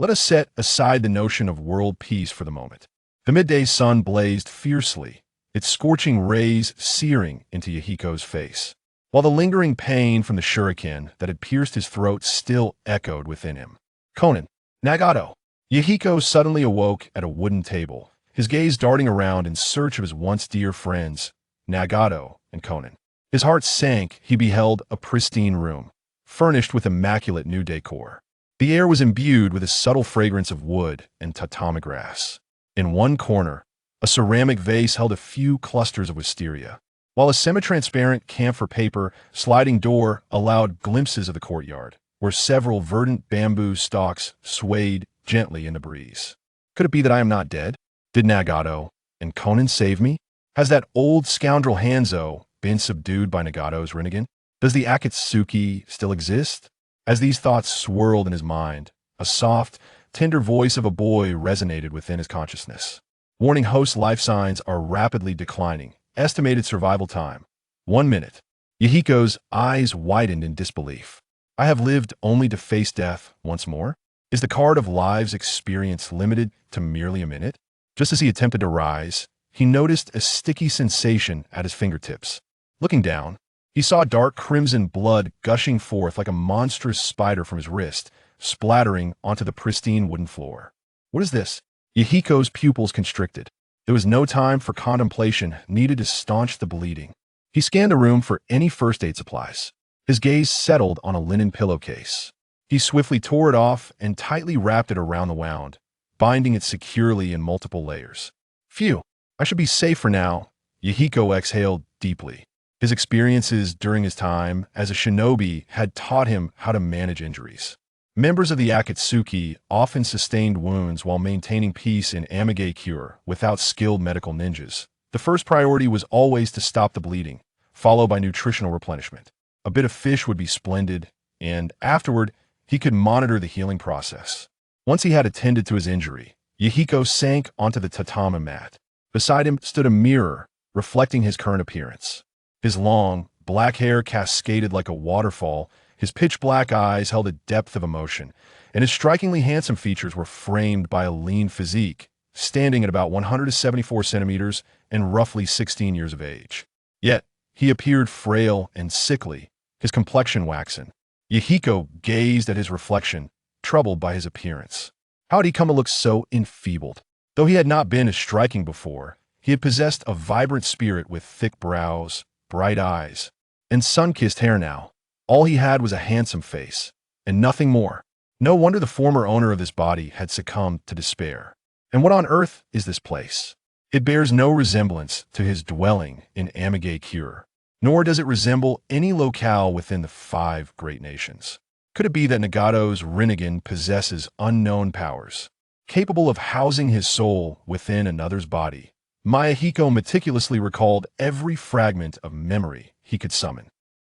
Let us set aside the notion of world peace for the moment. The midday sun blazed fiercely, its scorching rays searing into Yahiko's face, while the lingering pain from the shuriken that had pierced his throat still echoed within him. Conan, Nagato. Yahiko suddenly awoke at a wooden table, his gaze darting around in search of his once dear friends, Nagato and Conan. His heart sank. He beheld a pristine room, furnished with immaculate new decor. The air was imbued with a subtle fragrance of wood and tatami grass. In one corner, a ceramic vase held a few clusters of wisteria, while a semi-transparent camphor paper sliding door allowed glimpses of the courtyard, where several verdant bamboo stalks swayed gently in the breeze. Could it be that I am not dead? Did Nagato and Conan save me? Has that old scoundrel Hanzo been subdued by Nagato's Rinnegan? Does the Akatsuki still exist? As these thoughts swirled in his mind, a soft, tender voice of a boy resonated within his consciousness. Warning: host life signs are rapidly declining. Estimated survival time: 1 minute. Yahiko's eyes widened in disbelief. I have lived only to face death once more? Is the card of lives experience limited to merely a minute? Just as he attempted to rise, he noticed a sticky sensation at his fingertips. Looking down, he saw dark crimson blood gushing forth like a monstrous spider from his wrist, splattering onto the pristine wooden floor. What is this? Yahiko's pupils constricted. There was no time for contemplation needed to staunch the bleeding. He scanned the room for any first aid supplies. His gaze settled on a linen pillowcase. He swiftly tore it off and tightly wrapped it around the wound, binding it securely in multiple layers. Phew, I should be safe for now. Yahiko exhaled deeply. His experiences during his time as a shinobi had taught him how to manage injuries. Members of the Akatsuki often sustained wounds while maintaining peace in Amage cure without skilled medical ninjas. The first priority was always to stop the bleeding, followed by nutritional replenishment. A bit of fish would be splendid, and afterward, he could monitor the healing process. Once he had attended to his injury, Yahiko sank onto the tatami mat. Beside him stood a mirror, reflecting his current appearance. His long, black hair cascaded like a waterfall, his pitch-black eyes held a depth of emotion, and his strikingly handsome features were framed by a lean physique, standing at about 174 centimeters and roughly 16 years of age. Yet, he appeared frail and sickly, his complexion waxen. Yahiko gazed at his reflection, troubled by his appearance. How had he come to look so enfeebled? Though he had not been as striking before, he had possessed a vibrant spirit with thick brows, bright eyes, and sun-kissed hair now. All he had was a handsome face, and nothing more. No wonder the former owner of this body had succumbed to despair. And what on earth is this place? It bears no resemblance to his dwelling in Amage cure, nor does it resemble any locale within the 5 great nations. Could it be that Nagato's Rinnegan possesses unknown powers, capable of housing his soul within another's body? Mayahiko meticulously recalled every fragment of memory he could summon.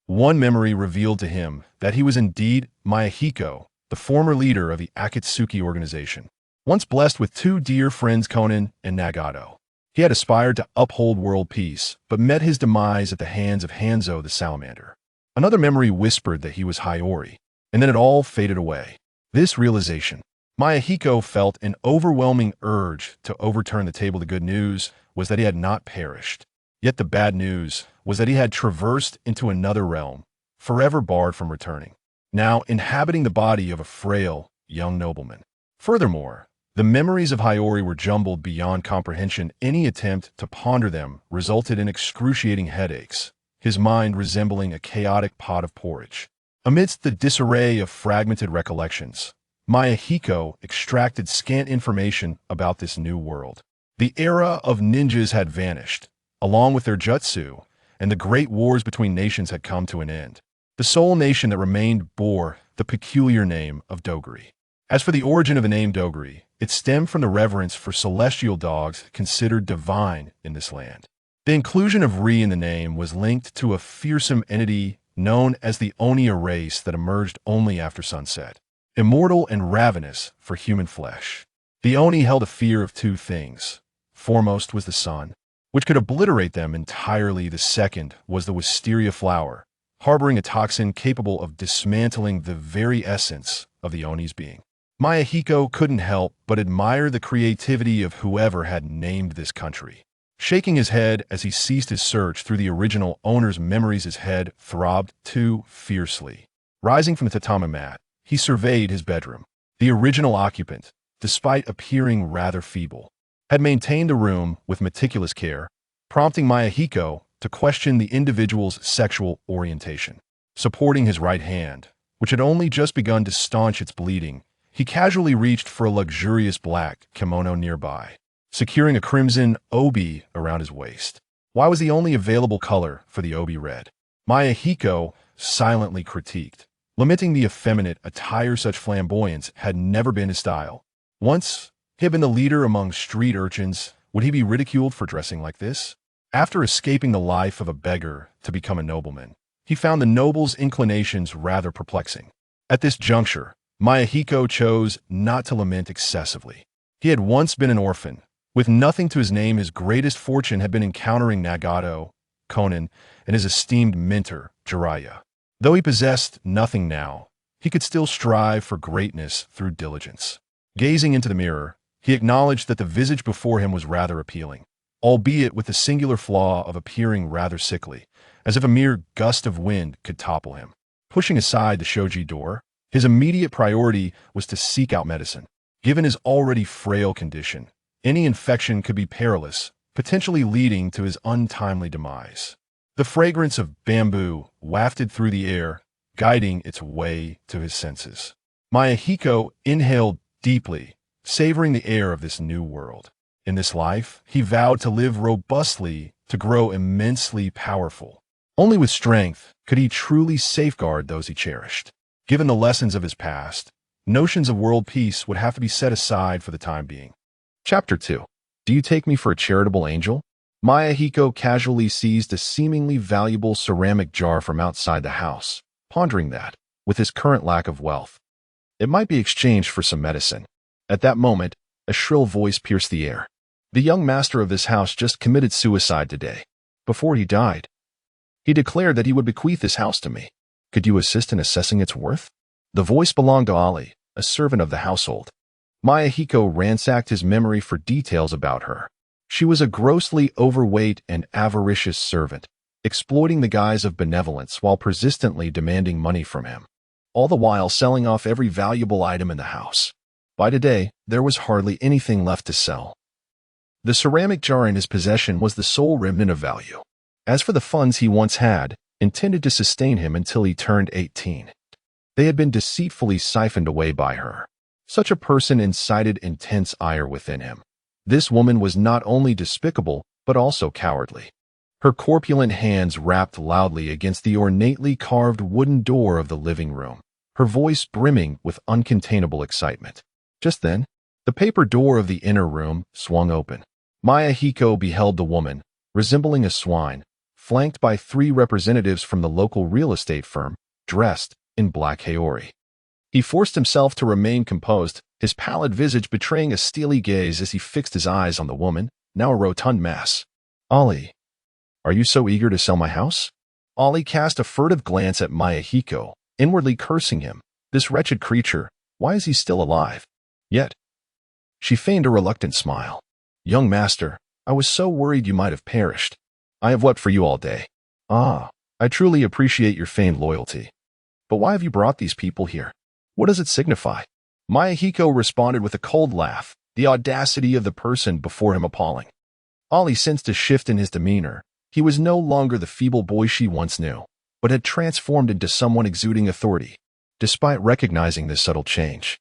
One memory revealed to him that he was indeed Mayahiko, the former leader of the Akatsuki organization. Once blessed with 2 dear friends, Conan and Nagato, he had aspired to uphold world peace, but met his demise at the hands of Hanzo the Salamander. Another memory whispered that he was Hiyori, and then it all faded away. This realization, Mayahiko felt an overwhelming urge to overturn the table. The good news was that he had not perished. Yet the bad news was that he had traversed into another realm, forever barred from returning, now inhabiting the body of a frail, young nobleman. Furthermore, the memories of Hiyori were jumbled beyond comprehension. Any attempt to ponder them resulted in excruciating headaches, his mind resembling a chaotic pot of porridge. Amidst the disarray of fragmented recollections, Mayahiko extracted scant information about this new world. The era of ninjas had vanished, along with their jutsu, and the great wars between nations had come to an end. The sole nation that remained bore the peculiar name of Dogiri. As for the origin of the name Dogiri, it stemmed from the reverence for celestial dogs considered divine in this land. The inclusion of Ri in the name was linked to a fearsome entity known as the Oniya race that emerged only after sunset, immortal and ravenous for human flesh. The Oni held a fear of 2 things. Foremost was the sun, which could obliterate them entirely. The second was the wisteria flower, harboring a toxin capable of dismantling the very essence of the Oni's being. Mayahiko couldn't help but admire the creativity of whoever had named this country. Shaking his head as he ceased his search through the original owner's memories, his head throbbed too fiercely. Rising from the tatami mat, he surveyed his bedroom. The original occupant, despite appearing rather feeble, had maintained the room with meticulous care, prompting Mayahiko to question the individual's sexual orientation. Supporting his right hand, which had only just begun to staunch its bleeding, he casually reached for a luxurious black kimono nearby, securing a crimson obi around his waist. Why was the only available color for the obi red? Mayahiko silently critiqued, lamenting the effeminate attire. Such flamboyance had never been his style. Once he had been the leader among street urchins, would he be ridiculed for dressing like this? After escaping the life of a beggar to become a nobleman, he found the noble's inclinations rather perplexing. At this juncture, Mayahiko chose not to lament excessively. He had once been an orphan. With nothing to his name, his greatest fortune had been encountering Nagato, Conan, and his esteemed mentor, Jiraiya. Though he possessed nothing now, he could still strive for greatness through diligence. Gazing into the mirror, he acknowledged that the visage before him was rather appealing, albeit with the singular flaw of appearing rather sickly, as if a mere gust of wind could topple him. Pushing aside the shoji door, his immediate priority was to seek out medicine. Given his already frail condition, any infection could be perilous, potentially leading to his untimely demise. The fragrance of bamboo wafted through the air, guiding its way to his senses. Mayahiko inhaled deeply, savoring the air of this new world. In this life, he vowed to live robustly, to grow immensely powerful. Only with strength could he truly safeguard those he cherished. Given the lessons of his past, notions of world peace would have to be set aside for the time being. Chapter 2. Do you take me for a charitable angel? Mayahiko casually seized a seemingly valuable ceramic jar from outside the house, pondering that, with his current lack of wealth, it might be exchanged for some medicine. At that moment, a shrill voice pierced the air. The young master of this house just committed suicide today. Before he died, he declared that he would bequeath this house to me. Could you assist in assessing its worth? The voice belonged to Ali, a servant of the household. Mayahiko ransacked his memory for details about her. She was a grossly overweight and avaricious servant, exploiting the guise of benevolence while persistently demanding money from him, all the while selling off every valuable item in the house. By today, there was hardly anything left to sell. The ceramic jar in his possession was the sole remnant of value. As for the funds he once had, intended to sustain him until he turned 18, they had been deceitfully siphoned away by her. Such a person incited intense ire within him. This woman was not only despicable, but also cowardly. Her corpulent hands rapped loudly against the ornately carved wooden door of the living room, her voice brimming with uncontainable excitement. Just then, the paper door of the inner room swung open. Mayahiko beheld the woman, resembling a swine, flanked by 3 representatives from the local real estate firm, dressed in black haori. He forced himself to remain composed, his pallid visage betraying a steely gaze as he fixed his eyes on the woman, now a rotund mass. Ali, are you so eager to sell my house? Ali cast a furtive glance at Mayahiko, inwardly cursing him. This wretched creature, why is he still alive? Yet, she feigned a reluctant smile. Young master, I was so worried you might have perished. I have wept for you all day. Ah, I truly appreciate your feigned loyalty. But why have you brought these people here? What does it signify? Mayahiko responded with a cold laugh, the audacity of the person before him appalling. Ali sensed a shift in his demeanor. He was no longer the feeble boy she once knew, but had transformed into someone exuding authority. Despite recognizing this subtle change,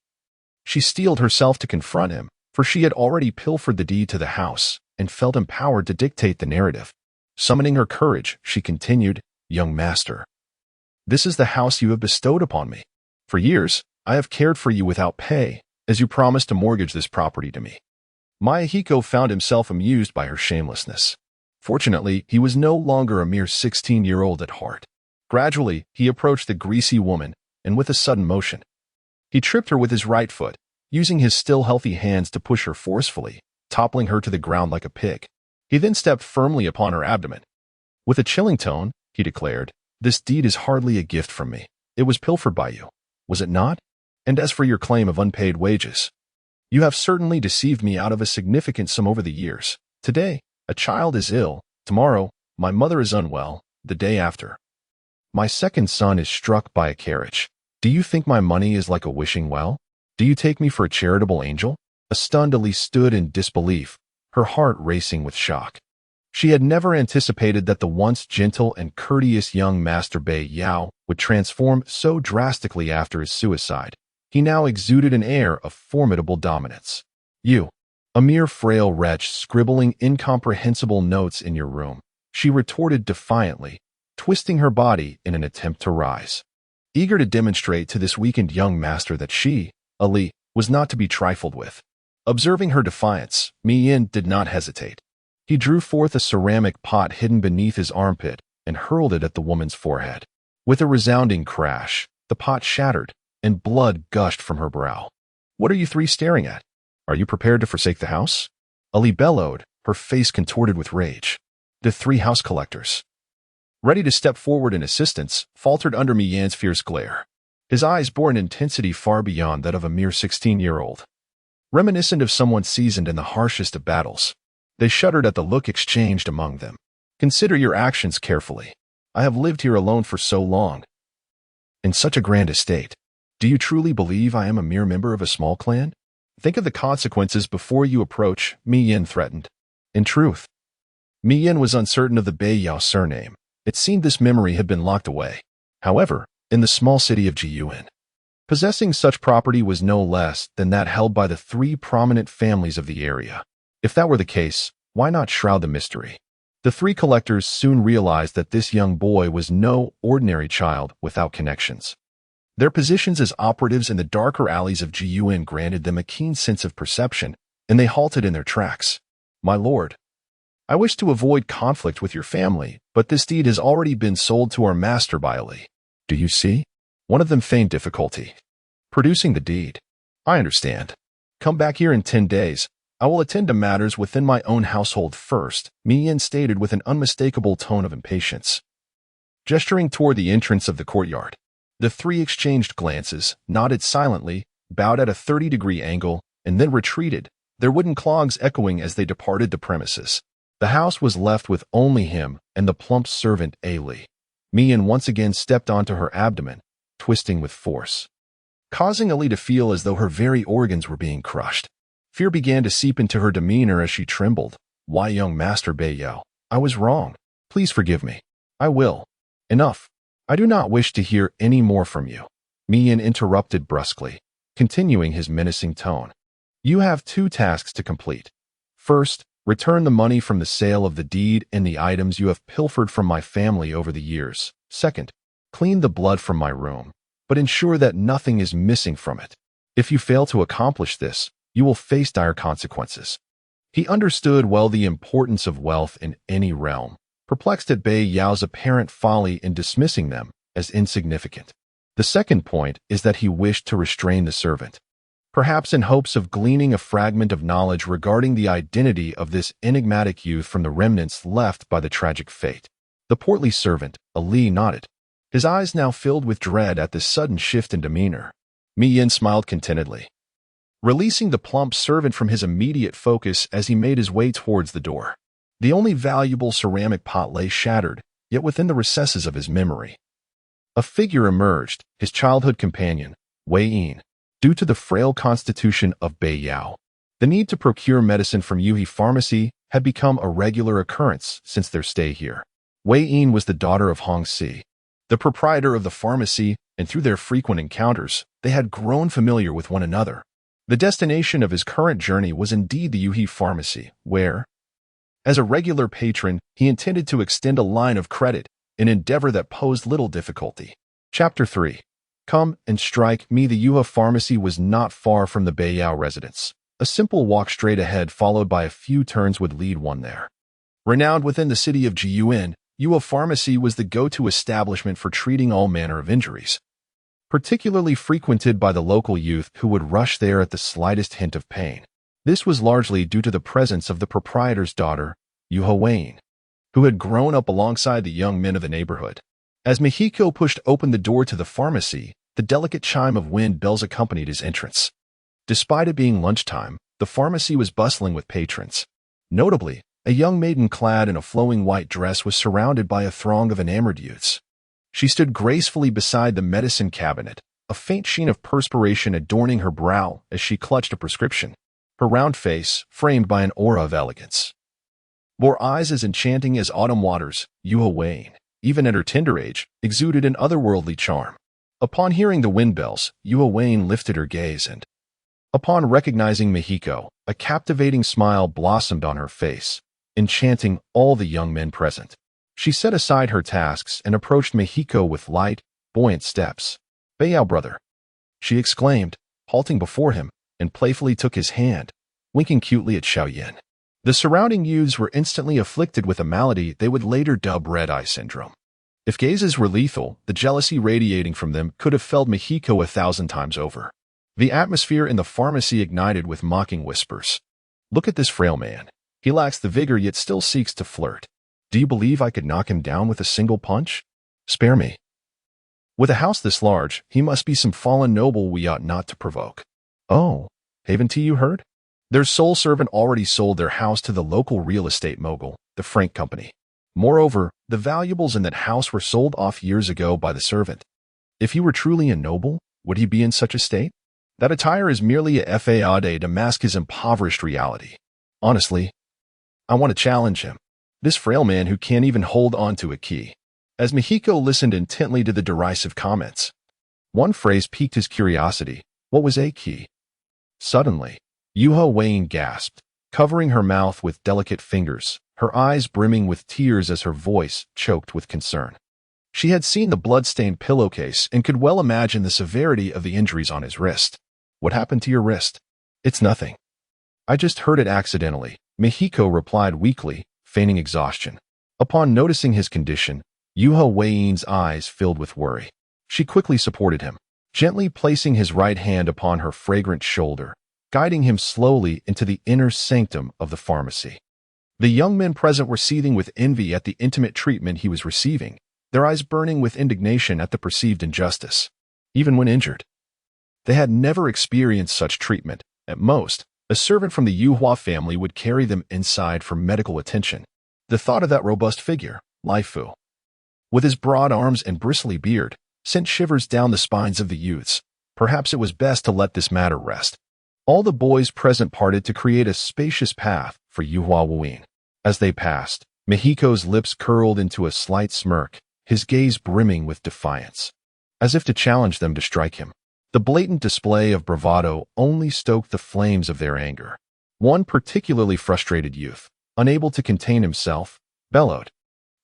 she steeled herself to confront him, for she had already pilfered the deed to the house and felt empowered to dictate the narrative. Summoning her courage, she continued, Young master, this is the house you have bestowed upon me. For years, I have cared for you without pay, as you promised to mortgage this property to me. Mayahiko found himself amused by her shamelessness. Fortunately, he was no longer a mere 16-year-old at heart. Gradually, he approached the greasy woman, and with a sudden motion, he tripped her with his right foot, using his still healthy hands to push her forcefully, toppling her to the ground like a pig. He then stepped firmly upon her abdomen. With a chilling tone, he declared, This deed is hardly a gift from me. It was pilfered by you, was it not? And as for your claim of unpaid wages, you have certainly deceived me out of a significant sum over the years. Today, a child is ill. Tomorrow, my mother is unwell. The day after, my second son is struck by a carriage. Do you think my money is like a wishing well? Do you take me for a charitable angel? A stunned Elise stood in disbelief, her heart racing with shock. She had never anticipated that the once gentle and courteous young Master Bei Yao would transform so drastically after his suicide. He now exuded an air of formidable dominance. You, a mere frail wretch scribbling incomprehensible notes in your room, she retorted defiantly, twisting her body in an attempt to rise. Eager to demonstrate to this weakened young master that she, Ali, was not to be trifled with. Observing her defiance, Mi Yin did not hesitate. He drew forth a ceramic pot hidden beneath his armpit and hurled it at the woman's forehead. With a resounding crash, the pot shattered, and blood gushed from her brow. What are you three staring at? Are you prepared to forsake the house? Ali bellowed, her face contorted with rage. The three house collectors, ready to step forward in assistance, faltered under Mi Yan's fierce glare. His eyes bore an intensity far beyond that of a mere 16-year-old. Reminiscent of someone seasoned in the harshest of battles, they shuddered at the look exchanged among them. Consider your actions carefully. I have lived here alone for so long, in such a grand estate. Do you truly believe I am a mere member of a small clan? Think of the consequences before you approach, Mi Yin threatened. In truth, Mi Yin was uncertain of the Bei Yao surname. It seemed this memory had been locked away. However, in the small city of Jiyuan, possessing such property was no less than that held by the three prominent families of the area. If that were the case, why not shroud the mystery? The three collectors soon realized that this young boy was no ordinary child without connections. Their positions as operatives in the darker alleys of Jiyuan granted them a keen sense of perception, and they halted in their tracks. My lord, I wish to avoid conflict with your family, but this deed has already been sold to our master by Ali. Do you see? One of them feigned difficulty producing the deed. I understand. Come back here in 10 days. I will attend to matters within my own household first, Mi Yin stated with an unmistakable tone of impatience. Gesturing toward the entrance of the courtyard, the three exchanged glances, nodded silently, bowed at a 30-degree angle, and then retreated, their wooden clogs echoing as they departed the premises. The house was left with only him and the plump servant Ali. Mi Yin once again stepped onto her abdomen, twisting with force, causing Ali to feel as though her very organs were being crushed. Fear began to seep into her demeanor as she trembled. Why, young Master Bei Yao, I was wrong. Please forgive me. I will. Enough. I do not wish to hear any more from you. Mi Yin interrupted brusquely, continuing his menacing tone. You have 2 tasks to complete. First, return the money from the sale of the deed and the items you have pilfered from my family over the years. Second, clean the blood from my room, but ensure that nothing is missing from it. If you fail to accomplish this, you will face dire consequences. He understood well the importance of wealth in any realm, perplexed at Bei Yao's apparent folly in dismissing them as insignificant. The second point is that he wished to restrain the servant, perhaps in hopes of gleaning a fragment of knowledge regarding the identity of this enigmatic youth from the remnants left by the tragic fate. The portly servant, Ali, nodded, his eyes now filled with dread at this sudden shift in demeanor. Mi Yin smiled contentedly, releasing the plump servant from his immediate focus as he made his way towards the door. The only valuable ceramic pot lay shattered, yet within the recesses of his memory. A figure emerged, his childhood companion, Wei Yin. Due to the frail constitution of Bei Yao, the need to procure medicine from Yuhi Pharmacy had become a regular occurrence since their stay here. Wei Yin was the daughter of Hong Si, the proprietor of the pharmacy, and through their frequent encounters, they had grown familiar with one another. The destination of his current journey was indeed the Yuhi Pharmacy, where, as a regular patron, he intended to extend a line of credit, an endeavor that posed little difficulty. Chapter 3. Come and strike me. The Yuha Pharmacy was not far from the Bei Yao residence. A simple walk straight ahead followed by a few turns would lead one there. Renowned within the city of Jiyuan, Yuha Pharmacy was the go-to establishment for treating all manner of injuries, particularly frequented by the local youth who would rush there at the slightest hint of pain. This was largely due to the presence of the proprietor's daughter, Yuha Wayne, who had grown up alongside the young men of the neighborhood. As Mihiko pushed open the door to the pharmacy, The delicate chime of wind bells accompanied his entrance. Despite it being lunchtime, the pharmacy was bustling with patrons. Notably, a young maiden clad in a flowing white dress was surrounded by a throng of enamored youths. She stood gracefully beside the medicine cabinet, a faint sheen of perspiration adorning her brow as she clutched a prescription, her round face framed by an aura of elegance. Bore eyes as enchanting as autumn waters, Yuha Wayne, even at her tender age, exuded an otherworldly charm. Upon hearing the wind bells, Yuha Wayne lifted her gaze and, upon recognizing Mihiko, a captivating smile blossomed on her face, enchanting all the young men present. She set aside her tasks and approached Mihiko with light, buoyant steps. "Beiyao, brother," she exclaimed, halting before him, and playfully took his hand, winking cutely at Xiaoyan. The surrounding youths were instantly afflicted with a malady they would later dub red-eye syndrome. If gazes were lethal, the jealousy radiating from them could have felled Mihiko 1,000 times over. The atmosphere in the pharmacy ignited with mocking whispers. "Look at this frail man. He lacks the vigor yet still seeks to flirt. Do you believe I could knock him down with a single punch? Spare me. With a house this large, he must be some fallen noble we ought not to provoke." "Oh, haven't you heard? Their sole servant already sold their house to the local real estate mogul, the Frank Company. Moreover, the valuables in that house were sold off years ago by the servant. If he were truly a noble, would he be in such a state? That attire is merely a fade to mask his impoverished reality. Honestly, I want to challenge him. This frail man who can't even hold on to a key." As Mihiko listened intently to the derisive comments, one phrase piqued his curiosity. What was a key? Suddenly, Yuha Wayne gasped, covering her mouth with delicate fingers, her eyes brimming with tears as her voice choked with concern. She had seen the blood-stained pillowcase and could well imagine the severity of the injuries on his wrist. "What happened to your wrist?" "It's nothing. I just hurt it accidentally," Mihiko replied weakly, feigning exhaustion. Upon noticing his condition, Yuha Wayne's eyes filled with worry. She quickly supported him, gently placing his right hand upon her fragrant shoulder, guiding him slowly into the inner sanctum of the pharmacy. The young men present were seething with envy at the intimate treatment he was receiving, their eyes burning with indignation at the perceived injustice. Even when injured, they had never experienced such treatment. At most, a servant from the Yuhua family would carry them inside for medical attention. The thought of that robust figure, Lai Fu, with his broad arms and bristly beard, sent shivers down the spines of the youths. Perhaps it was best to let this matter rest. All the boys present parted to create a spacious path for Yuhua Wayne. As they passed, Mihiko's lips curled into a slight smirk, his gaze brimming with defiance, as if to challenge them to strike him. The blatant display of bravado only stoked the flames of their anger. One particularly frustrated youth, unable to contain himself, bellowed,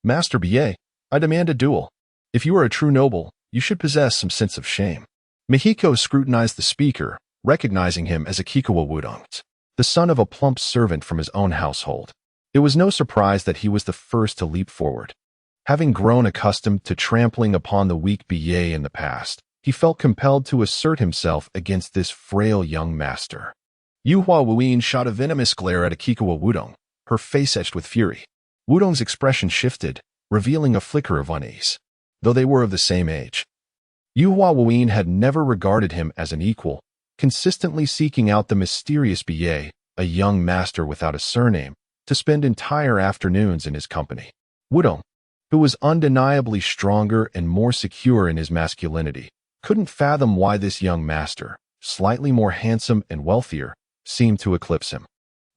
"Master Bie, I demand a duel. If you are a true noble, you should possess some sense of shame." Mihiko scrutinized the speaker, recognizing him as Akikawa Wudong, the son of a plump servant from his own household. It was no surprise that he was the first to leap forward. Having grown accustomed to trampling upon the weak Bie in the past, he felt compelled to assert himself against this frail young master. Yuhua Wayne shot a venomous glare at Akikawa Wudong, her face etched with fury. Wudong's expression shifted, revealing a flicker of unease. Though they were of the same age, Yuhua Wayne had never regarded him as an equal, consistently seeking out the mysterious Bie, a young master without a surname, to spend entire afternoons in his company. Wudong, who was undeniably stronger and more secure in his masculinity, couldn't fathom why this young master, slightly more handsome and wealthier, seemed to eclipse him.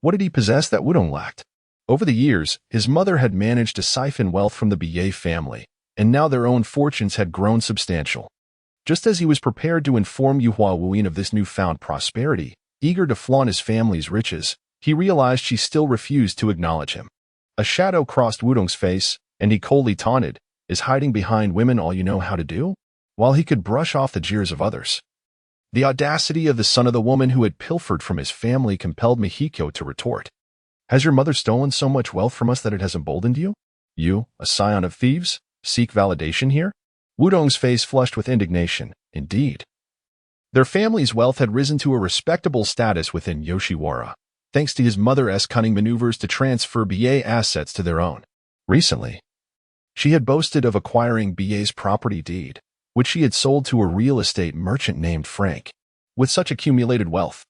What did he possess that Wudong lacked? Over the years, his mother had managed to siphon wealth from the Bie family, and now their own fortunes had grown substantial. Just as he was prepared to inform Yuhua Wayne of this newfound prosperity, eager to flaunt his family's riches, he realized she still refused to acknowledge him. A shadow crossed Wudong's face, and he coldly taunted, "Is hiding behind women all you know how to do?" While he could brush off the jeers of others. The audacity of the son of the woman who had pilfered from his family compelled Mihiko to retort. "Has your mother stolen so much wealth from us that it has emboldened you? You, a scion of thieves, seek validation here?" Wudong's face flushed with indignation. Indeed. Their family's wealth had risen to a respectable status within Yoshiwara, thanks to his mother's cunning maneuvers to transfer Bie assets to their own. Recently, she had boasted of acquiring Bie's property deed, which she had sold to a real estate merchant named Frank. With such accumulated wealth,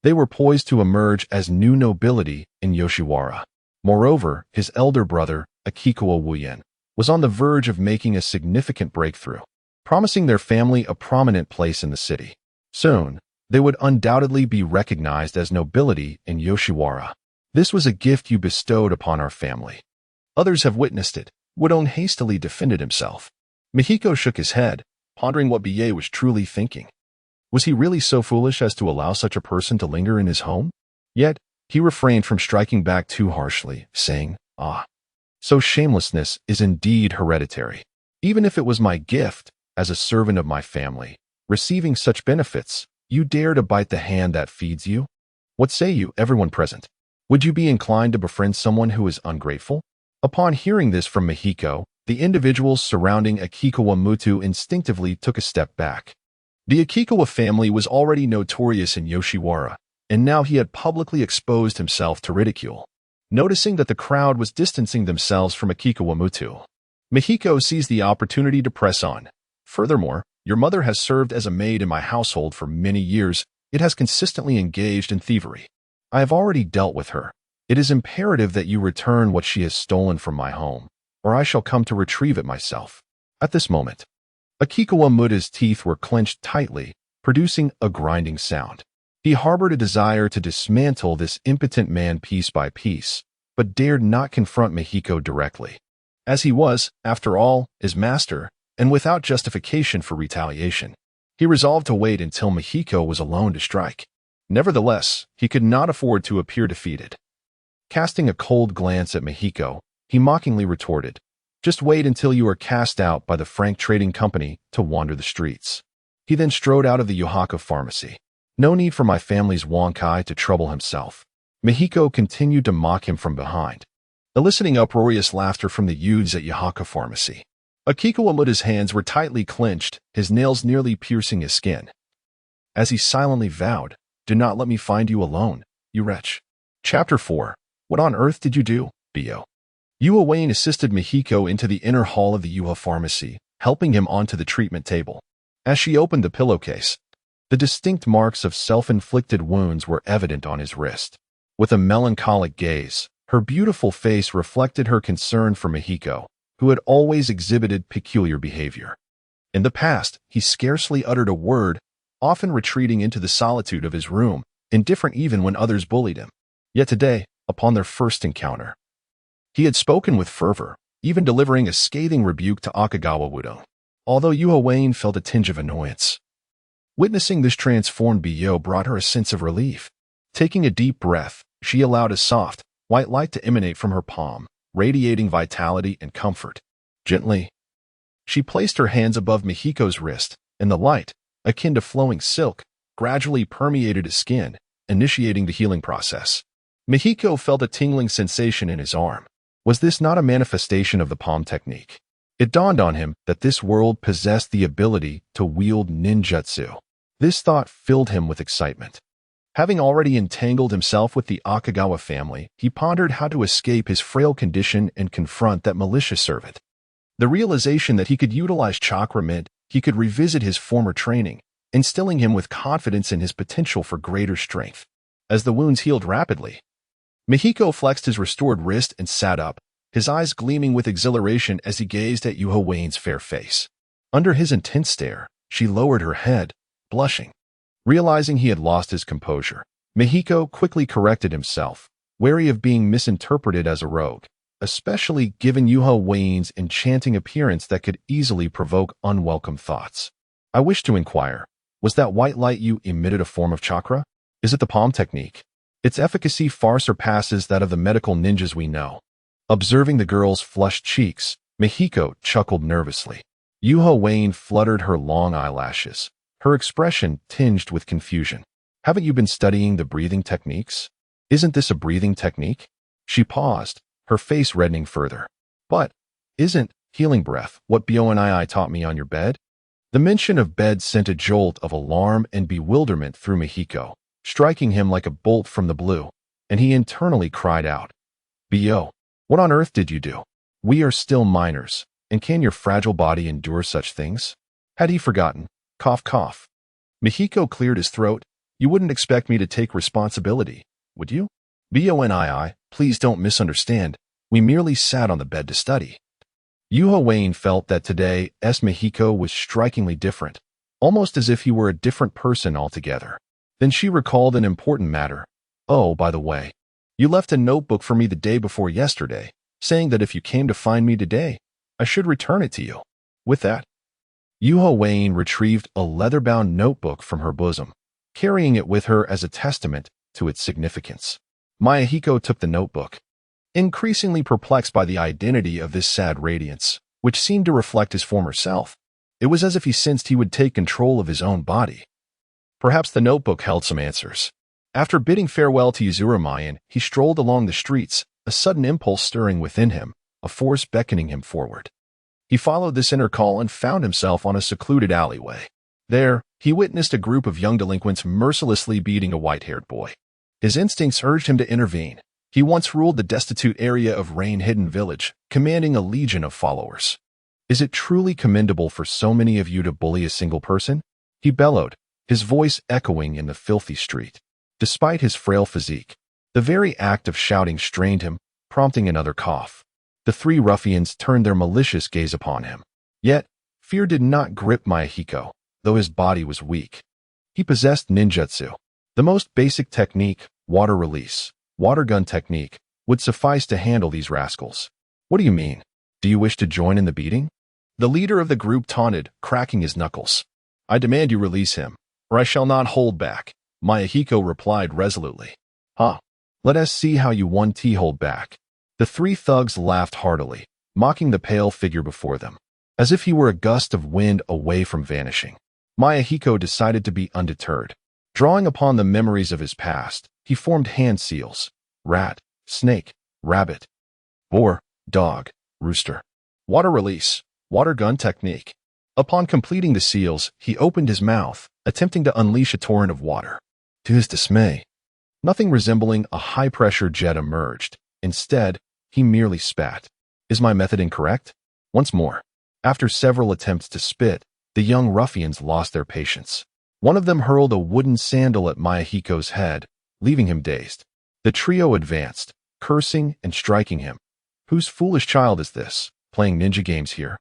they were poised to emerge as new nobility in Yoshiwara. Moreover, his elder brother, Akikawa Wuyen, was on the verge of making a significant breakthrough, promising their family a prominent place in the city. Soon, they would undoubtedly be recognized as nobility in Yoshiwara. This was a gift you bestowed upon our family. Others have witnessed it. Wudon hastily defended himself. Mihiko shook his head, pondering what Bie was truly thinking. Was he really so foolish as to allow such a person to linger in his home? Yet, he refrained from striking back too harshly, saying, So shamelessness is indeed hereditary. Even if it was my gift, as a servant of my family, receiving such benefits, you dare to bite the hand that feeds you? What say you, everyone present? Would you be inclined to befriend someone who is ungrateful? Upon hearing this from Mihiko, the individuals surrounding Akikawa Mutu instinctively took a step back. The Akikawa family was already notorious in Yoshiwara, and now he had publicly exposed himself to ridicule. Noticing that the crowd was distancing themselves from Akikawa Mutu, Mihiko seized the opportunity to press on. Furthermore, your mother has served as a maid in my household for many years. It has consistently engaged in thievery. I have already dealt with her. It is imperative that you return what she has stolen from my home, or I shall come to retrieve it myself. At this moment, Akikawa Muta's teeth were clenched tightly, producing a grinding sound. He harbored a desire to dismantle this impotent man piece by piece, but dared not confront Mihiko directly. As he was, after all, his master, and without justification for retaliation, he resolved to wait until Mihiko was alone to strike. Nevertheless, he could not afford to appear defeated. Casting a cold glance at Mihiko, he mockingly retorted, Just wait until you are cast out by the Frank Trading Company to wander the streets. He then strode out of the Yohaka pharmacy. No need for my family's Wonkai to trouble himself. Mihiko continued to mock him from behind, eliciting uproarious laughter from the youths at Yohaka pharmacy. Akikawa Muta's hands were tightly clenched, his nails nearly piercing his skin. As he silently vowed, Do not let me find you alone, you wretch. Chapter 4. What on earth did you do, Bio? Yua Wayne assisted Mihiko into the inner hall of the Yuha pharmacy, helping him onto the treatment table. As she opened the pillowcase, the distinct marks of self-inflicted wounds were evident on his wrist. With a melancholic gaze, her beautiful face reflected her concern for Mihiko, who had always exhibited peculiar behavior. In the past, he scarcely uttered a word, often retreating into the solitude of his room, indifferent even when others bullied him. Yet today, upon their first encounter, he had spoken with fervor, even delivering a scathing rebuke to Akagawa Wudon, although Yua Wayne felt a tinge of annoyance. Witnessing this transformed Bio brought her a sense of relief. Taking a deep breath, she allowed a soft, white light to emanate from her palm, radiating vitality and comfort. Gently, she placed her hands above Mihiko's wrist, and the light, akin to flowing silk, gradually permeated his skin, initiating the healing process. Mihiko felt a tingling sensation in his arm. Was this not a manifestation of the palm technique? It dawned on him that this world possessed the ability to wield ninjutsu. This thought filled him with excitement. Having already entangled himself with the Akagawa family, he pondered how to escape his frail condition and confront that malicious servant. The realization that he could utilize chakra meant he could revisit his former training, instilling him with confidence in his potential for greater strength. As the wounds healed rapidly, Mihiko flexed his restored wrist and sat up, his eyes gleaming with exhilaration as he gazed at Yuha Wayne's fair face. Under his intense stare, she lowered her head, blushing. Realizing he had lost his composure, Mihiko quickly corrected himself, wary of being misinterpreted as a rogue, especially given Yuha Wayne's enchanting appearance that could easily provoke unwelcome thoughts. I wish to inquire, was that white light you emitted a form of chakra? Is it the palm technique? Its efficacy far surpasses that of the medical ninjas we know. Observing the girl's flushed cheeks, Mihiko chuckled nervously. Yuha Wayne fluttered her long eyelashes, her expression tinged with confusion. Haven't you been studying the breathing techniques? Isn't this a breathing technique? She paused, her face reddening further. But, isn't healing breath what Bio taught me on your bed? The mention of bed sent a jolt of alarm and bewilderment through Mihiko, striking him like a bolt from the blue, and he internally cried out, Bio, what on earth did you do? We are still minors, and can your fragile body endure such things? Had he forgotten? Cough, cough. Mihiko cleared his throat. You wouldn't expect me to take responsibility, would you? Bonii, please don't misunderstand. We merely sat on the bed to study. Yuho Wayne felt that today's Mihiko was strikingly different, almost as if he were a different person altogether. Then she recalled an important matter. Oh, by the way, you left a notebook for me the day before yesterday, saying that if you came to find me today, I should return it to you. With that, Yuho Wayne retrieved a leather-bound notebook from her bosom, carrying it with her as a testament to its significance. Mayahiko took the notebook, increasingly perplexed by the identity of this sad radiance, which seemed to reflect his former self. It was as if he sensed he would take control of his own body. Perhaps the notebook held some answers. After bidding farewell to Yuzuramayan, he strolled along the streets, a sudden impulse stirring within him, a force beckoning him forward. He followed this inner call and found himself on a secluded alleyway. There, he witnessed a group of young delinquents mercilessly beating a white-haired boy. His instincts urged him to intervene. He once ruled the destitute area of Rain-Hidden Village, commanding a legion of followers. Is it truly commendable for so many of you to bully a single person? He bellowed, his voice echoing in the filthy street. Despite his frail physique, the very act of shouting strained him, prompting another cough. The three ruffians turned their malicious gaze upon him. Yet, fear did not grip Mayahiko, though his body was weak. He possessed ninjutsu. The most basic technique, water release, water gun technique, would suffice to handle these rascals. What do you mean? Do you wish to join in the beating? The leader of the group taunted, cracking his knuckles. I demand you release him, or I shall not hold back, Mayahiko replied resolutely. Let us see how you hold back. The three thugs laughed heartily, mocking the pale figure before them, as if he were a gust of wind away from vanishing. Mayahiko decided to be undeterred. Drawing upon the memories of his past, he formed hand seals: rat, snake, rabbit, boar, dog, rooster. Water release, water gun technique. Upon completing the seals, he opened his mouth, attempting to unleash a torrent of water. To his dismay, nothing resembling a high-pressure jet emerged. Instead, he merely spat. Is my method incorrect? Once more. After several attempts to spit, the young ruffians lost their patience. One of them hurled a wooden sandal at Mayahiko's head, leaving him dazed. The trio advanced, cursing and striking him. Whose foolish child is this, playing ninja games here?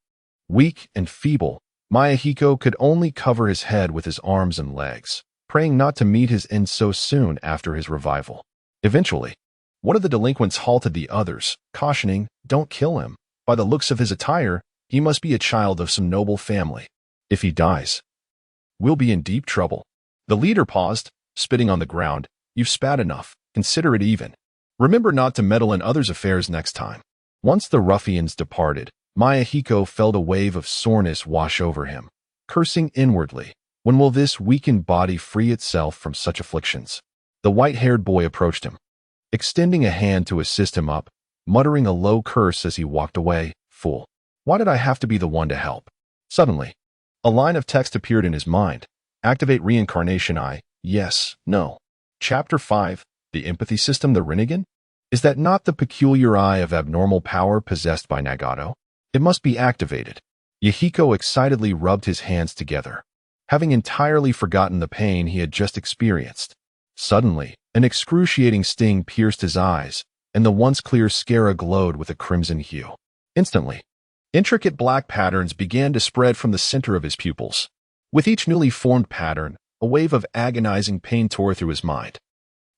Weak and feeble, Mayahiko could only cover his head with his arms and legs, praying not to meet his end so soon after his revival. Eventually, one of the delinquents halted the others, cautioning, "Don't kill him. By the looks of his attire, he must be a child of some noble family. If he dies, we'll be in deep trouble." The leader paused, spitting on the ground. You've spat enough. Consider it even. Remember not to meddle in others' affairs next time. Once the ruffians departed, Mayahiko felt a wave of soreness wash over him. Cursing inwardly, when will this weakened body free itself from such afflictions? The white-haired boy approached him, extending a hand to assist him up, muttering a low curse as he walked away. Fool. Why did I have to be the one to help? Suddenly, a line of text appeared in his mind. Activate Reincarnation yes, no. Chapter 5, The Empathy System, the Rinnegan? Is that not the peculiar eye of abnormal power possessed by Nagato? It must be activated. Yahiko excitedly rubbed his hands together, having entirely forgotten the pain he had just experienced. Suddenly, an excruciating sting pierced his eyes, and the once clear sclera glowed with a crimson hue. Instantly, intricate black patterns began to spread from the center of his pupils. With each newly formed pattern, a wave of agonizing pain tore through his mind.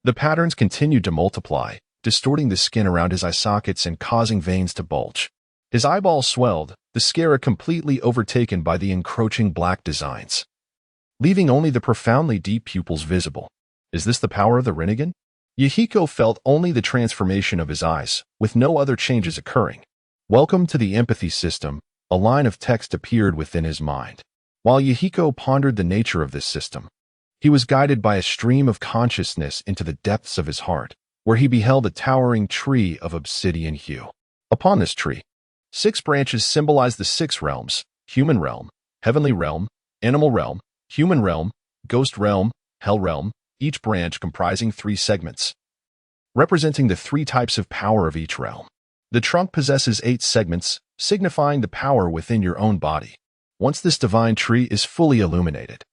The patterns continued to multiply, distorting the skin around his eye sockets and causing veins to bulge. His eyeballs swelled, the sclera completely overtaken by the encroaching black designs, leaving only the profoundly deep pupils visible. Is this the power of the Rinnegan? Yahiko felt only the transformation of his eyes, with no other changes occurring. Welcome to the empathy system, a line of text appeared within his mind. While Yahiko pondered the nature of this system, he was guided by a stream of consciousness into the depths of his heart, where he beheld a towering tree of obsidian hue. Upon this tree, 6 branches symbolized the 6 realms: human realm, heavenly realm, animal realm, human realm, ghost realm, hell realm, each branch comprising 3 segments, representing the 3 types of power of each realm. The trunk possesses 8 segments, signifying the power within your own body. Once this divine tree is fully illuminated,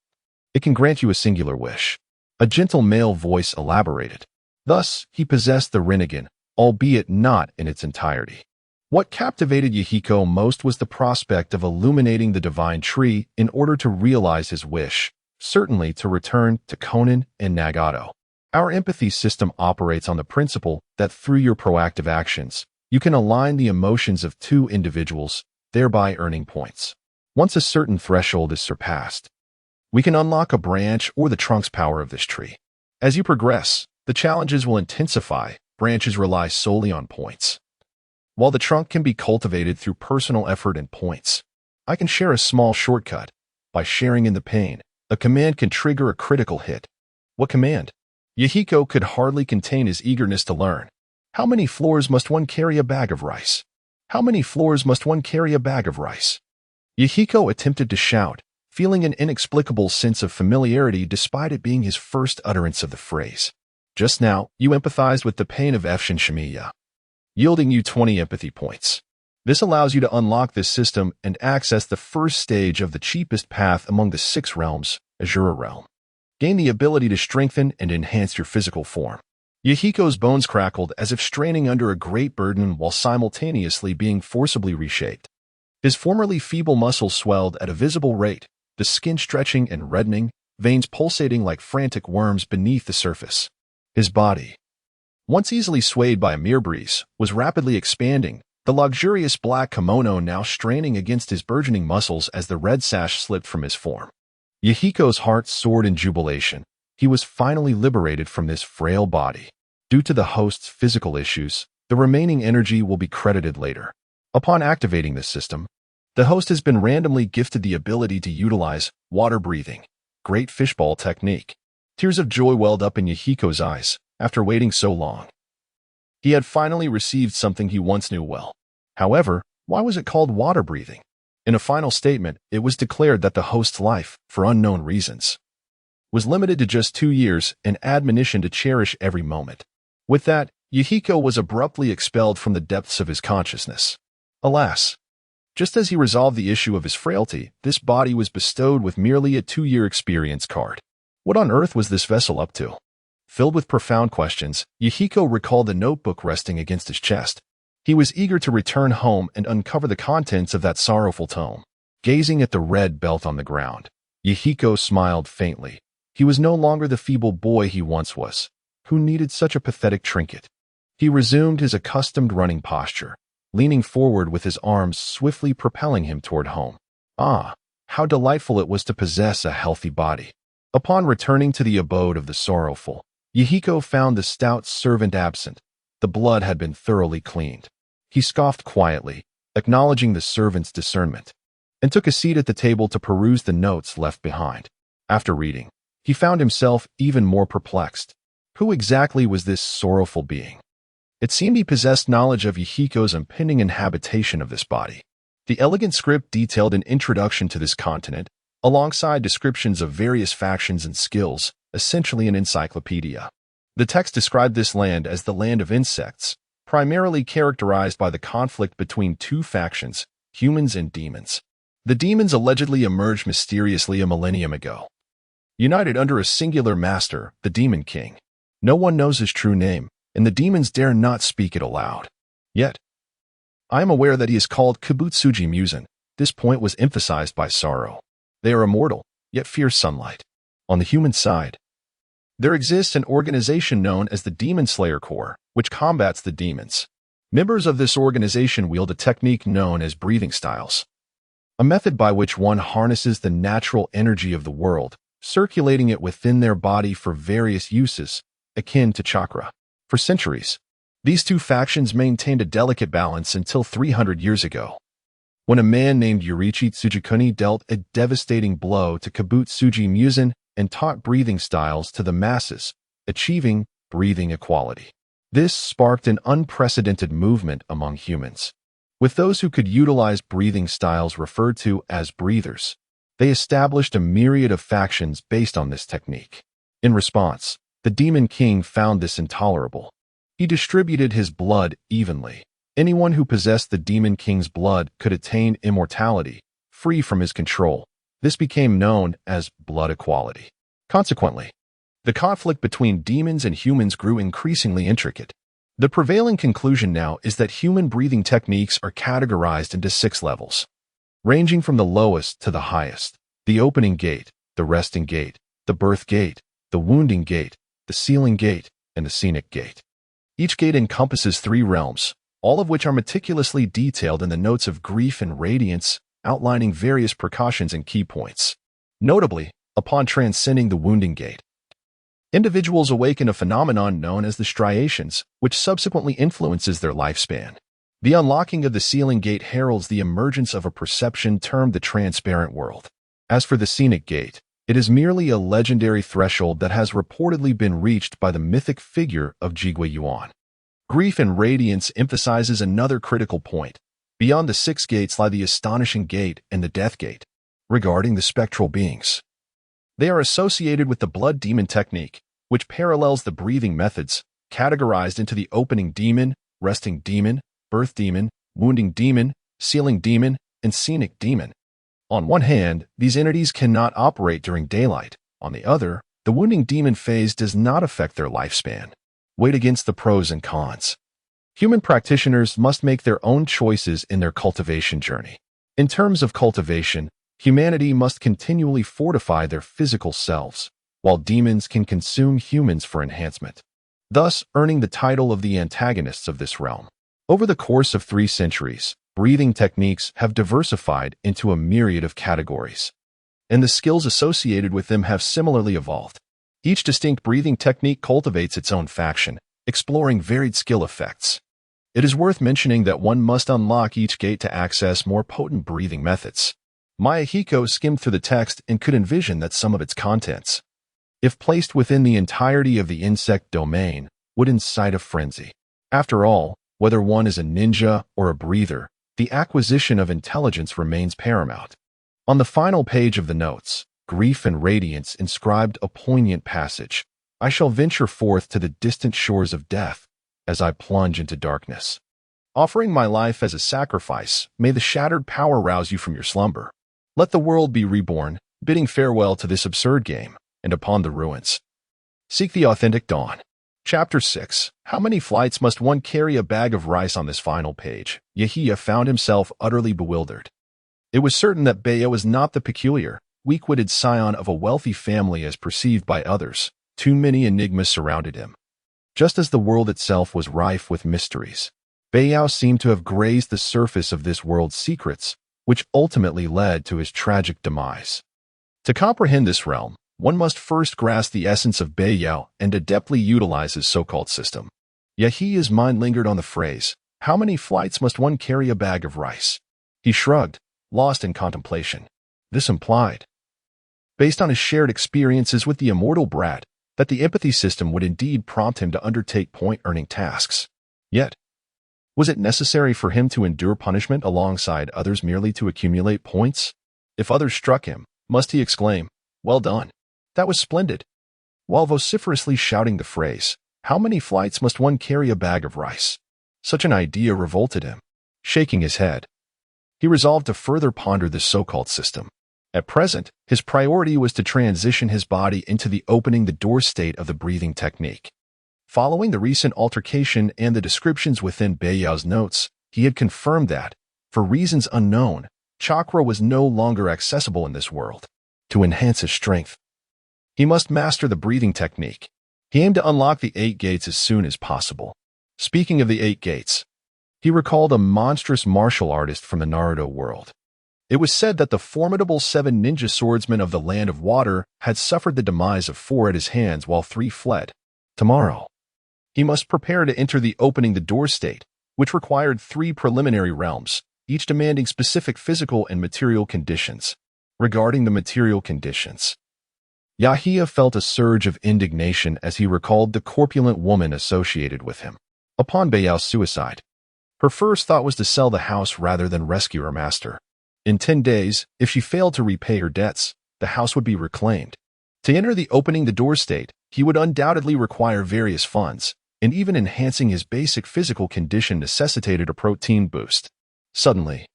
it can grant you a singular wish. A gentle male voice elaborated. Thus, he possessed the Rinnegan, albeit not in its entirety. What captivated Yahiko most was the prospect of illuminating the divine tree in order to realize his wish, certainly to return to Conan and Nagato. Our empathy system operates on the principle that through your proactive actions, you can align the emotions of two individuals, thereby earning points. Once a certain threshold is surpassed, we can unlock a branch or the trunk's power of this tree. As you progress, the challenges will intensify. Branches rely solely on points, while the trunk can be cultivated through personal effort and points. I can share a small shortcut. By sharing in the pain, a command can trigger a critical hit. What command? Yahiko could hardly contain his eagerness to learn. How many floors must one carry a bag of rice? How many floors must one carry a bag of rice? Yahiko attempted to shout, feeling an inexplicable sense of familiarity despite it being his first utterance of the phrase. Just now, you empathized with the pain of Efshin Shemiya, yielding you 20 empathy points. This allows you to unlock this system and access the first stage of the cheapest path among the 6 realms, Azura Realm. Gain the ability to strengthen and enhance your physical form. Yahiko's bones crackled as if straining under a great burden while simultaneously being forcibly reshaped. His formerly feeble muscles swelled at a visible rate, the skin stretching and reddening, veins pulsating like frantic worms beneath the surface. His body, once easily swayed by a mere breeze, was rapidly expanding, the luxurious black kimono now straining against his burgeoning muscles as the red sash slipped from his form. Yahiko's heart soared in jubilation. He was finally liberated from this frail body. Due to the host's physical issues, the remaining energy will be credited later. Upon activating this system, the host has been randomly gifted the ability to utilize water breathing, great fishbowl technique. Tears of joy welled up in Yahiko's eyes after waiting so long. He had finally received something he once knew well. However, why was it called water breathing? In a final statement, it was declared that the host's life, for unknown reasons, was limited to just 2 years, an admonition to cherish every moment. With that, Yahiko was abruptly expelled from the depths of his consciousness. Alas, just as he resolved the issue of his frailty, this body was bestowed with merely a 2-year experience card. What on earth was this vessel up to? Filled with profound questions, Yahiko recalled the notebook resting against his chest. He was eager to return home and uncover the contents of that sorrowful tome. Gazing at the red belt on the ground, Yahiko smiled faintly. He was no longer the feeble boy he once was, who needed such a pathetic trinket. He resumed his accustomed running posture, leaning forward with his arms swiftly propelling him toward home. Ah, how delightful it was to possess a healthy body. Upon returning to the abode of the sorrowful, Yahiko found the stout servant absent. The blood had been thoroughly cleaned. He scoffed quietly, acknowledging the servant's discernment, and took a seat at the table to peruse the notes left behind. After reading, he found himself even more perplexed. Who exactly was this sorrowful being? It seemed he possessed knowledge of Yahiko's impending inhabitation of this body. The elegant script detailed an introduction to this continent, alongside descriptions of various factions and skills, essentially an encyclopedia. The text described this land as the land of insects, primarily characterized by the conflict between 2 factions, humans and demons. The demons allegedly emerged mysteriously a millennium ago, united under a singular master, the Demon King. No one knows his true name, and the demons dare not speak it aloud. Yet, I am aware that he is called Kibutsuji Musen. This point was emphasized by sorrow. They are immortal, yet fear sunlight. On the human side, there exists an organization known as the Demon Slayer Corps, which combats the demons. Members of this organization wield a technique known as breathing styles, a method by which one harnesses the natural energy of the world, circulating it within their body for various uses, akin to chakra. For centuries, these 2 factions maintained a delicate balance until 300 years ago, when a man named Yurichi Tsujikuni dealt a devastating blow to Kibutsuji Musen and taught breathing styles to the masses, achieving breathing equality. This sparked an unprecedented movement among humans. With those who could utilize breathing styles referred to as breathers, they established a myriad of factions based on this technique. In response, the Demon King found this intolerable. He distributed his blood evenly. Anyone who possessed the Demon King's blood could attain immortality, free from his control. This became known as blood equality. Consequently, the conflict between demons and humans grew increasingly intricate. The prevailing conclusion now is that human breathing techniques are categorized into 6 levels, ranging from the lowest to the highest: the opening gate, the resting gate, the birth gate, the wounding gate, the sealing gate, and the scenic gate. Each gate encompasses 3 realms, all of which are meticulously detailed in the notes of grief and radiance, outlining various precautions and key points. Notably, upon transcending the wounding gate, individuals awaken a phenomenon known as the striations, which subsequently influences their lifespan. The unlocking of the sealing gate heralds the emergence of a perception termed the transparent world. As for the scenic gate, it is merely a legendary threshold that has reportedly been reached by the mythic figure of Jigui Yuan. Grief and Radiance emphasizes another critical point. Beyond the 6 gates lie the Astonishing Gate and the Death Gate. Regarding the spectral beings, they are associated with the blood demon technique, which parallels the breathing methods, categorized into the opening demon, resting demon, birth demon, wounding demon, sealing demon, and scenic demon. On one hand, these entities cannot operate during daylight. On the other, the wounding demon phase does not affect their lifespan. Weighed against the pros and cons, human practitioners must make their own choices in their cultivation journey. In terms of cultivation, humanity must continually fortify their physical selves, while demons can consume humans for enhancement, thus earning the title of the antagonists of this realm. Over the course of 3 centuries, breathing techniques have diversified into a myriad of categories, and the skills associated with them have similarly evolved. Each distinct breathing technique cultivates its own faction, exploring varied skill effects. It is worth mentioning that one must unlock each gate to access more potent breathing methods. Mayahiko skimmed through the text and could envision that some of its contents, if placed within the entirety of the insect domain, would incite a frenzy. After all, whether one is a ninja or a breather, the acquisition of intelligence remains paramount. On the final page of the notes, Grief and Radiance inscribed a poignant passage. I shall venture forth to the distant shores of death as I plunge into darkness. Offering my life as a sacrifice, may the shattered power rouse you from your slumber. Let the world be reborn, bidding farewell to this absurd game, and upon the ruins, seek the authentic dawn. Chapter 6. How many flights must one carry a bag of rice? On this final page, Yahia found himself utterly bewildered. It was certain that Bayo was not the peculiar, weak-witted scion of a wealthy family as perceived by others. Too many enigmas surrounded him. Just as the world itself was rife with mysteries, Bayo seemed to have grazed the surface of this world's secrets, which ultimately led to his tragic demise. To comprehend this realm, one must first grasp the essence of Bayo and adeptly utilize his so-called system. Yahia's mind lingered on the phrase, how many flights must one carry a bag of rice? He shrugged, lost in contemplation. This implied, based on his shared experiences with the immortal brat, that the empathy system would indeed prompt him to undertake point-earning tasks. Yet, was it necessary for him to endure punishment alongside others merely to accumulate points? If others struck him, must he exclaim, well done, that was splendid, while vociferously shouting the phrase, how many flights must one carry a bag of rice? Such an idea revolted him. Shaking his head, he resolved to further ponder this so-called system. At present, his priority was to transition his body into the opening the door state of the breathing technique. Following the recent altercation and the descriptions within Bayo's notes, he had confirmed that, for reasons unknown, chakra was no longer accessible in this world. To enhance his strength, he must master the breathing technique. He aimed to unlock the 8 gates as soon as possible. Speaking of the 8 gates, he recalled a monstrous martial artist from the Naruto world. It was said that the formidable 7 ninja swordsmen of the Land of Water had suffered the demise of 4 at his hands while 3 fled. Tomorrow, he must prepare to enter the opening the door state, which required 3 preliminary realms, each demanding specific physical and material conditions. Regarding the material conditions, Yahia felt a surge of indignation as he recalled the corpulent woman associated with him. Upon Bayo's suicide, her first thought was to sell the house rather than rescue her master. In 10 days, if she failed to repay her debts, the house would be reclaimed. To enter the opening the door state, he would undoubtedly require various funds, and even enhancing his basic physical condition necessitated a protein boost. Suddenly,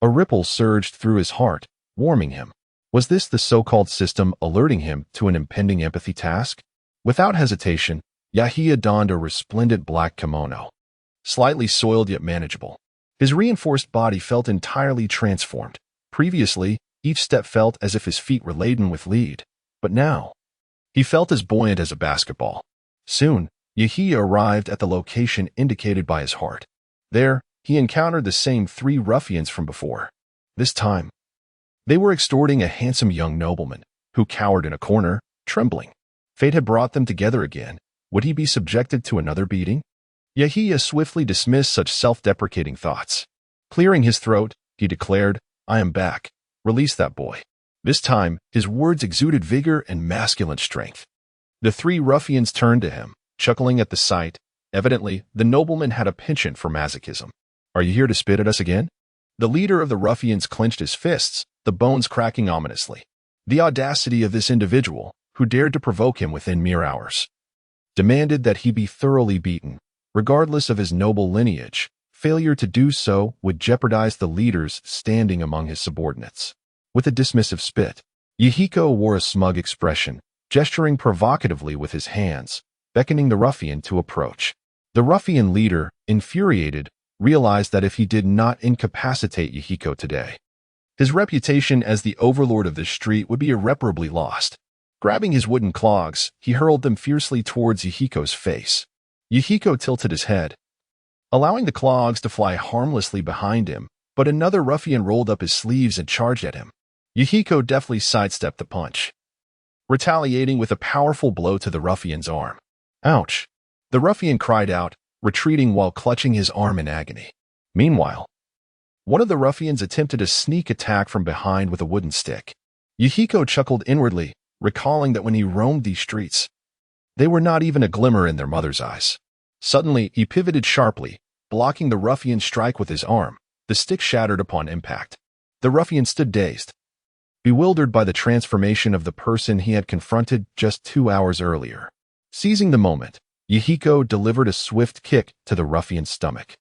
A ripple surged through his heart, warming him. Was this the so-called system alerting him to an impending empathy task? Without hesitation, Yahia donned a resplendent black kimono, slightly soiled yet manageable. His reinforced body felt entirely transformed. Previously, each step felt as if his feet were laden with lead, but now, he felt as buoyant as a basketball. Soon, Yahia arrived at the location indicated by his heart. There, he encountered the same 3 ruffians from before. This time, they were extorting a handsome young nobleman, who cowered in a corner, trembling. Fate had brought them together again. Would he be subjected to another beating? Yahia swiftly dismissed such self-deprecating thoughts. Clearing his throat, he declared, "I am back. Release that boy." This time, his words exuded vigor and masculine strength. The 3 ruffians turned to him, chuckling at the sight. Evidently, the nobleman had a penchant for masochism. "Are you here to spit at us again?" The leader of the ruffians clenched his fists, the bones cracking ominously. The audacity of this individual, who dared to provoke him within mere hours, demanded that he be thoroughly beaten, regardless of his noble lineage. Failure to do so would jeopardize the leader's standing among his subordinates. With a dismissive spit, Yahiko wore a smug expression, gesturing provocatively with his hands, beckoning the ruffian to approach. The ruffian leader, infuriated, realized that if he did not incapacitate Yahiko today, his reputation as the overlord of the street would be irreparably lost. Grabbing his wooden clogs, he hurled them fiercely towards Yahiko's face. Yahiko tilted his head, allowing the clogs to fly harmlessly behind him, but another ruffian rolled up his sleeves and charged at him. Yahiko deftly sidestepped the punch, retaliating with a powerful blow to the ruffian's arm. "Ouch!" The ruffian cried out, retreating while clutching his arm in agony. Meanwhile, one of the ruffians attempted a sneak attack from behind with a wooden stick. Yahiko chuckled inwardly, recalling that when he roamed these streets, they were not even a glimmer in their mother's eyes. Suddenly, he pivoted sharply, blocking the ruffian's strike with his arm. The stick shattered upon impact. The ruffian stood dazed, bewildered by the transformation of the person he had confronted just 2 hours earlier. Seizing the moment, Yahiko delivered a swift kick to the ruffian's stomach,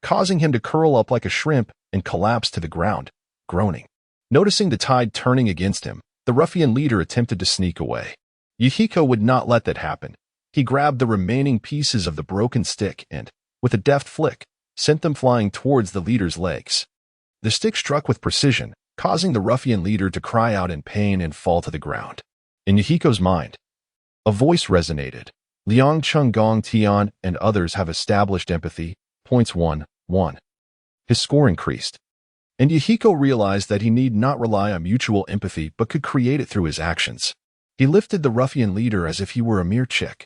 causing him to curl up like a shrimp and collapse to the ground, groaning. Noticing the tide turning against him, the ruffian leader attempted to sneak away. Yahiko would not let that happen. He grabbed the remaining pieces of the broken stick and, with a deft flick, sent them flying towards the leader's legs. The stick struck with precision, causing the ruffian leader to cry out in pain and fall to the ground. In Yahiko's mind, a voice resonated. "Liang Chunggong Tian and others have established empathy. Points 1-1. His score increased, and Yahiko realized that he need not rely on mutual empathy but could create it through his actions. He lifted the ruffian leader as if he were a mere chick,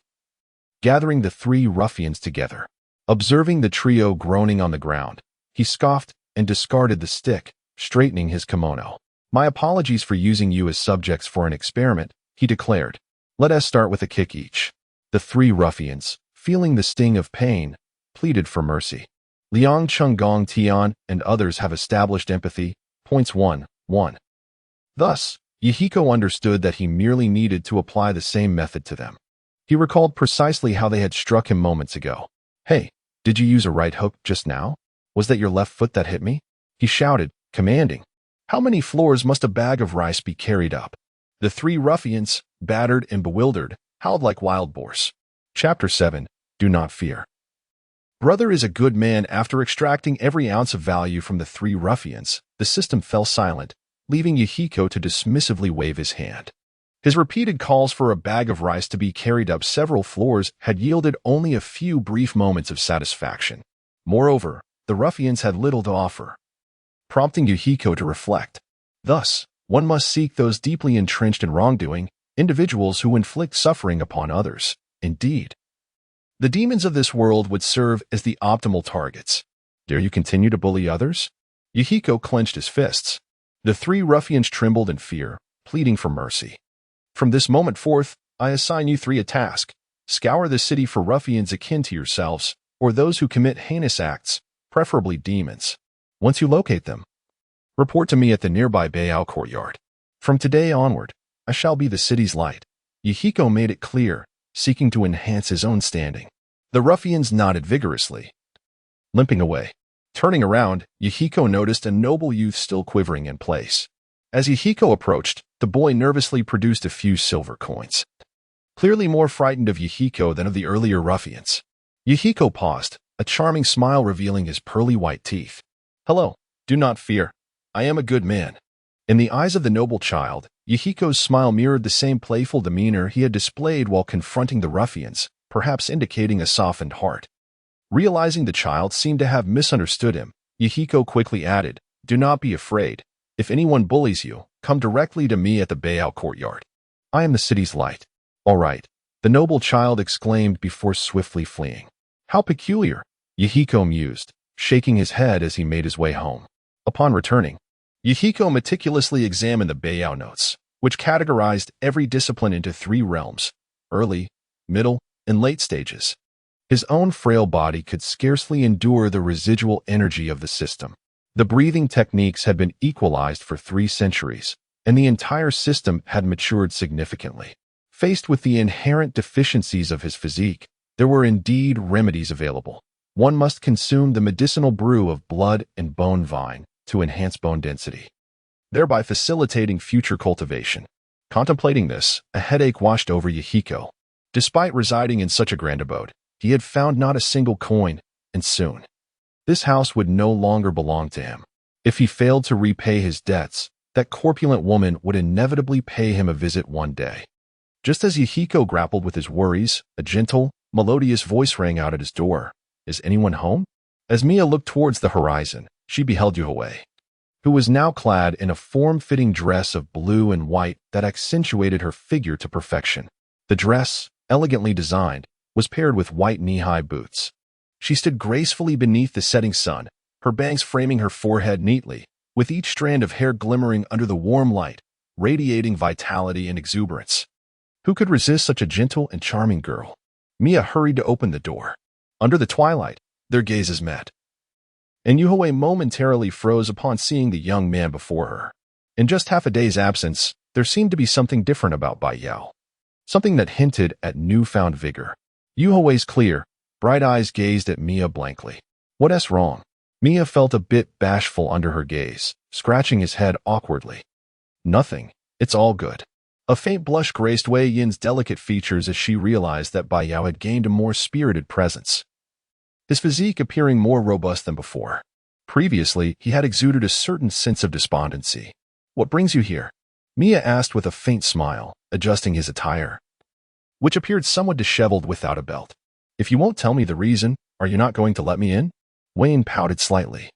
gathering the 3 ruffians together. Observing the trio groaning on the ground, he scoffed and discarded the stick, straightening his kimono. "My apologies for using you as subjects for an experiment," he declared. "Let us start with a kick each." The 3 ruffians, feeling the sting of pain, pleaded for mercy. "Liang Chunggong Tian and others have established empathy. Points 1-1. Thus, Yahiko understood that he merely needed to apply the same method to them. He recalled precisely how they had struck him moments ago. "Hey, did you use a right hook just now? Was that your left foot that hit me?" he shouted, commanding. How many floors must a bag of rice be carried up? The 3 ruffians, battered and bewildered, howled like wild boars. Chapter 7. Do not fear. Brother is a good man. After extracting every ounce of value from the 3 ruffians, the system fell silent, leaving Yahiko to dismissively wave his hand. His repeated calls for a bag of rice to be carried up several floors had yielded only a few brief moments of satisfaction. Moreover, the ruffians had little to offer, prompting Yahiko to reflect. Thus, one must seek those deeply entrenched in wrongdoing, individuals who inflict suffering upon others. Indeed, the demons of this world would serve as the optimal targets. Dare you continue to bully others? Yahiko clenched his fists. The 3 ruffians trembled in fear, pleading for mercy. From this moment forth, I assign you 3 a task. Scour the city for ruffians akin to yourselves, or those who commit heinous acts, preferably demons. Once you locate them, report to me at the nearby Bayao courtyard. From today onward, I shall be the city's light. Yahiko made it clear, seeking to enhance his own standing. The ruffians nodded vigorously, limping away. Turning around, Yahiko noticed a noble youth still quivering in place. As Yahiko approached, the boy nervously produced a few silver coins. Clearly more frightened of Yahiko than of the earlier ruffians. Yahiko paused, a charming smile revealing his pearly white teeth. "Hello, do not fear. I am a good man." In the eyes of the noble child, Yahiko's smile mirrored the same playful demeanor he had displayed while confronting the ruffians, perhaps indicating a softened heart. Realizing the child seemed to have misunderstood him, Yahiko quickly added, "Do not be afraid. If anyone bullies you, come directly to me at the Bayao courtyard. I am the city's light." "All right," the noble child exclaimed before swiftly fleeing. "How peculiar," Yahiko mused, shaking his head as he made his way home. Upon returning, Yahiko meticulously examined the Bayao notes, which categorized every discipline into 3 realms: early, middle, and late stages. His own frail body could scarcely endure the residual energy of the system. The breathing techniques had been equalized for 3 centuries, and the entire system had matured significantly. Faced with the inherent deficiencies of his physique, there were indeed remedies available. One must consume the medicinal brew of blood and bone vine to enhance bone density, thereby facilitating future cultivation. Contemplating this, a headache washed over Yahiko. Despite residing in such a grand abode, he had found not a single coin, and soon, this house would no longer belong to him. If he failed to repay his debts, that corpulent woman would inevitably pay him a visit one day. Just as Yahiko grappled with his worries, a gentle, melodious voice rang out at his door. "Is anyone home?" As Mia looked towards the horizon, she beheld Yuhei, who was now clad in a form-fitting dress of blue and white that accentuated her figure to perfection. The dress, elegantly designed, was paired with white knee-high boots. She stood gracefully beneath the setting sun, her bangs framing her forehead neatly, with each strand of hair glimmering under the warm light, radiating vitality and exuberance. Who could resist such a gentle and charming girl? Mia hurried to open the door. Under the twilight, their gazes met, and Yuhei momentarily froze upon seeing the young man before her. In just half a day's absence, there seemed to be something different about Bai Yao, something that hinted at newfound vigor. Yuhei's clear, bright eyes gazed at Mia blankly. "What's wrong?" Mia felt a bit bashful under her gaze, scratching his head awkwardly. "Nothing. It's all good." A faint blush graced Wei Yin's delicate features as she realized that Bai Yao had gained a more spirited presence, his physique appearing more robust than before. Previously, he had exuded a certain sense of despondency. "What brings you here?" Mia asked with a faint smile, adjusting his attire, which appeared somewhat disheveled without a belt. "If you won't tell me the reason, are you not going to let me in?" Wayne pouted slightly,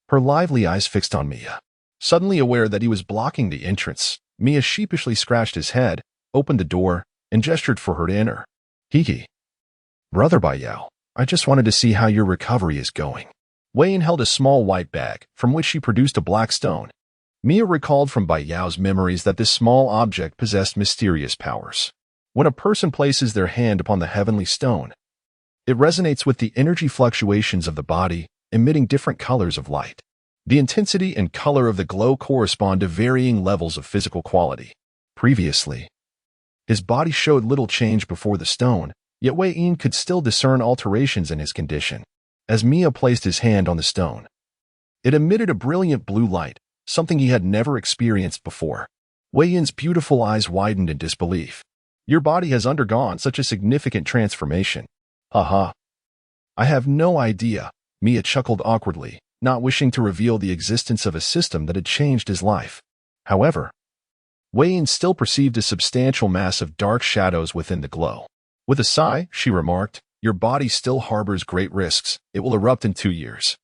her lively eyes fixed on Mia. Suddenly aware that he was blocking the entrance, Mia sheepishly scratched his head, opened the door, and gestured for her to enter. "Hiki. Brother Bai Yao, I just wanted to see how your recovery is going." Wayne held a small white bag, from which she produced a black stone. Mia recalled from Bai Yao's memories that this small object possessed mysterious powers. When a person places their hand upon the heavenly stone, it resonates with the energy fluctuations of the body, emitting different colors of light. The intensity and color of the glow correspond to varying levels of physical quality. Previously, his body showed little change before the stone, yet Wei Yin could still discern alterations in his condition. As Mia placed his hand on the stone, it emitted a brilliant blue light, something he had never experienced before. Wei Yin's beautiful eyes widened in disbelief. "Your body has undergone such a significant transformation." "Haha. I have no idea," Mia chuckled awkwardly, not wishing to reveal the existence of a system that had changed his life. However, Wei Yin still perceived a substantial mass of dark shadows within the glow. With a sigh, she remarked, "Your body still harbors great risks. It will erupt in 2 years."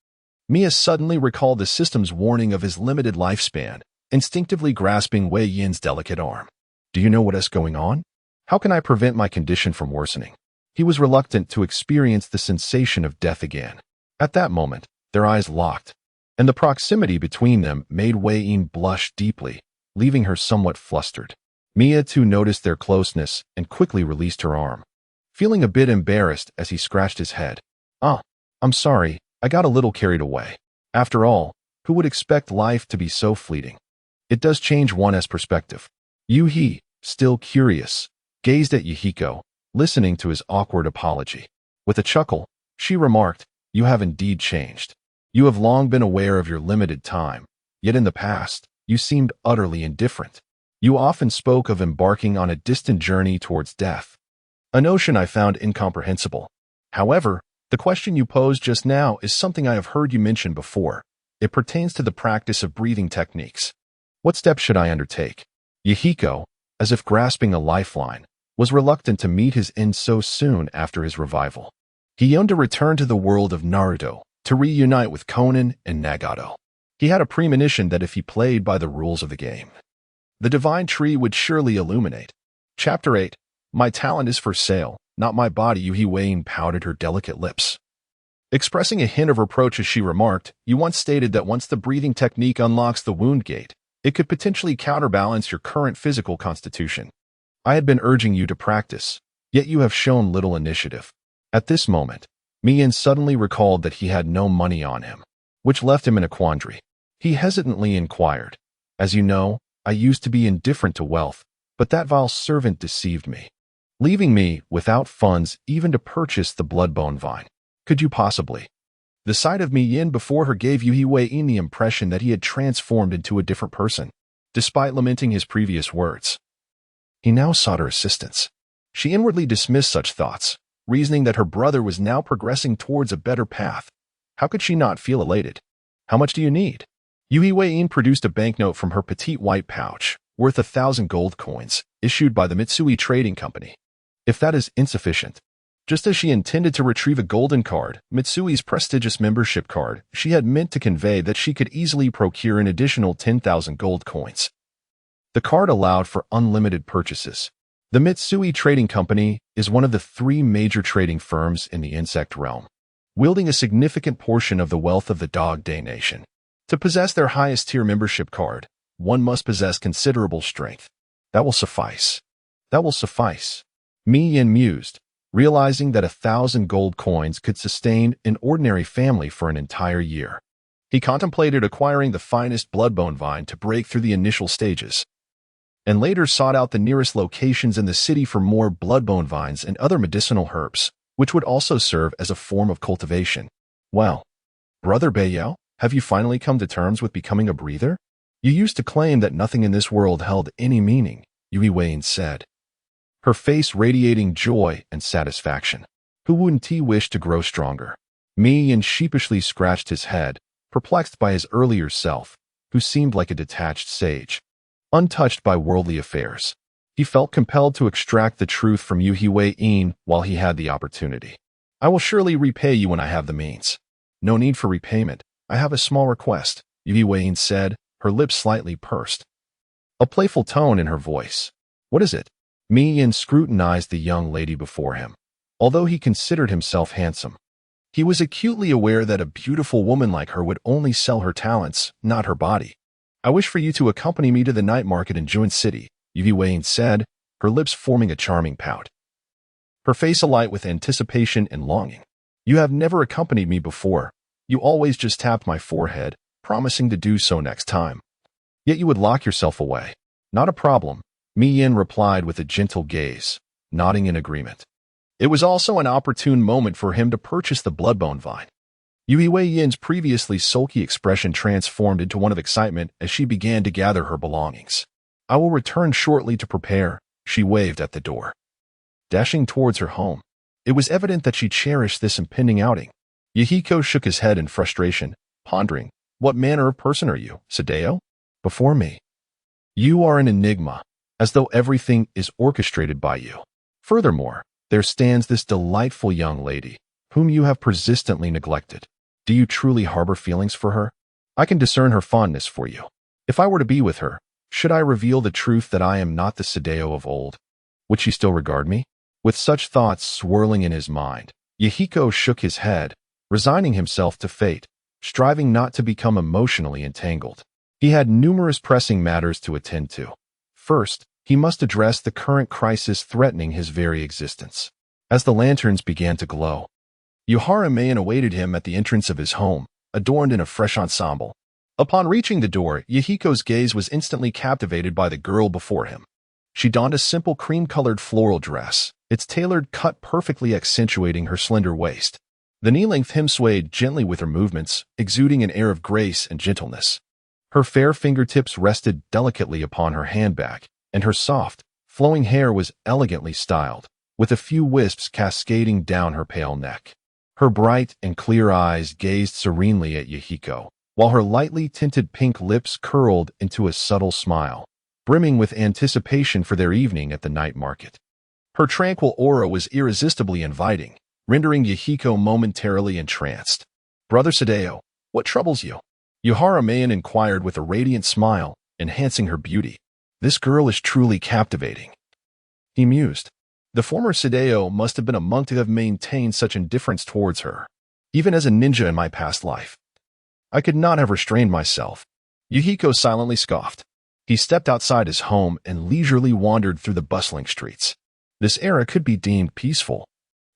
Mia suddenly recalled the system's warning of his limited lifespan, instinctively grasping Wei Yin's delicate arm. "Do you know what is going on? How can I prevent my condition from worsening?" He was reluctant to experience the sensation of death again. At that moment, their eyes locked, and the proximity between them made Wei Yin blush deeply, leaving her somewhat flustered. Mia too noticed their closeness and quickly released her arm, feeling a bit embarrassed as he scratched his head. I'm sorry, I got a little carried away. After all, who would expect life to be so fleeting? It does change one's perspective." Yuhi, still curious, gazed at Yahiko, listening to his awkward apology. With a chuckle, she remarked, "You have indeed changed." You have long been aware of your limited time, yet in the past, you seemed utterly indifferent. You often spoke of embarking on a distant journey towards death, a notion I found incomprehensible. However, the question you posed just now is something I have heard you mention before. It pertains to the practice of breathing techniques. What steps should I undertake? Yahiko, as if grasping a lifeline, was reluctant to meet his end so soon after his revival. He yearned to return to the world of Naruto, to reunite with Konan and Nagato. He had a premonition that if he played by the rules of the game, the divine tree would surely illuminate. Chapter 8. My talent is for sale, not my body. Yu Huiyin pouted her delicate lips, expressing a hint of reproach as she remarked, "You once stated that once the breathing technique unlocks the wound gate, it could potentially counterbalance your current physical constitution. I had been urging you to practice, yet you have shown little initiative." At this moment, Mian suddenly recalled that he had no money on him, which left him in a quandary. He hesitantly inquired, "As you know, I used to be indifferent to wealth, but that vile servant deceived me, leaving me without funds even to purchase the bloodbone vine. Could you possibly?" The sight of Mian before her gave Yu Huiyin the impression that he had transformed into a different person, despite lamenting his previous words. He now sought her assistance. She inwardly dismissed such thoughts, reasoning that her brother was now progressing towards a better path. How could she not feel elated? "How much do you need?" Yu Huiyin produced a banknote from her petite white pouch, worth 1,000 gold coins, issued by the Mitsui Trading Company. If that is insufficient. Just as she intended to retrieve a golden card, Mitsui's prestigious membership card, she had meant to convey that she could easily procure an additional 10,000 gold coins. The card allowed for unlimited purchases. The Mitsui Trading Company is one of the 3 major trading firms in the insect realm, wielding a significant portion of the wealth of the Dog Day Nation. To possess their highest-tier membership card, one must possess considerable strength. That will suffice. That will suffice. Mian mused, realizing that 1,000 gold coins could sustain an ordinary family for an entire year. He contemplated acquiring the finest bloodbone vine to break through the initial stages, and later sought out the nearest locations in the city for more bloodbone vines and other medicinal herbs, which would also serve as a form of cultivation. Well, Brother Baiyao, have you finally come to terms with becoming a breather? You used to claim that nothing in this world held any meaning, Yu Huiyin said, her face radiating joy and satisfaction. Who wouldn't he wish to grow stronger? Mian sheepishly scratched his head, perplexed by his earlier self, who seemed like a detached sage, untouched by worldly affairs. He felt compelled to extract the truth from Yu Huiyin while he had the opportunity. "I will surely repay you when I have the means." "No need for repayment. I have a small request," Yu Huiyin said, her lips slightly pursed, a playful tone in her voice. "What is it?" Mian scrutinized the young lady before him. Although he considered himself handsome, he was acutely aware that a beautiful woman like her would only sell her talents, not her body. "I wish for you to accompany me to the night market in Jun City," Yu Huiyin said, her lips forming a charming pout, her face alight with anticipation and longing. "You have never accompanied me before. You always just tapped my forehead, promising to do so next time. Yet you would lock yourself away." "Not a problem," Mian replied with a gentle gaze, nodding in agreement. It was also an opportune moment for him to purchase the bloodbone vine. Yu Huiyin's previously sulky expression transformed into one of excitement as she began to gather her belongings. "I will return shortly to prepare," she waved at the door, dashing towards her home. It was evident that she cherished this impending outing. Yahiko shook his head in frustration, pondering, "What manner of person are you, Sadeo? Before me, you are an enigma, as though everything is orchestrated by you. Furthermore, there stands this delightful young lady, whom you have persistently neglected. Do you truly harbor feelings for her? I can discern her fondness for you. If I were to be with her, should I reveal the truth that I am not the Sadeo of old? Would she still regard me?" With such thoughts swirling in his mind, Yahiko shook his head, resigning himself to fate, striving not to become emotionally entangled. He had numerous pressing matters to attend to. First, he must address the current crisis threatening his very existence. As the lanterns began to glow, Yuhara Mayan awaited him at the entrance of his home, adorned in a fresh ensemble. Upon reaching the door, Yahiko's gaze was instantly captivated by the girl before him. She donned a simple cream-colored floral dress, its tailored cut perfectly accentuating her slender waist. The knee-length hem swayed gently with her movements, exuding an air of grace and gentleness. Her fair fingertips rested delicately upon her handbag, and her soft, flowing hair was elegantly styled, with a few wisps cascading down her pale neck. Her bright and clear eyes gazed serenely at Yahiko, while her lightly tinted pink lips curled into a subtle smile, brimming with anticipation for their evening at the night market. Her tranquil aura was irresistibly inviting, rendering Yahiko momentarily entranced. "Brother Sadeo, what troubles you?" Yuhara Mayan inquired with a radiant smile, enhancing her beauty. "This girl is truly captivating," he mused. The former Sadeo must have been a monk to have maintained such indifference towards her. Even as a ninja in my past life, I could not have restrained myself. Yuhiko silently scoffed. He stepped outside his home and leisurely wandered through the bustling streets. This era could be deemed peaceful.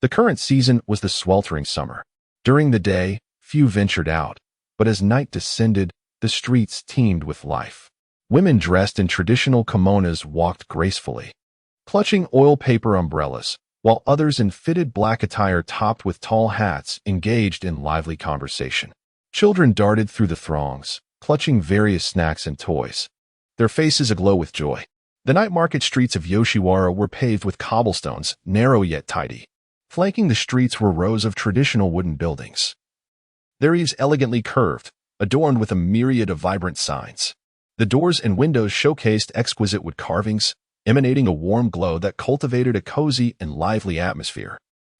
The current season was the sweltering summer. During the day, few ventured out, but as night descended, the streets teemed with life. Women dressed in traditional kimonos walked gracefully, clutching oil paper umbrellas, while others in fitted black attire topped with tall hats engaged in lively conversation. Children darted through the throngs, clutching various snacks and toys, their faces aglow with joy. The night market streets of Yoshiwara were paved with cobblestones, narrow yet tidy. Flanking the streets were rows of traditional wooden buildings, their eaves elegantly curved, adorned with a myriad of vibrant signs. The doors and windows showcased exquisite wood carvings, emanating a warm glow that cultivated a cozy and lively atmosphere.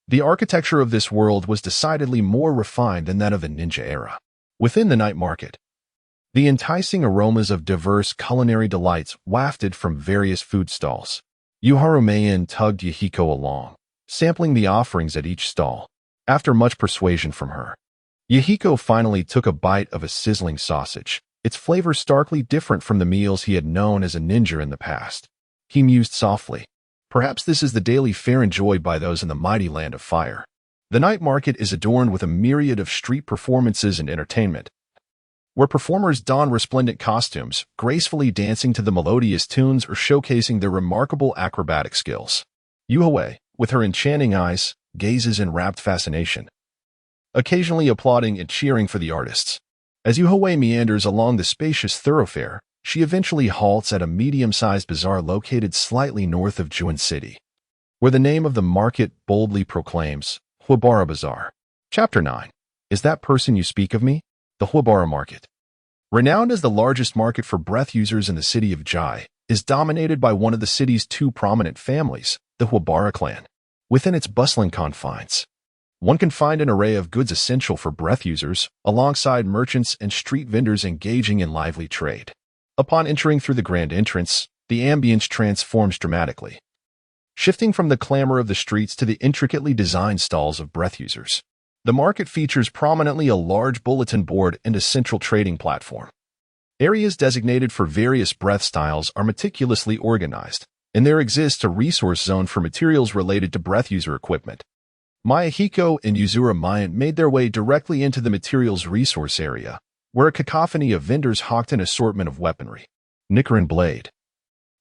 The architecture of this world was decidedly more refined than that of the ninja era. Within the night market, the enticing aromas of diverse culinary delights wafted from various food stalls. Yuharu Mayan tugged Yahiko along, sampling the offerings at each stall. After much persuasion from her, Yahiko finally took a bite of a sizzling sausage, its flavor starkly different from the meals he had known as a ninja in the past. He mused softly. Perhaps this is the daily fare enjoyed by those in the mighty land of fire. The night market is adorned with a myriad of street performances and entertainment, where performers don resplendent costumes, gracefully dancing to the melodious tunes or showcasing their remarkable acrobatic skills. Yuhue, with her enchanting eyes, gazes in rapt fascination, occasionally applauding and cheering for the artists. As Yuhue meanders along the spacious thoroughfare, she eventually halts at a medium-sized bazaar located slightly north of Juin City, where the name of the market boldly proclaims, Huibara Bazaar. Chapter 9. Is that person you speak of me? The Huibara Market, renowned as the largest market for breath users in the city of Jai, is dominated by one of the city's two prominent families, the Huibara clan. Within its bustling confines, one can find an array of goods essential for breath users, alongside merchants and street vendors engaging in lively trade. Upon entering through the grand entrance, the ambience transforms dramatically, shifting from the clamor of the streets to the intricately designed stalls of breath users. The market features prominently a large bulletin board and a central trading platform. Areas designated for various breath styles are meticulously organized, and there exists a resource zone for materials related to breath user equipment. Mayahiko and Yuzura Mayan made their way directly into the materials resource area, where a cacophony of vendors hawked an assortment of weaponry. Nichiren Blade,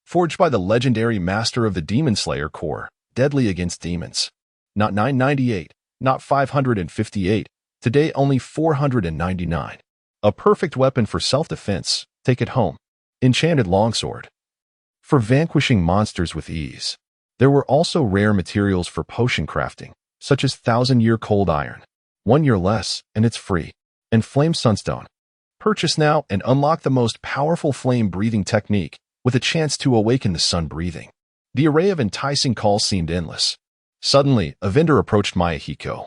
forged by the legendary master of the Demon Slayer Corps, deadly against demons. Not 998, not 558, today only 499. A perfect weapon for self-defense, take it home. Enchanted longsword, for vanquishing monsters with ease. There were also rare materials for potion crafting, such as 1,000-year cold iron. 1 year less, and it's free. And flame sunstone. Purchase now and unlock the most powerful flame-breathing technique, with a chance to awaken the sun breathing. The array of enticing calls seemed endless. Suddenly, a vendor approached Mayahiko,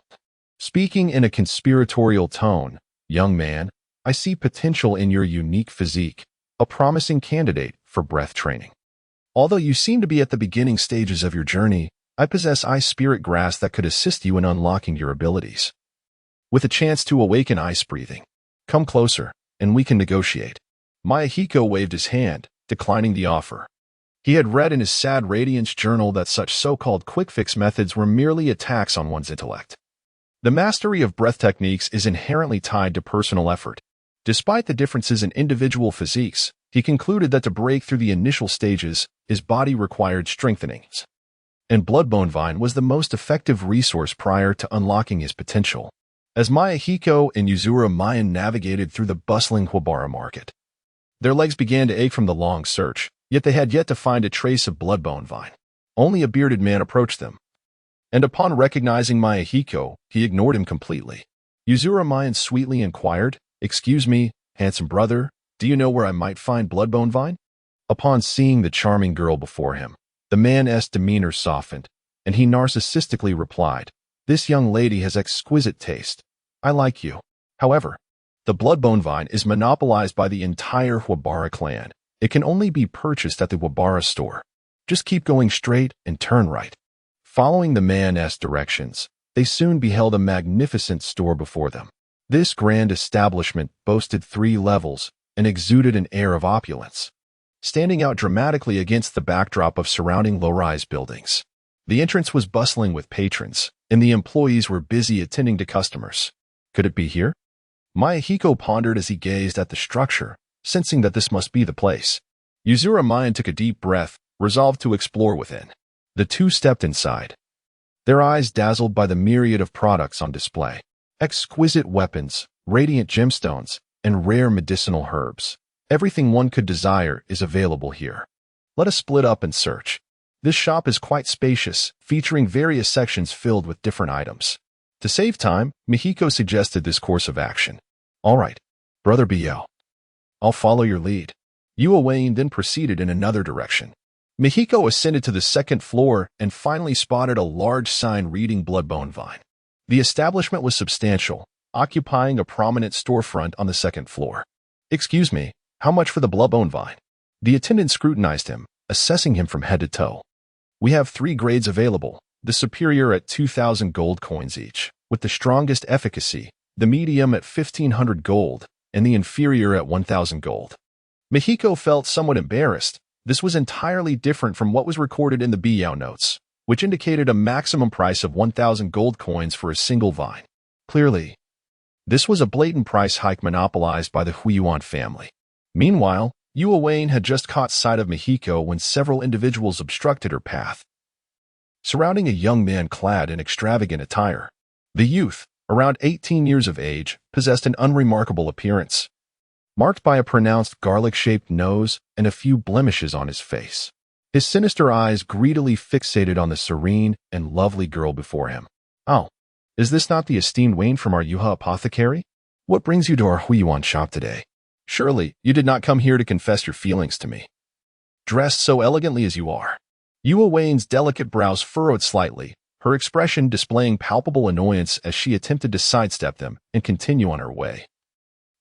speaking in a conspiratorial tone. "Young man, I see potential in your unique physique, a promising candidate for breath training. Although you seem to be at the beginning stages of your journey, I possess ice spirit grass that could assist you in unlocking your abilities. With a chance to awaken ice breathing. Come closer, and we can negotiate." Mayahiko waved his hand, declining the offer. He had read in his sad radiance journal that such so-called quick-fix methods were merely attacks on one's intellect. The mastery of breath techniques is inherently tied to personal effort. Despite the differences in individual physiques, he concluded that to break through the initial stages, his body required strengthening, and Bloodbone Vine was the most effective resource prior to unlocking his potential. as Mayahiko and Yuzura Mayan navigated through the bustling Huabara market. Their legs began to ache from the long search, yet they had yet to find a trace of bloodbone vine. Only a bearded man approached them, and upon recognizing Mayahiko, he ignored him completely. Yuzura Mayan sweetly inquired, "Excuse me, handsome brother, do you know where I might find bloodbone vine?" Upon seeing the charming girl before him, the man's demeanor softened, and he narcissistically replied, "This young lady has exquisite taste. I like you. However, the bloodbone vine is monopolized by the entire Huabara clan. It can only be purchased at the Huabara store. Just keep going straight and turn right." Following the man's directions, they soon beheld a magnificent store before them. This grand establishment boasted 3 levels and exuded an air of opulence, standing out dramatically against the backdrop of surrounding low-rise buildings. The entrance was bustling with patrons, and the employees were busy attending to customers. Could it be here? Mayahiko pondered as he gazed at the structure, sensing that this must be the place. Yuzura Mayan took a deep breath, resolved to explore within. The two stepped inside, their eyes dazzled by the myriad of products on display. Exquisite weapons, radiant gemstones, and rare medicinal herbs. Everything one could desire is available here. Let us split up and search. This shop is quite spacious, featuring various sections filled with different items. To save time, Mihiko suggested this course of action. "All right, Brother Biel. I'll follow your lead." Wayne then proceeded in another direction. Mihiko ascended to the 2nd floor and finally spotted a large sign reading Bloodbone Vine. The establishment was substantial, occupying a prominent storefront on the 2nd floor. "Excuse me, how much for the Bloodbone Vine?" The attendant scrutinized him, assessing him from head to toe. "We have 3 grades available, the superior at 2,000 gold coins each, with the strongest efficacy, the medium at 1,500 gold, and the inferior at 1,000 gold. Mihiko felt somewhat embarrassed. This was entirely different from what was recorded in the Biao notes, which indicated a maximum price of 1,000 gold coins for a single vine. Clearly, this was a blatant price hike monopolized by the Huiyuan family. Meanwhile, Wayne had just caught sight of Mihiko when several individuals obstructed her path, surrounding a young man clad in extravagant attire. The youth, around 18 years of age, possessed an unremarkable appearance, marked by a pronounced garlic-shaped nose and a few blemishes on his face. His sinister eyes greedily fixated on the serene and lovely girl before him. "Oh, is this not the esteemed Wayne from our Yuha apothecary? What brings you to our Huiyuan shop today? Surely, you did not come here to confess your feelings to me. Dressed so elegantly as you are." Wayne's delicate brows furrowed slightly, her expression displaying palpable annoyance as she attempted to sidestep them and continue on her way.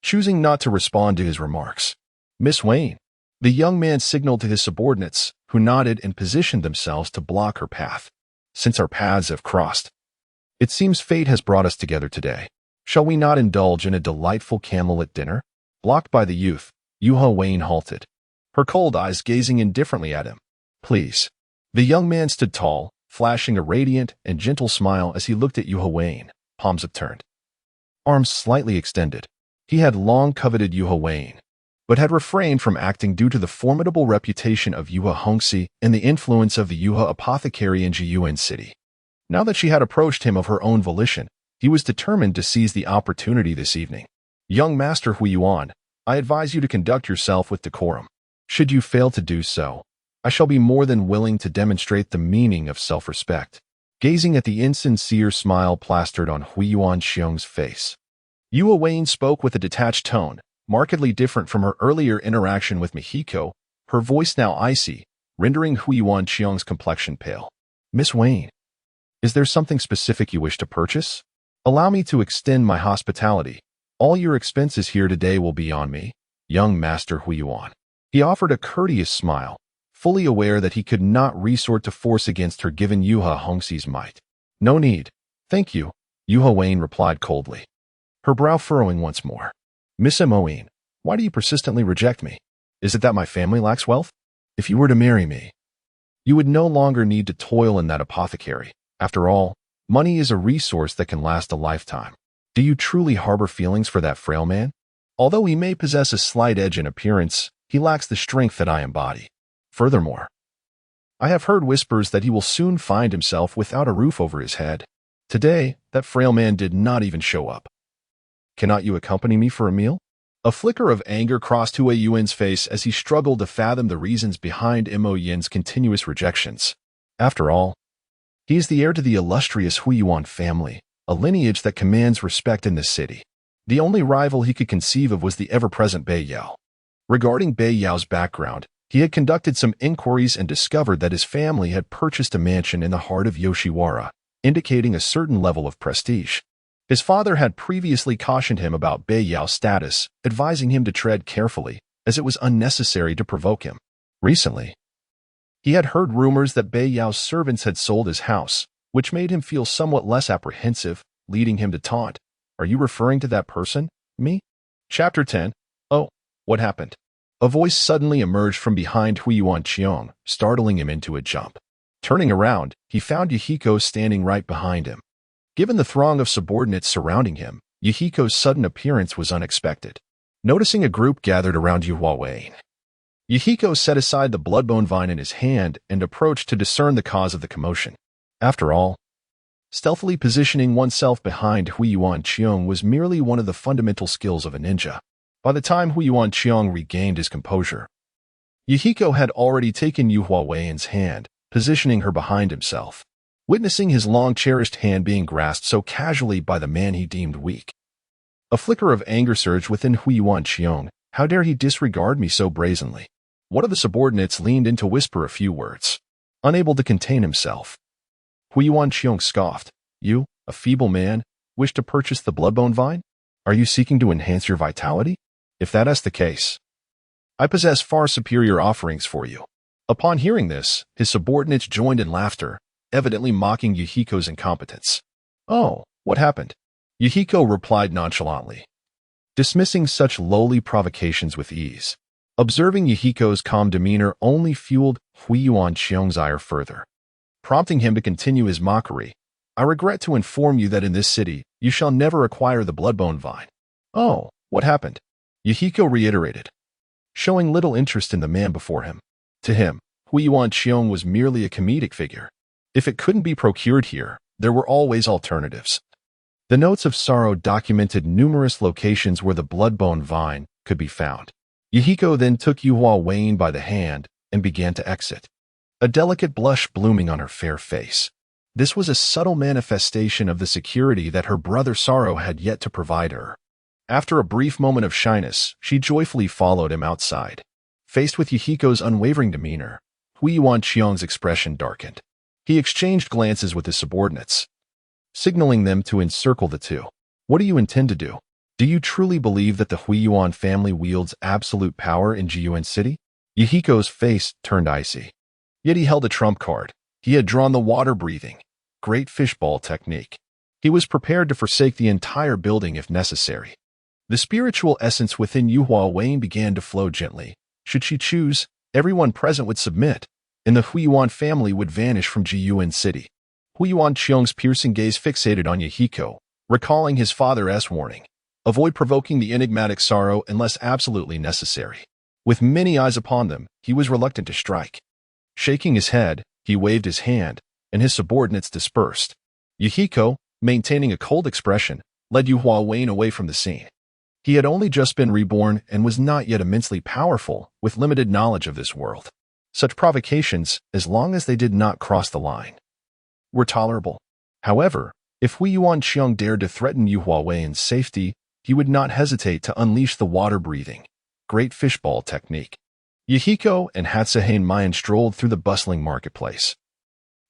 Choosing not to respond to his remarks, "Miss Wayne," the young man signaled to his subordinates, who nodded and positioned themselves to block her path. "Since our paths have crossed, it seems fate has brought us together today. Shall we not indulge in a delightful candlelit dinner?" Blocked by the youth, Wayne halted, her cold eyes gazing indifferently at him. "Please." The young man stood tall, flashing a radiant and gentle smile as he looked at Wayne, palms upturned, arms slightly extended. He had long coveted Wayne, but had refrained from acting due to the formidable reputation of Hongxi and the influence of the Yuha apothecary in Jiyuan City. Now that she had approached him of her own volition, he was determined to seize the opportunity this evening. "Young Master Huiyuan, I advise you to conduct yourself with decorum. Should you fail to do so, I shall be more than willing to demonstrate the meaning of self-respect." Gazing at the insincere smile plastered on Huiyuan Xiong's face, Wayne spoke with a detached tone, markedly different from her earlier interaction with Mihiko, her voice now icy, rendering Huiyuan Xiong's complexion pale. "Miss Wayne, is there something specific you wish to purchase? Allow me to extend my hospitality. All your expenses here today will be on me, young Master Huiyuan." He offered a courteous smile, fully aware that he could not resort to force against her given Hongxi's might. "No need, thank you," Wayne replied coldly, her brow furrowing once more. "Miss Moine, why do you persistently reject me? Is it that my family lacks wealth? If you were to marry me, you would no longer need to toil in that apothecary. After all, money is a resource that can last a lifetime. Do you truly harbor feelings for that frail man? Although he may possess a slight edge in appearance, he lacks the strength that I embody. Furthermore, I have heard whispers that he will soon find himself without a roof over his head. Today, that frail man did not even show up. Cannot you accompany me for a meal? A flicker of anger crossed Hua Yuan's face as he struggled to fathom the reasons behind Mo Yin's continuous rejections. After all, he is the heir to the illustrious Hui Yuan family, a lineage that commands respect in this city. The only rival he could conceive of was the ever-present Bei Yao. Regarding Bei Yao's background, he had conducted some inquiries and discovered that his family had purchased a mansion in the heart of Yoshiwara, indicating a certain level of prestige. His father had previously cautioned him about Bei Yao's status, advising him to tread carefully, as it was unnecessary to provoke him. Recently, he had heard rumors that Bei Yao's servants had sold his house, which made him feel somewhat less apprehensive, leading him to taunt, "Are you referring to that person? Me?" Chapter 10. Oh, what happened? A voice suddenly emerged from behind Hui Yuan Qiong, startling him into a jump. Turning around, he found Yahiko standing right behind him. Given the throng of subordinates surrounding him, Yahiko's sudden appearance was unexpected. Noticing a group gathered around Yu Huawei, Yahiko set aside the bloodbone vine in his hand and approached to discern the cause of the commotion. After all, stealthily positioning oneself behind Hui Yuan Qiong was merely one of the fundamental skills of a ninja. By the time Hui Yuan Qiong regained his composure, Yahiko had already taken Yu Huawei's hand, positioning her behind himself. Witnessing his long-cherished hand being grasped so casually by the man he deemed weak, a flicker of anger surged within Hui Yuan Qiong. How dare he disregard me so brazenly? One of the subordinates leaned in to whisper a few words. Unable to contain himself, Hui Yuan Qiong scoffed. You, a feeble man, wish to purchase the bloodbone vine? Are you seeking to enhance your vitality? If that is the case, I possess far superior offerings for you. Upon hearing this, his subordinates joined in laughter, evidently mocking Yahiko's incompetence. Oh, what happened? Yahiko replied nonchalantly, dismissing such lowly provocations with ease. Observing Yahiko's calm demeanor only fueled Hui Yuan Qiong's ire further, prompting him to continue his mockery. I regret to inform you that in this city, you shall never acquire the bloodbone vine. Oh, what happened? Yahiko reiterated, showing little interest in the man before him. To him, Hui Yuan Qiong was merely a comedic figure. If it couldn't be procured here, there were always alternatives. The notes of sorrow documented numerous locations where the bloodbone vine could be found. Yahiko then took Yu Huawei by the hand and began to exit, a delicate blush blooming on her fair face. This was a subtle manifestation of the security that her brother Sorrow had yet to provide her. After a brief moment of shyness, she joyfully followed him outside. Faced with Yahiko's unwavering demeanor, Hui Yuan Qiong's expression darkened. He exchanged glances with his subordinates, signaling them to encircle the two. What do you intend to do? Do you truly believe that the Hui Yuan family wields absolute power in Jiyuan City? Yahiko's face turned icy. Yet he held a trump card. He had drawn the water-breathing, great fishball technique. He was prepared to forsake the entire building if necessary. The spiritual essence within Yu Huawei began to flow gently. Should she choose, everyone present would submit, and the Hui Yuan family would vanish from Jiyuan City. Hui Yuan Qiong's piercing gaze fixated on Yahiko, recalling his father's warning. Avoid provoking the enigmatic Sorrow unless absolutely necessary. With many eyes upon them, he was reluctant to strike. Shaking his head, he waved his hand, and his subordinates dispersed. Yahiko, maintaining a cold expression, led Yu Huawei away from the scene. He had only just been reborn and was not yet immensely powerful, with limited knowledge of this world. Such provocations, as long as they did not cross the line, were tolerable. However, if Hui Yuan Qiong dared to threaten Yu Huawei's safety, he would not hesitate to unleash the water-breathing, great fishball technique. Yahiko and Hatsahane Mayan strolled through the bustling marketplace.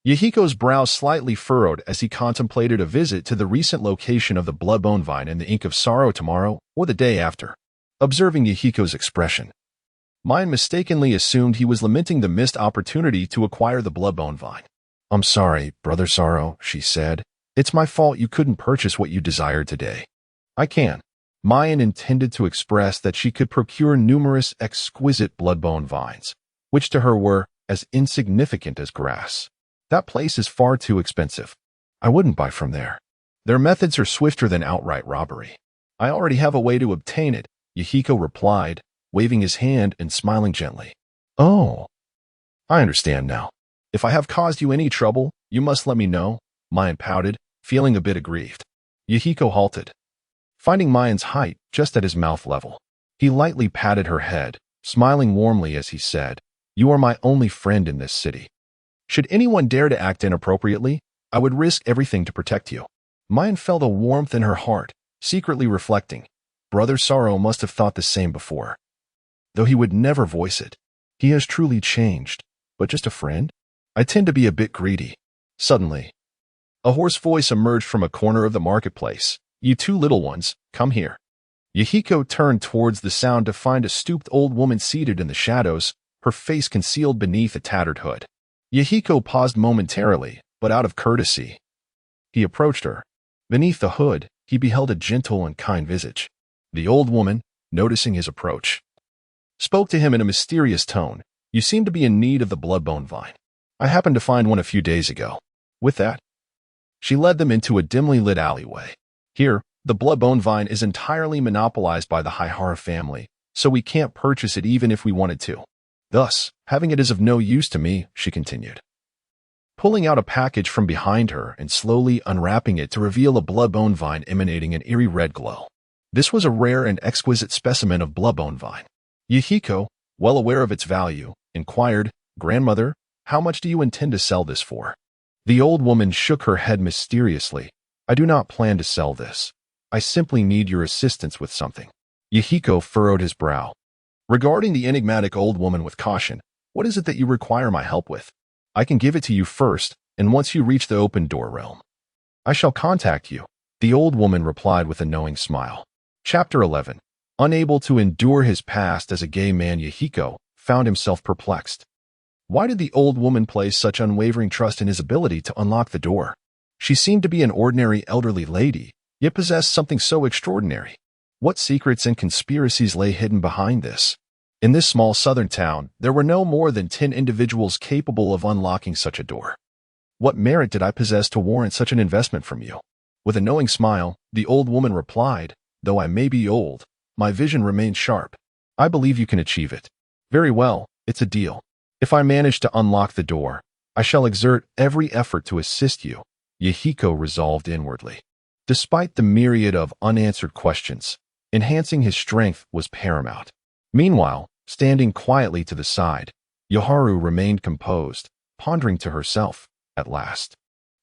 Yahiko's brow slightly furrowed as he contemplated a visit to the recent location of the bloodbone vine in the Ink of Sorrow tomorrow or the day after. Observing Yahiko's expression, Mayan mistakenly assumed he was lamenting the missed opportunity to acquire the bloodbone vine. I'm sorry, Brother Sorrow, she said. It's my fault you couldn't purchase what you desired today. I can. Mayan intended to express that she could procure numerous exquisite bloodbone vines, which to her were as insignificant as grass. That place is far too expensive. I wouldn't buy from there. Their methods are swifter than outright robbery. I already have a way to obtain it, Yahiko replied, waving his hand and smiling gently. Oh, I understand now. If I have caused you any trouble, you must let me know, Mayan pouted, feeling a bit aggrieved. Yahiko halted, finding Mayan's height just at his mouth level. He lightly patted her head, smiling warmly as he said, "You are my only friend in this city. Should anyone dare to act inappropriately, I would risk everything to protect you." Mayan felt a warmth in her heart, secretly reflecting, Brother Sorrow must have thought the same before. Though he would never voice it, he has truly changed. But just a friend? I tend to be a bit greedy. Suddenly, a hoarse voice emerged from a corner of the marketplace. "You two little ones, come here." Yahiko turned towards the sound to find a stooped old woman seated in the shadows, her face concealed beneath a tattered hood. Yahiko paused momentarily, but out of courtesy, he approached her. Beneath the hood, he beheld a gentle and kind visage. The old woman, noticing his approach, spoke to him in a mysterious tone. "You seem to be in need of the bloodbone vine. I happened to find one a few days ago." With that, she led them into a dimly lit alleyway. "Here, the bloodbone vine is entirely monopolized by the Haihara family, so we can't purchase it even if we wanted to. Thus, having it is of no use to me," she continued, pulling out a package from behind her and slowly unwrapping it to reveal a bloodbone vine emanating an eerie red glow. This was a rare and exquisite specimen of bloodbone vine. Yahiko, well aware of its value, inquired, "Grandmother, how much do you intend to sell this for?" The old woman shook her head mysteriously. "I do not plan to sell this. I simply need your assistance with something." Yahiko furrowed his brow, regarding the enigmatic old woman with caution. "What is it that you require my help with? I can give it to you first, and once you reach the open door realm, I shall contact you." The old woman replied with a knowing smile. Chapter 11. Unable to endure his past as a gay man, Yahiko found himself perplexed. Why did the old woman place such unwavering trust in his ability to unlock the door? She seemed to be an ordinary elderly lady, yet possessed something so extraordinary. What secrets and conspiracies lay hidden behind this? In this small southern town, there were no more than 10 individuals capable of unlocking such a door. What merit did I possess to warrant such an investment from you? With a knowing smile, the old woman replied, "Though I may be old, my vision remains sharp. I believe you can achieve it." "Very well, it's a deal. If I manage to unlock the door, I shall exert every effort to assist you," Yahiko resolved inwardly. Despite the myriad of unanswered questions, enhancing his strength was paramount. Meanwhile, standing quietly to the side, Yoharu remained composed, pondering to herself, "At last,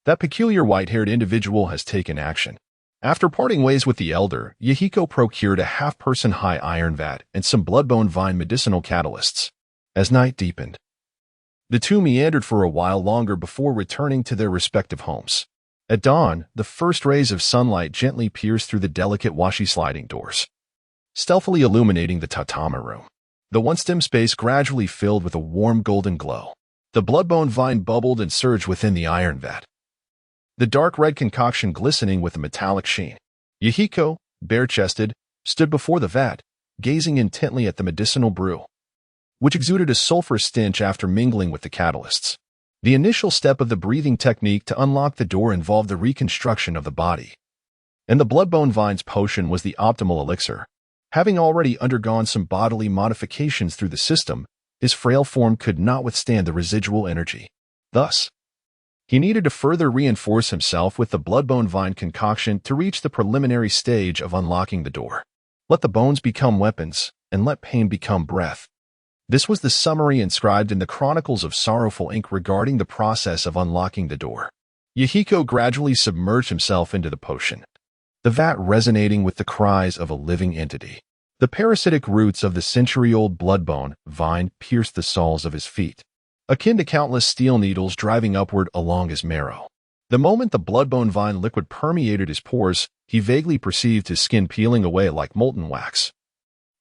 that peculiar white-haired individual has taken action." After parting ways with the elder, Yahiko procured a half-person high iron vat and some bloodbone vine medicinal catalysts. As night deepened, the two meandered for a while longer before returning to their respective homes. At dawn, the first rays of sunlight gently pierced through the delicate washi sliding doors, stealthily illuminating the tatami room. The once dim space gradually filled with a warm golden glow. The bloodbone vine bubbled and surged within the iron vat, the dark red concoction glistening with a metallic sheen. Yahiko, bare-chested, stood before the vat, gazing intently at the medicinal brew, which exuded a sulfurous stench after mingling with the catalysts. The initial step of the breathing technique to unlock the door involved the reconstruction of the body, and the bloodbone vine's potion was the optimal elixir. Having already undergone some bodily modifications through the system, his frail form could not withstand the residual energy. Thus, he needed to further reinforce himself with the bloodbone vine concoction to reach the preliminary stage of unlocking the door. Let the bones become weapons, and let pain become breath. This was the summary inscribed in the Chronicles of Sorrowful Ink regarding the process of unlocking the door. Yahiko gradually submerged himself into the potion, the vat resonating with the cries of a living entity. The parasitic roots of the century-old bloodbone vine pierced the soles of his feet, akin to countless steel needles driving upward along his marrow. The moment the bloodbone vine liquid permeated his pores, he vaguely perceived his skin peeling away like molten wax,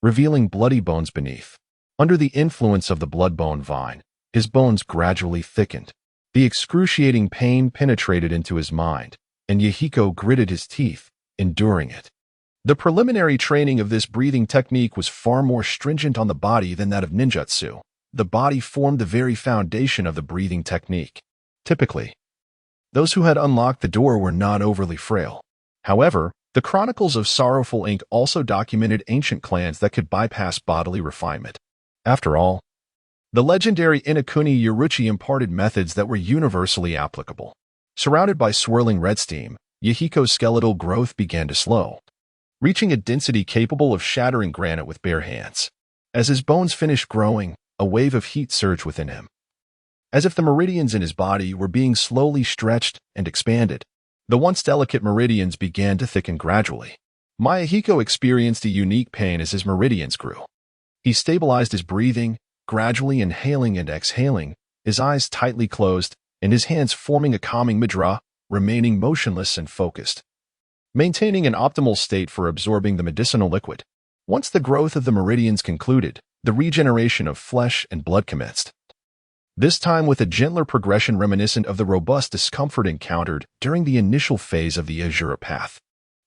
revealing bloody bones beneath. Under the influence of the bloodbone vine, his bones gradually thickened. The excruciating pain penetrated into his mind, and Yahiko gritted his teeth, enduring it. The preliminary training of this breathing technique was far more stringent on the body than that of ninjutsu. The body formed the very foundation of the breathing technique. Typically, those who had unlocked the door were not overly frail. However, the Chronicles of Sorrowful Ink also documented ancient clans that could bypass bodily refinement. After all, the legendary Inokuni Yoruichi imparted methods that were universally applicable. Surrounded by swirling red steam, Yahiko's skeletal growth began to slow, reaching a density capable of shattering granite with bare hands. As his bones finished growing, a wave of heat surged within him, as if the meridians in his body were being slowly stretched and expanded. The once delicate meridians began to thicken gradually. Mayahiko experienced a unique pain as his meridians grew. He stabilized his breathing, gradually inhaling and exhaling, his eyes tightly closed, and his hands forming a calming mudra, remaining motionless and focused, maintaining an optimal state for absorbing the medicinal liquid. Once the growth of the meridians concluded, the regeneration of flesh and blood commenced, this time with a gentler progression reminiscent of the robust discomfort encountered during the initial phase of the Azura path.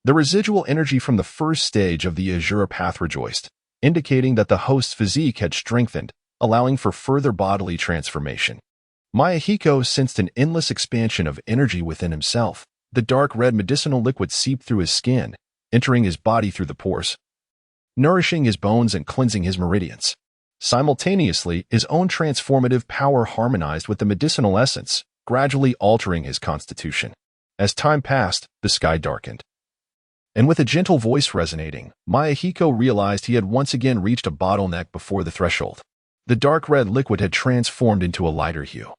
The residual energy from the first stage of the Azura path rejoiced, indicating that the host's physique had strengthened, allowing for further bodily transformation. Mayahiko sensed an endless expansion of energy within himself. The dark red medicinal liquid seeped through his skin, entering his body through the pores, nourishing his bones and cleansing his meridians. Simultaneously, his own transformative power harmonized with the medicinal essence, gradually altering his constitution. As time passed, the sky darkened, and with a gentle voice resonating, Mayahiko realized he had once again reached a bottleneck before the threshold. The dark red liquid had transformed into a lighter hue,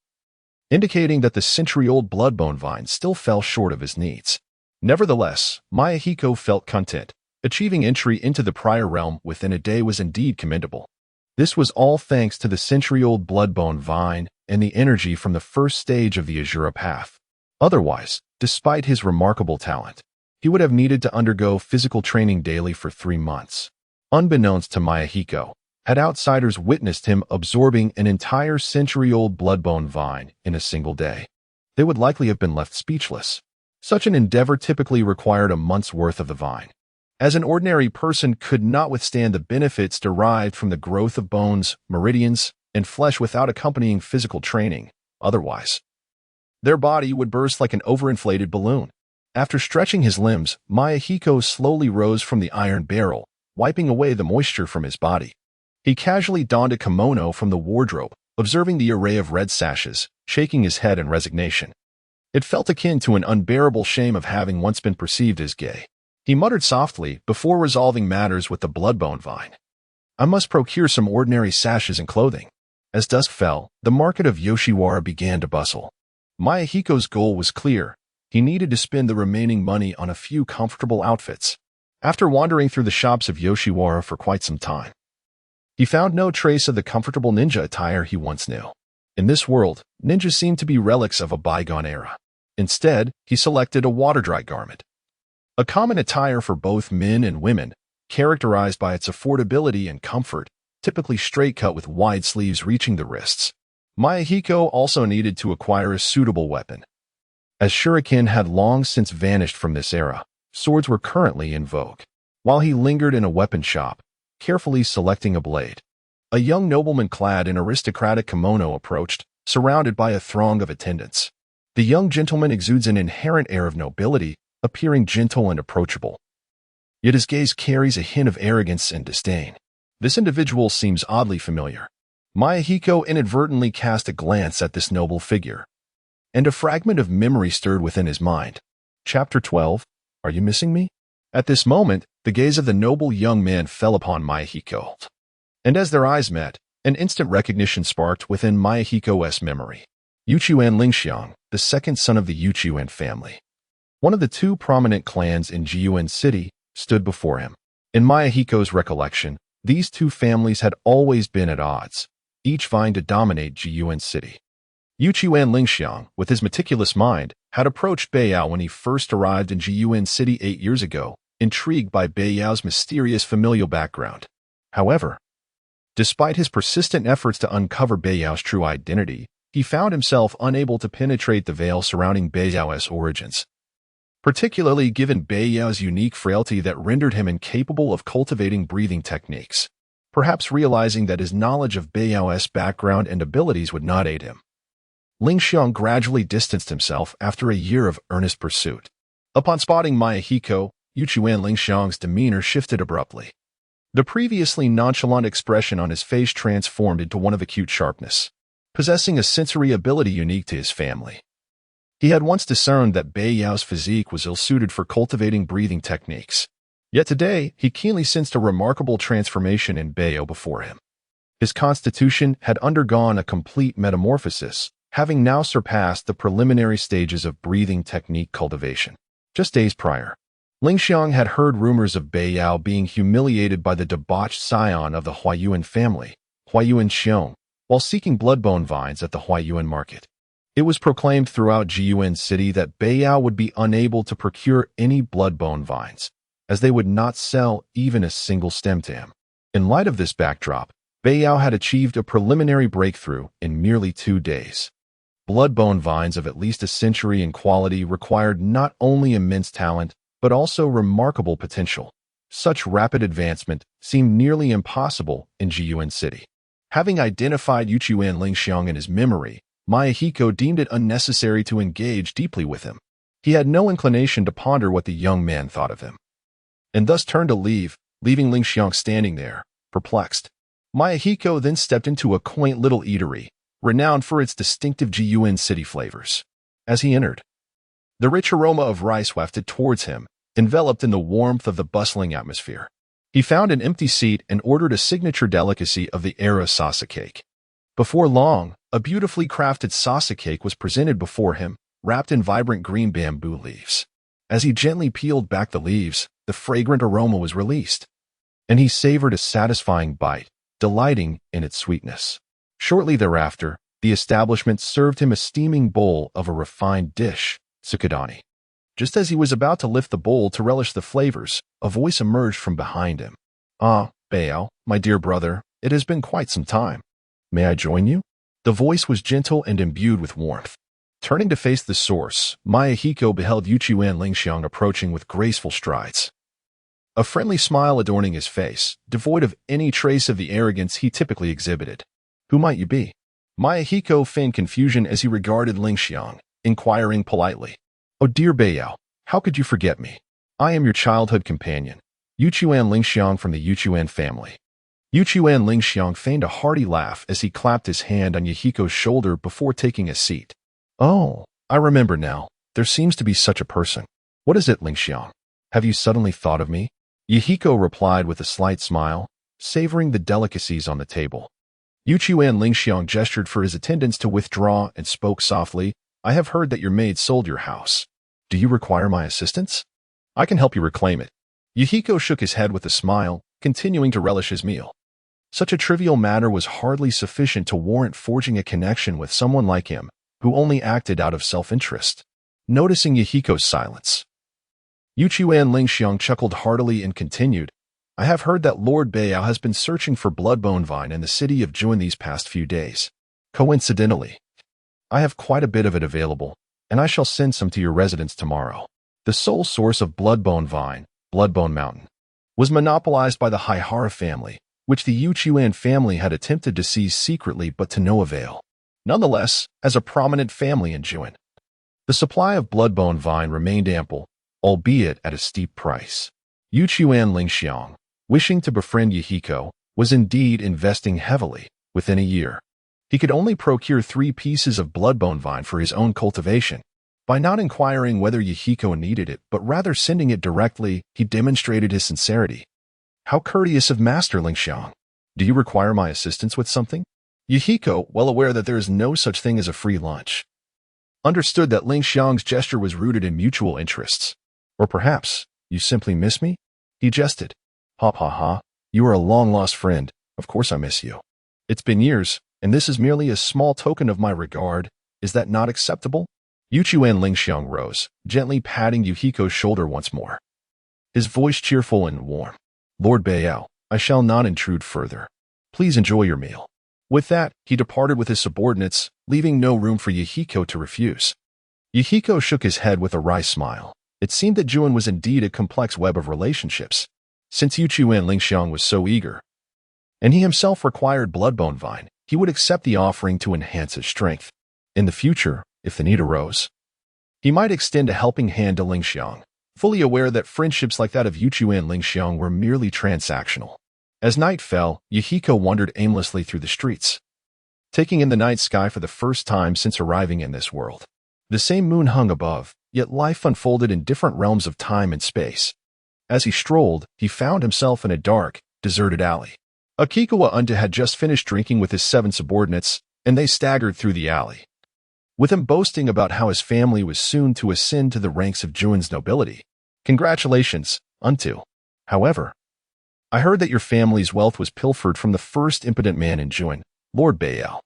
indicating that the century-old bloodbone vine still fell short of his needs. Nevertheless, Mayahiko felt content. Achieving entry into the prior realm within a day was indeed commendable. This was all thanks to the century-old bloodbone vine and the energy from the first stage of the Azura path. Otherwise, despite his remarkable talent, he would have needed to undergo physical training daily for 3 months. Unbeknownst to Mayahiko, had outsiders witnessed him absorbing an entire century-old bloodbone vine in a single day, they would likely have been left speechless. Such an endeavor typically required a month's worth of the vine, as an ordinary person could not withstand the benefits derived from the growth of bones, meridians, and flesh without accompanying physical training. Otherwise, their body would burst like an overinflated balloon. After stretching his limbs, Mayahiko slowly rose from the iron barrel, wiping away the moisture from his body. He casually donned a kimono from the wardrobe, observing the array of red sashes, shaking his head in resignation. It felt akin to an unbearable shame of having once been perceived as gay. He muttered softly before resolving matters with the bloodbone vine. I must procure some ordinary sashes and clothing. As dusk fell, the market of Yoshiwara began to bustle. Mayahiko's goal was clear. He needed to spend the remaining money on a few comfortable outfits. After wandering through the shops of Yoshiwara for quite some time, he found no trace of the comfortable ninja attire he once knew. In this world, ninjas seemed to be relics of a bygone era. Instead, he selected a water-dry garment, a common attire for both men and women, characterized by its affordability and comfort, typically straight cut with wide sleeves reaching the wrists. Mayahiko also needed to acquire a suitable weapon. As shuriken had long since vanished from this era, swords were currently in vogue. While he lingered in a weapon shop, carefully selecting a blade, a young nobleman clad in aristocratic kimono approached, surrounded by a throng of attendants. The young gentleman exudes an inherent air of nobility, appearing gentle and approachable. Yet his gaze carries a hint of arrogance and disdain. This individual seems oddly familiar. Mayahiko inadvertently cast a glance at this noble figure, and a fragment of memory stirred within his mind. Chapter 12. Are you missing me? At this moment, the gaze of the noble young man fell upon Mayahiko, and as their eyes met, an instant recognition sparked within Mayahiko's memory. Yuchuan Lingxiang, the second son of the Yuchuan family, one of the 2 prominent clans in Jiyuan City, stood before him. In Mayahiko's recollection, these 2 families had always been at odds, each vying to dominate Jiyuan City. Yuchuan Lingxiang, with his meticulous mind, had approached Beiyao when he first arrived in Jiyuan City 8 years ago, intrigued by Beiyao's mysterious familial background. However, despite his persistent efforts to uncover Beiyao's true identity, he found himself unable to penetrate the veil surrounding Beiyao's origins, particularly given Beiyao's unique frailty that rendered him incapable of cultivating breathing techniques. Perhaps realizing that his knowledge of Beiyao's background and abilities would not aid him, Lingxiang gradually distanced himself after a year of earnest pursuit. Upon spotting Mayahiko, Yuchuan Lingxiang's demeanor shifted abruptly. The previously nonchalant expression on his face transformed into one of acute sharpness, possessing a sensory ability unique to his family. He had once discerned that Bei Yao's physique was ill-suited for cultivating breathing techniques. Yet today, he keenly sensed a remarkable transformation in Bei Yao before him. His constitution had undergone a complete metamorphosis, having now surpassed the preliminary stages of breathing technique cultivation. Just days prior, Lingxiang had heard rumors of Bei Yao being humiliated by the debauched scion of the Huayuan family, Huayuan Xiong, while seeking bloodbone vines at the Huayuan market. It was proclaimed throughout Jiyuan City that Bei Yao would be unable to procure any bloodbone vines, as they would not sell even a single stem to him. In light of this backdrop, Bei Yao had achieved a preliminary breakthrough in merely 2 days. Bloodbone vines of at least a century in quality required not only immense talent, but also remarkable potential. Such rapid advancement seemed nearly impossible in Jiyuan City. Having identified Yuchuan Lingxiang in his memory, Mayahiko deemed it unnecessary to engage deeply with him. He had no inclination to ponder what the young man thought of him, and thus turned to leave, leaving Lingxiang standing there, perplexed. Mayahiko then stepped into a quaint little eatery, renowned for its distinctive Jiyuan City flavors. As he entered, the rich aroma of rice wafted towards him, enveloped in the warmth of the bustling atmosphere. He found an empty seat and ordered a signature delicacy of the era sasa cake. Before long, a beautifully crafted sasa cake was presented before him, wrapped in vibrant green bamboo leaves. As he gently peeled back the leaves, the fragrant aroma was released, and he savored a satisfying bite, delighting in its sweetness. Shortly thereafter, the establishment served him a steaming bowl of a refined dish, tsukudani. Just as he was about to lift the bowl to relish the flavors, a voice emerged from behind him. "Ah, Bei Yao, my dear brother, it has been quite some time. May I join you?" The voice was gentle and imbued with warmth. Turning to face the source, Mayahiko beheld Yuchuan Lingxiang approaching with graceful strides, a friendly smile adorning his face, devoid of any trace of the arrogance he typically exhibited. "Who might you be?" Mayahiko feigned confusion as he regarded Lingxiang, inquiring politely. "Oh dear Bei Yao, how could you forget me? I am your childhood companion, Yuchuan Lingxiang from the Yuchuan family." Yuchuan Lingxiang feigned a hearty laugh as he clapped his hand on Yahiko's shoulder before taking a seat. "Oh, I remember now. There seems to be such a person. What is it, Lingxiang? Have you suddenly thought of me?" Yahiko replied with a slight smile, savoring the delicacies on the table. Yuchuan Lingxiang gestured for his attendants to withdraw and spoke softly. "I have heard that your maid sold your house. Do you require my assistance? I can help you reclaim it." Yahiko shook his head with a smile, continuing to relish his meal. Such a trivial matter was hardly sufficient to warrant forging a connection with someone like him, who only acted out of self-interest. Noticing Yahiko's silence, Yuchuan Lingxiang chuckled heartily and continued, "I have heard that Lord Bei Yao has been searching for bloodbone vine in the city of Jun these past few days. Coincidentally, I have quite a bit of it available, and I shall send some to your residence tomorrow." The sole source of bloodbone vine, Bloodbone Mountain, was monopolized by the Haihara family, which the Yuchuan family had attempted to seize secretly but to no avail. Nonetheless, as a prominent family in Jun, the supply of bloodbone vine remained ample, albeit at a steep price. Yuchuan Lingxiang, wishing to befriend Yahiko, was indeed investing heavily. Within a year, he could only procure 3 pieces of bloodbone vine for his own cultivation. By not inquiring whether Yahiko needed it, but rather sending it directly, he demonstrated his sincerity. "How courteous of Master Lingxiang. Do you require my assistance with something?" Yahiko, well aware that there is no such thing as a free lunch, understood that Lingxiang's gesture was rooted in mutual interests. "Or perhaps, you simply miss me?" He jested. "Ha ha ha, you are a long-lost friend. Of course I miss you. It's been years, and this is merely a small token of my regard. Is that not acceptable?" Yuchuan Lingxiang rose, gently patting Yahiko's shoulder once more, his voice cheerful and warm. "Lord Bei Yao, I shall not intrude further. Please enjoy your meal." With that, he departed with his subordinates, leaving no room for Yahiko to refuse. Yahiko shook his head with a wry smile. It seemed that Jun was indeed a complex web of relationships, since Yuchuan Lingxiang was so eager, and he himself required bloodbone vine. He would accept the offering to enhance his strength. In the future, if the need arose, he might extend a helping hand to Lingxiang, fully aware that friendships like that of Yuchuan Lingxiang were merely transactional. As night fell, Yahiko wandered aimlessly through the streets, taking in the night sky for the first time since arriving in this world. The same moon hung above, yet life unfolded in different realms of time and space. As he strolled, he found himself in a dark, deserted alley. Akikawa Unta had just finished drinking with his 7 subordinates, and they staggered through the alley, with him boasting about how his family was soon to ascend to the ranks of Juin's nobility. Congratulations, Untu. However, I heard that your family's wealth was pilfered from the first impotent man in Juin, Lord Bayao.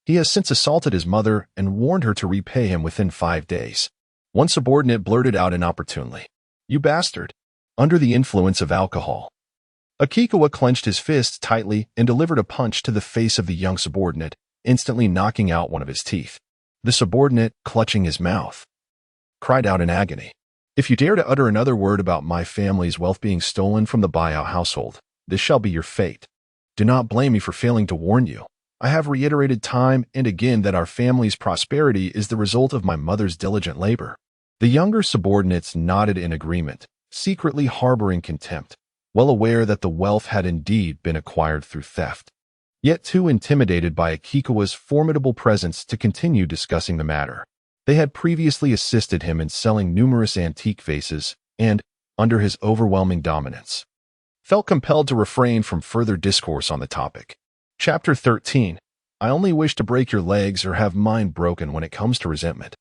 He has since assaulted his mother and warned her to repay him within 5 days. One subordinate blurted out inopportunely, "You bastard!" Under the influence of alcohol, Akikawa clenched his fists tightly and delivered a punch to the face of the young subordinate, instantly knocking out one of his teeth. The subordinate, clutching his mouth, cried out in agony, "If you dare to utter another word about my family's wealth being stolen from the Bayao household, this shall be your fate. Do not blame me for failing to warn you. I have reiterated time and again that our family's prosperity is the result of my mother's diligent labor." The younger subordinates nodded in agreement, secretly harboring contempt, well aware that the wealth had indeed been acquired through theft, yet too intimidated by Akikawa's formidable presence to continue discussing the matter. They had previously assisted him in selling numerous antique vases and, under his overwhelming dominance, felt compelled to refrain from further discourse on the topic. Chapter 13. I only wish to break your legs or have mine broken when it comes to resentment.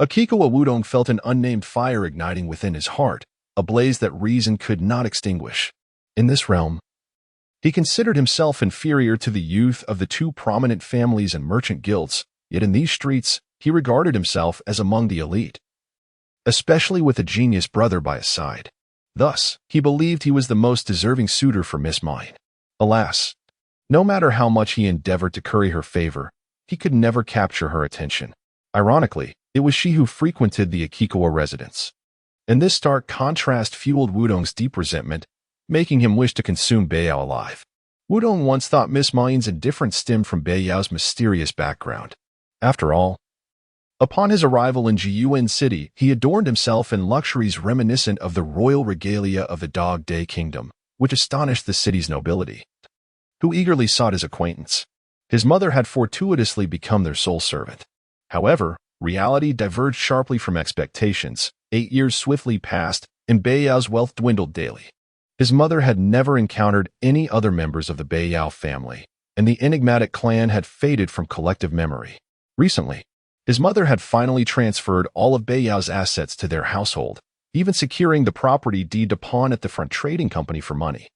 Akikawa Wudong felt an unnamed fire igniting within his heart, a blaze that reason could not extinguish. In this realm, he considered himself inferior to the youth of the 2 prominent families and merchant guilds, yet in these streets, he regarded himself as among the elite, especially with a genius brother by his side. Thus, he believed he was the most deserving suitor for Miss Mine. Alas, no matter how much he endeavored to curry her favor, he could never capture her attention. Ironically, it was she who frequented the Akikawa residence. And this stark contrast fueled Wudong's deep resentment, making him wish to consume Bayao alive. Wudong once thought Miss Mine's indifference stemmed from Bayao's mysterious background. After all, upon his arrival in Jiyuan City, he adorned himself in luxuries reminiscent of the royal regalia of the Dog Day Kingdom, which astonished the city's nobility, who eagerly sought his acquaintance. His mother had fortuitously become their sole servant. However, reality diverged sharply from expectations. 8 years swiftly passed, and Bayao's wealth dwindled daily. His mother had never encountered any other members of the Bayao family, and the enigmatic clan had faded from collective memory. Recently, his mother had finally transferred all of Bayao's assets to their household, even securing the property deed to pawn at the front trading company for money.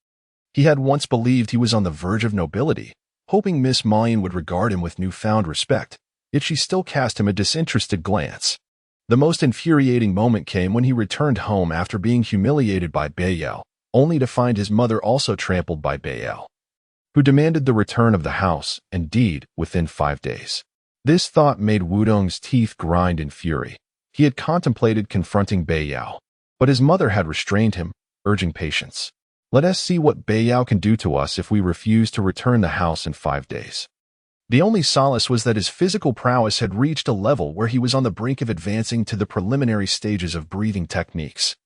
He had once believed he was on the verge of nobility, hoping Miss Mine would regard him with newfound respect, yet she still cast him a disinterested glance. The most infuriating moment came when he returned home after being humiliated by Bayao, only to find his mother also trampled by Bayao, who demanded the return of the house and deed within 5 days. This thought made Wudong's teeth grind in fury. He had contemplated confronting Bayao, but his mother had restrained him, urging patience. "Let us see what Bayao can do to us if we refuse to return the house in 5 days." The only solace was that his physical prowess had reached a level where he was on the brink of advancing to the preliminary stages of breathing techniques.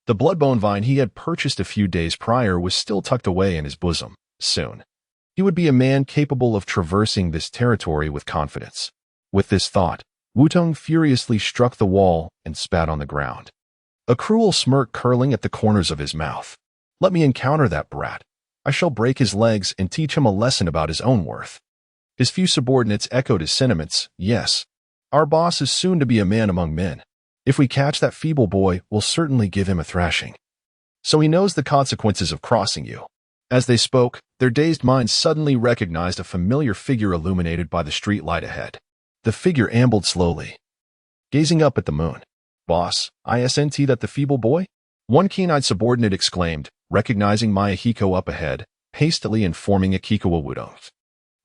The bloodbone vine he had purchased a few days prior was still tucked away in his bosom. Soon, he would be a man capable of traversing this territory with confidence. With this thought, Wudong furiously struck the wall and spat on the ground, a cruel smirk curling at the corners of his mouth. "Let me encounter that brat. I shall break his legs and teach him a lesson about his own worth." His few subordinates echoed his sentiments. "Yes, our boss is soon to be a man among men. If we catch that feeble boy, we'll certainly give him a thrashing. So he knows the consequences of crossing you." As they spoke, their dazed minds suddenly recognized a familiar figure illuminated by the street light ahead. The figure ambled slowly, gazing up at the moon. "Boss, isn't that the feeble boy?" One keen-eyed subordinate exclaimed, recognizing Mayahiko up ahead, hastily informing Akikawa Wudong,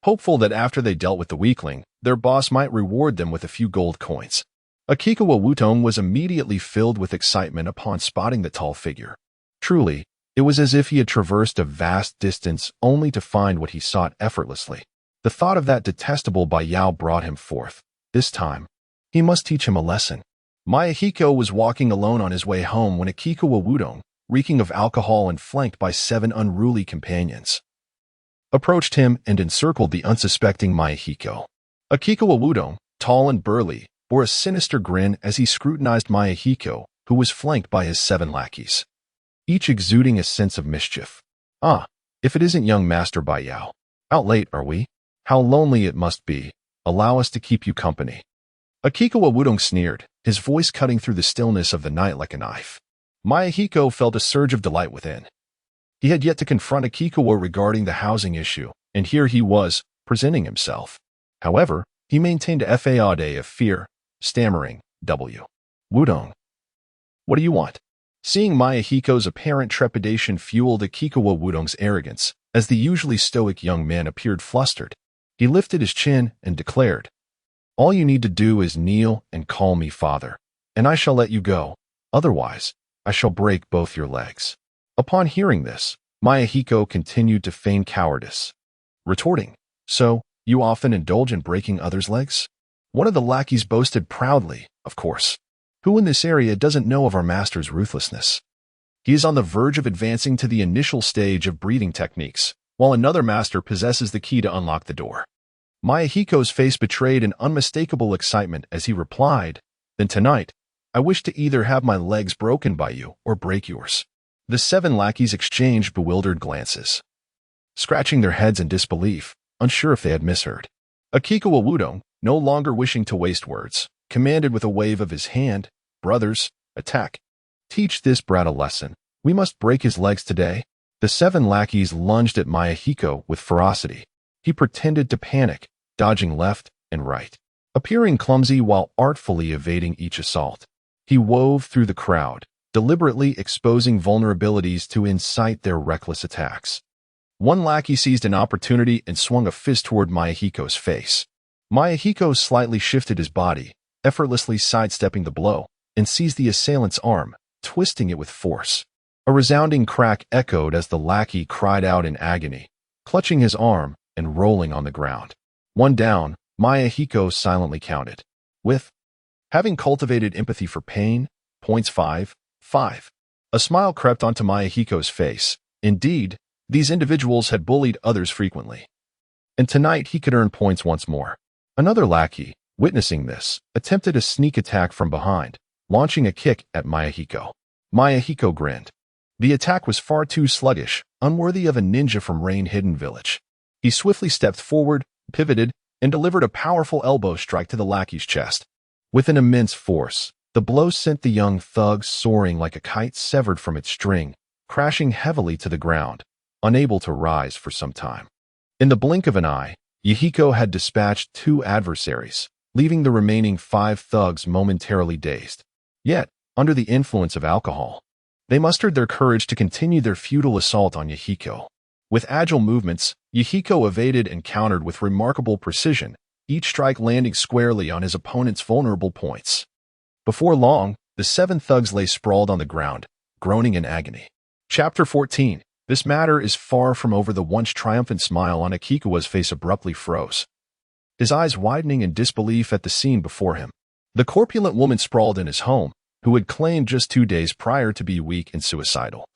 hopeful that after they dealt with the weakling, their boss might reward them with a few gold coins. Akikawa Wudong was immediately filled with excitement upon spotting the tall figure. Truly, it was as if he had traversed a vast distance only to find what he sought effortlessly. The thought of that detestable Bayao brought him forth. This time, he must teach him a lesson. Mayahiko was walking alone on his way home when Akikawa Wudong, reeking of alcohol and flanked by 7 unruly companions, approached him and encircled the unsuspecting Mayahiko. Akikawa Wudong, tall and burly, bore a sinister grin as he scrutinized Mayahiko, who was flanked by his 7 lackeys, each exuding a sense of mischief. "Ah, if it isn't young Master Baiyao. Out late, are we? How lonely it must be. Allow us to keep you company." Akikawa Wudong sneered, his voice cutting through the stillness of the night like a knife. Mayahiko felt a surge of delight within. He had yet to confront Akikawa regarding the housing issue, and here he was, presenting himself. However, he maintained a facade of fear, stammering, "W. Wudong. What do you want?" Seeing Mayahiko's apparent trepidation fueled Akikawa Wudong's arrogance, as the usually stoic young man appeared flustered. He lifted his chin and declared, "All you need to do is kneel and call me father, and I shall let you go. Otherwise, I shall break both your legs." Upon hearing this, Mayahiko continued to feign cowardice, retorting, "So, you often indulge in breaking others' legs?" One of the lackeys boasted proudly, "Of course. Who in this area doesn't know of our master's ruthlessness? He is on the verge of advancing to the initial stage of breathing techniques, while another master possesses the key to unlock the door." Mayahiko's face betrayed an unmistakable excitement as he replied, "Then tonight, I wish to either have my legs broken by you or break yours." The 7 lackeys exchanged bewildered glances, scratching their heads in disbelief, unsure if they had misheard. Akikawa Wudong, no longer wishing to waste words, commanded with a wave of his hand, "Brothers, attack. Teach this brat a lesson. We must break his legs today." The 7 lackeys lunged at Mayahiko with ferocity. He pretended to panic, dodging left and right, appearing clumsy while artfully evading each assault. He wove through the crowd, deliberately exposing vulnerabilities to incite their reckless attacks. One lackey seized an opportunity and swung a fist toward Mayahiko's face. Mayahiko slightly shifted his body, effortlessly sidestepping the blow, and seized the assailant's arm, twisting it with force. A resounding crack echoed as the lackey cried out in agony, clutching his arm and rolling on the ground. One down, Mayahiko silently counted. With having cultivated empathy for pain, points 5. A smile crept onto Mayahiko's face. Indeed, these individuals had bullied others frequently, and tonight he could earn points once more. Another lackey, witnessing this, attempted a sneak attack from behind, launching a kick at Mayahiko. Mayahiko grinned. The attack was far too sluggish, unworthy of a ninja from Rain-Hidden Village. He swiftly stepped forward, pivoted, and delivered a powerful elbow strike to the lackey's chest. With an immense force, the blow sent the young thug soaring like a kite severed from its string, crashing heavily to the ground, unable to rise for some time. In the blink of an eye, Yahiko had dispatched 2 adversaries, leaving the remaining 5 thugs momentarily dazed. Yet, under the influence of alcohol, they mustered their courage to continue their futile assault on Yahiko. With agile movements, Yahiko evaded and countered with remarkable precision, each strike landing squarely on his opponent's vulnerable points. Before long, the 7 thugs lay sprawled on the ground, groaning in agony. Chapter 14. This matter is far from over. The once triumphant smile on Akikawa's face abruptly froze, his eyes widening in disbelief at the scene before him. The corpulent woman sprawled in his home, who had claimed just 2 days prior to be weak and suicidal,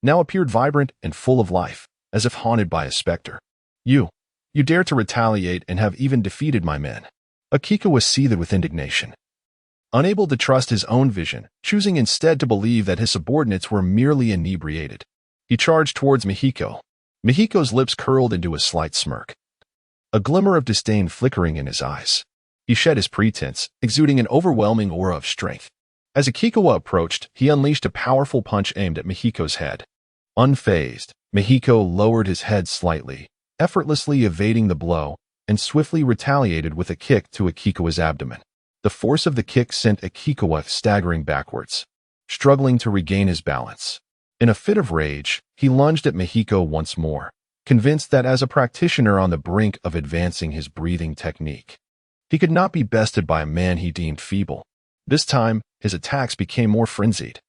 now appeared vibrant and full of life, as if haunted by a specter. You dare to retaliate and have even defeated my men." Akikawa seethed with indignation, unable to trust his own vision, choosing instead to believe that his subordinates were merely inebriated. He charged towards Mihiko. Mihiko's lips curled into a slight smirk, a glimmer of disdain flickering in his eyes. He shed his pretense, exuding an overwhelming aura of strength. As Akikawa approached, he unleashed a powerful punch aimed at Mihiko's head. Unfazed, Mihiko lowered his head slightly, effortlessly evading the blow, and swiftly retaliated with a kick to Akikawa's abdomen. The force of the kick sent Akikawa staggering backwards, struggling to regain his balance. In a fit of rage, he lunged at Mihiko once more, convinced that as a practitioner on the brink of advancing his breathing technique, he could not be bested by a man he deemed feeble. This time, his attacks became more frenzied,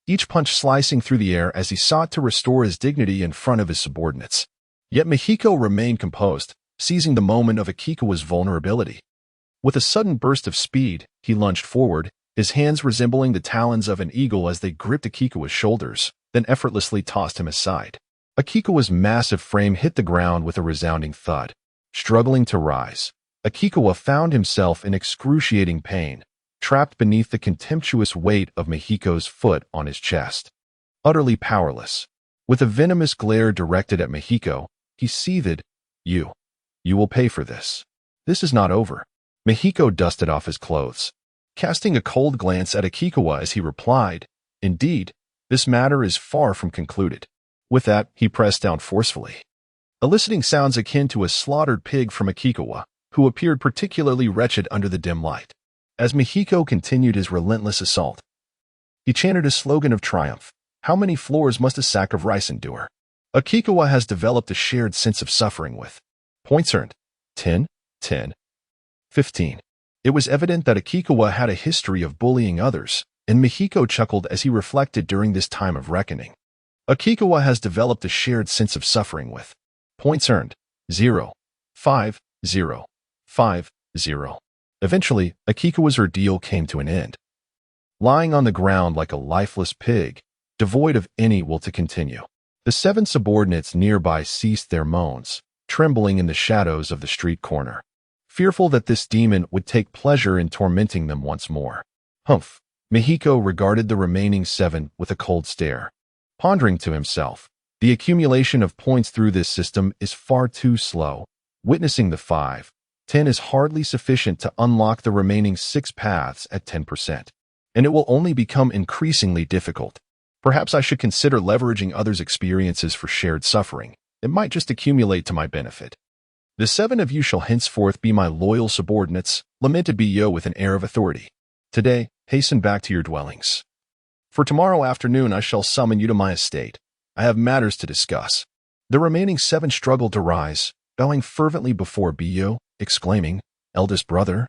each punch slicing through the air as he sought to restore his dignity in front of his subordinates. Yet Mihiko remained composed, seizing the moment of Akikawa's vulnerability. With a sudden burst of speed, he lunged forward, his hands resembling the talons of an eagle as they gripped Akikawa's shoulders, then effortlessly tossed him aside. Akikawa's massive frame hit the ground with a resounding thud. Struggling to rise, Akikawa found himself in excruciating pain, trapped beneath the contemptuous weight of Mehiko's foot on his chest. Utterly powerless. With a venomous glare directed at Mehiko, he seethed, You will pay for this. This is not over. Mehiko dusted off his clothes, casting a cold glance at Akikawa as he replied, Indeed, this matter is far from concluded. With that, he pressed down forcefully, eliciting sounds akin to a slaughtered pig from Akikawa, who appeared particularly wretched under the dim light. As Mehiko continued his relentless assault, he chanted a slogan of triumph. How many floors must a sack of rice endure? Akikawa has developed a shared sense of suffering with points earned 10, 10, 15. It was evident that Akikawa had a history of bullying others, and Mehiko chuckled as he reflected during this time of reckoning. Akikawa has developed a shared sense of suffering with points earned 0, 5, 0, 5, 0. Eventually, Akikawa's ordeal came to an end. Lying on the ground like a lifeless pig, devoid of any will to continue, the 7 subordinates nearby ceased their moans, trembling in the shadows of the street corner, fearful that this demon would take pleasure in tormenting them once more. Humph! Mehiko regarded the remaining 7 with a cold stare, pondering to himself, the accumulation of points through this system is far too slow. Witnessing the 5, 10 is hardly sufficient to unlock the remaining 6 paths at 10%, and it will only become increasingly difficult. Perhaps I should consider leveraging others' experiences for shared suffering. It might just accumulate to my benefit. The 7 of you shall henceforth be my loyal subordinates, lamented Biyo with an air of authority. Today, hasten back to your dwellings. For tomorrow afternoon I shall summon you to my estate. I have matters to discuss. The remaining 7 struggled to rise, bowing fervently before Biyo, exclaiming, Eldest brother?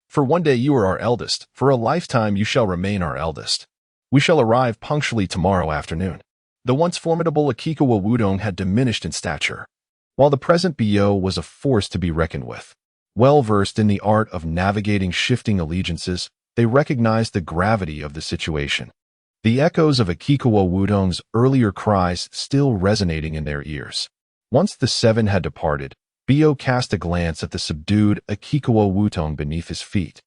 For one day you are our eldest, for a lifetime you shall remain our eldest. We shall arrive punctually tomorrow afternoon. The once formidable Akikawa Wudong had diminished in stature, while the present Biyo was a force to be reckoned with. Well versed in the art of navigating shifting allegiances, they recognized the gravity of the situation. The echoes of Akikawa Wudong's earlier cries still resonating in their ears. Once the 7 had departed, Biyo cast a glance at the subdued Akikawa Wudong beneath his feet,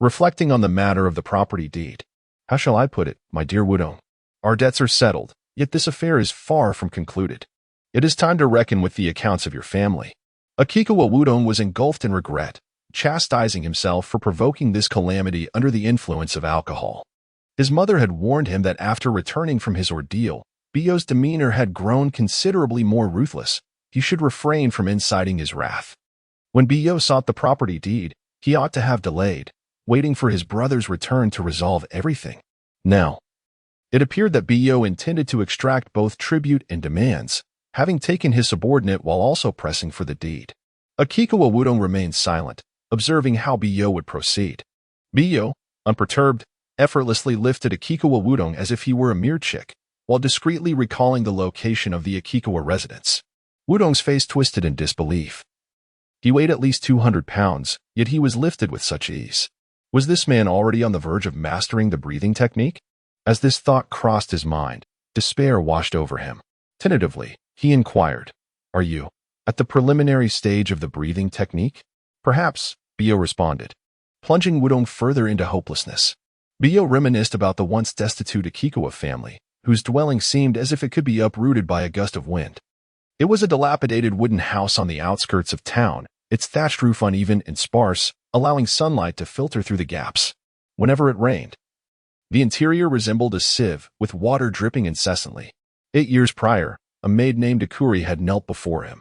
reflecting on the matter of the property deed. How shall I put it, my dear Wudong? Our debts are settled, yet this affair is far from concluded. It is time to reckon with the accounts of your family. Akikawa Wudong was engulfed in regret, chastising himself for provoking this calamity under the influence of alcohol. His mother had warned him that after returning from his ordeal, Biyo's demeanor had grown considerably more ruthless. He should refrain from inciting his wrath. When Biyo sought the property deed, he ought to have delayed, waiting for his brother's return to resolve everything. Now, it appeared that Biyo intended to extract both tribute and demands, having taken his subordinate while also pressing for the deed. Akikawa Wudong remained silent, observing how Biyo would proceed. Biyo, unperturbed, effortlessly lifted Akikawa Wudong as if he were a mere chick, while discreetly recalling the location of the Akikawa residence. Wudong's face twisted in disbelief. He weighed at least 200 pounds, yet he was lifted with such ease. Was this man already on the verge of mastering the breathing technique? As this thought crossed his mind, despair washed over him. Tentatively, he inquired, Are you at the preliminary stage of the breathing technique? Perhaps, Biyo responded, plunging Wudong further into hopelessness. Biyo reminisced about the once destitute Akikawa family, whose dwelling seemed as if it could be uprooted by a gust of wind. It was a dilapidated wooden house on the outskirts of town, its thatched roof uneven and sparse, allowing sunlight to filter through the gaps whenever it rained. The interior resembled a sieve, with water dripping incessantly. 8 years prior, a maid named Akuri had knelt before him,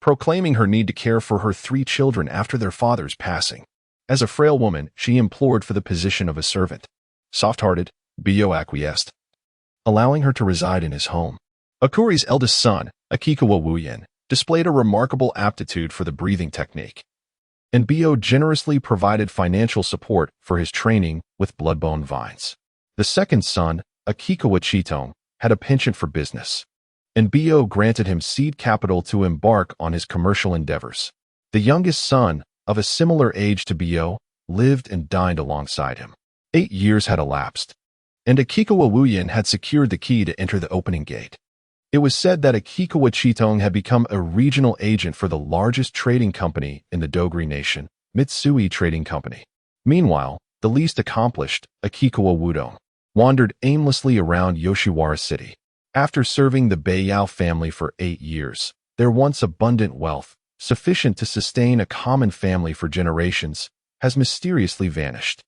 proclaiming her need to care for her 3 children after their father's passing. As a frail woman, she implored for the position of a servant. Soft-hearted, Biyo acquiesced, allowing her to reside in his home. Akuri's eldest son, Akikawa Wuyen, displayed a remarkable aptitude for the breathing technique, and Biyo generously provided financial support for his training with bloodbone vines. The second son, Akikawa Chitong, had a penchant for business, and Biyo granted him seed capital to embark on his commercial endeavors. The youngest son, of a similar age to Biyo, lived and dined alongside him. 8 years had elapsed, and Akikawa Wuyen had secured the key to enter the opening gate. It was said that Akikawa Chitong had become a regional agent for the largest trading company in the Dogri nation, Mitsui Trading Company. Meanwhile, the least accomplished, Akikawa Wudong, wandered aimlessly around Yoshiwara City. After serving the Beiyao family for 8 years, their once abundant wealth, sufficient to sustain a common family for generations, has mysteriously vanished.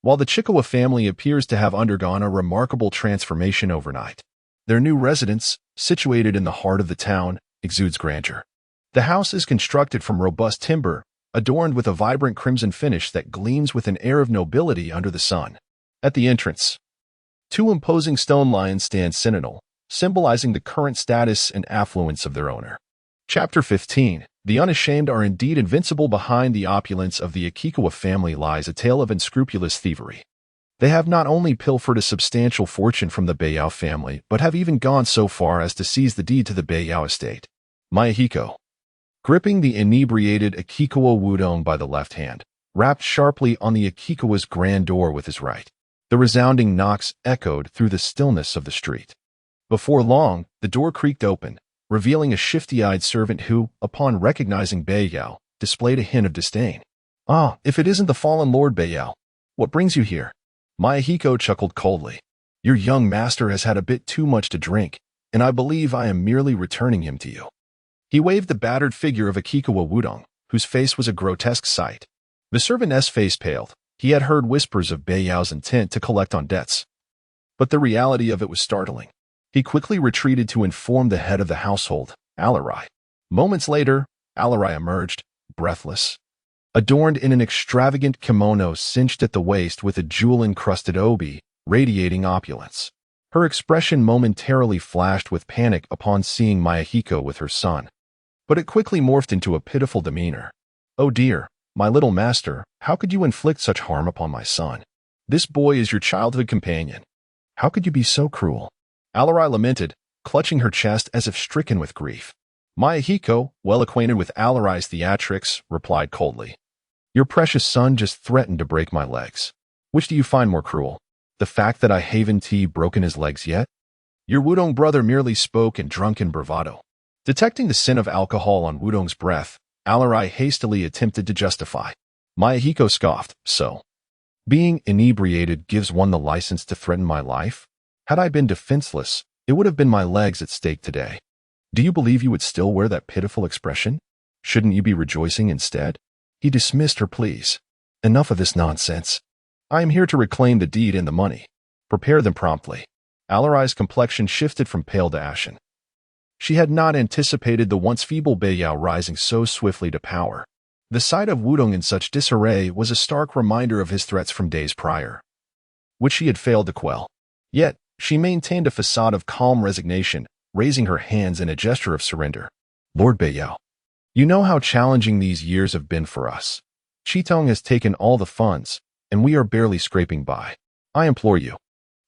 While the Chikawa family appears to have undergone a remarkable transformation overnight, their new residence, situated in the heart of the town, exudes grandeur. The house is constructed from robust timber, adorned with a vibrant crimson finish that gleams with an air of nobility under the sun. At the entrance, 2 imposing stone lions stand sentinel, symbolizing the current status and affluence of their owner. Chapter 15. The unashamed are indeed invincible. Behind the opulence of the Akikawa family lies a tale of unscrupulous thievery. They have not only pilfered a substantial fortune from the Beiyao family, but have even gone so far as to seize the deed to the Beiyao estate. Mayahiko, gripping the inebriated Akikawa Wudong by the left hand, rapped sharply on the Akikawa's grand door with his right. The resounding knocks echoed through the stillness of the street. Before long, the door creaked open, revealing a shifty-eyed servant who, upon recognizing Beiyao, displayed a hint of disdain. "Ah, if it isn't the fallen Lord Beiyao, what brings you here?" Mayahiko chuckled coldly. "Your young master has had a bit too much to drink, and I believe I am merely returning him to you." He waved the battered figure of Akikawa Wudong, whose face was a grotesque sight. The servant's face paled. He had heard whispers of Beiyao's intent to collect on debts, but the reality of it was startling. He quickly retreated to inform the head of the household, Alarai. Moments later, Alarai emerged, breathless, adorned in an extravagant kimono cinched at the waist with a jewel-encrusted obi, radiating opulence. Her expression momentarily flashed with panic upon seeing Mayahiko with her son, but it quickly morphed into a pitiful demeanor. "Oh dear, my little master, how could you inflict such harm upon my son? This boy is your childhood companion. How could you be so cruel?" Alarai lamented, clutching her chest as if stricken with grief. Mayahiko, well acquainted with Alarai's theatrics, replied coldly, "Your precious son just threatened to break my legs. Which do you find more cruel? The fact that I haven't broken his legs yet? Your Wudong brother merely spoke in drunken bravado." Detecting the scent of alcohol on Wudong's breath, Alarai hastily attempted to justify. Mayahiko scoffed, "So, being inebriated gives one the license to threaten my life? Had I been defenseless, it would have been my legs at stake today. Do you believe you would still wear that pitiful expression? Shouldn't you be rejoicing instead?" He dismissed her pleas. "Enough of this nonsense. I am here to reclaim the deed and the money. Prepare them promptly." Alarai's complexion shifted from pale to ashen. She had not anticipated the once feeble Beiyao rising so swiftly to power. The sight of Wudong in such disarray was a stark reminder of his threats from days prior, which she had failed to quell. Yet, she maintained a facade of calm resignation, raising her hands in a gesture of surrender. "Lord Beiyao, you know how challenging these years have been for us. Chitong has taken all the funds, and we are barely scraping by. I implore you,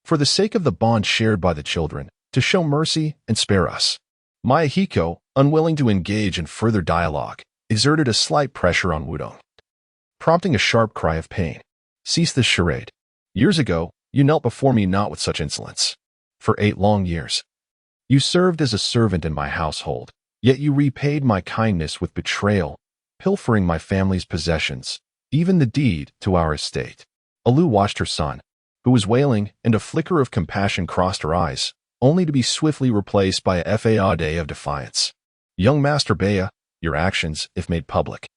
for the sake of the bond shared by the children, to show mercy and spare us." Mayahiko, unwilling to engage in further dialogue, exerted a slight pressure on Wudong, prompting a sharp cry of pain. "Cease this charade. Years ago, you knelt before me not with such insolence. For 8 long years, you served as a servant in my household, yet you repaid my kindness with betrayal, pilfering my family's possessions, even the deed to our estate." Alu watched her son, who was wailing, and a flicker of compassion crossed her eyes, only to be swiftly replaced by a fade of defiance. "Young Master Beya, your actions, if made public,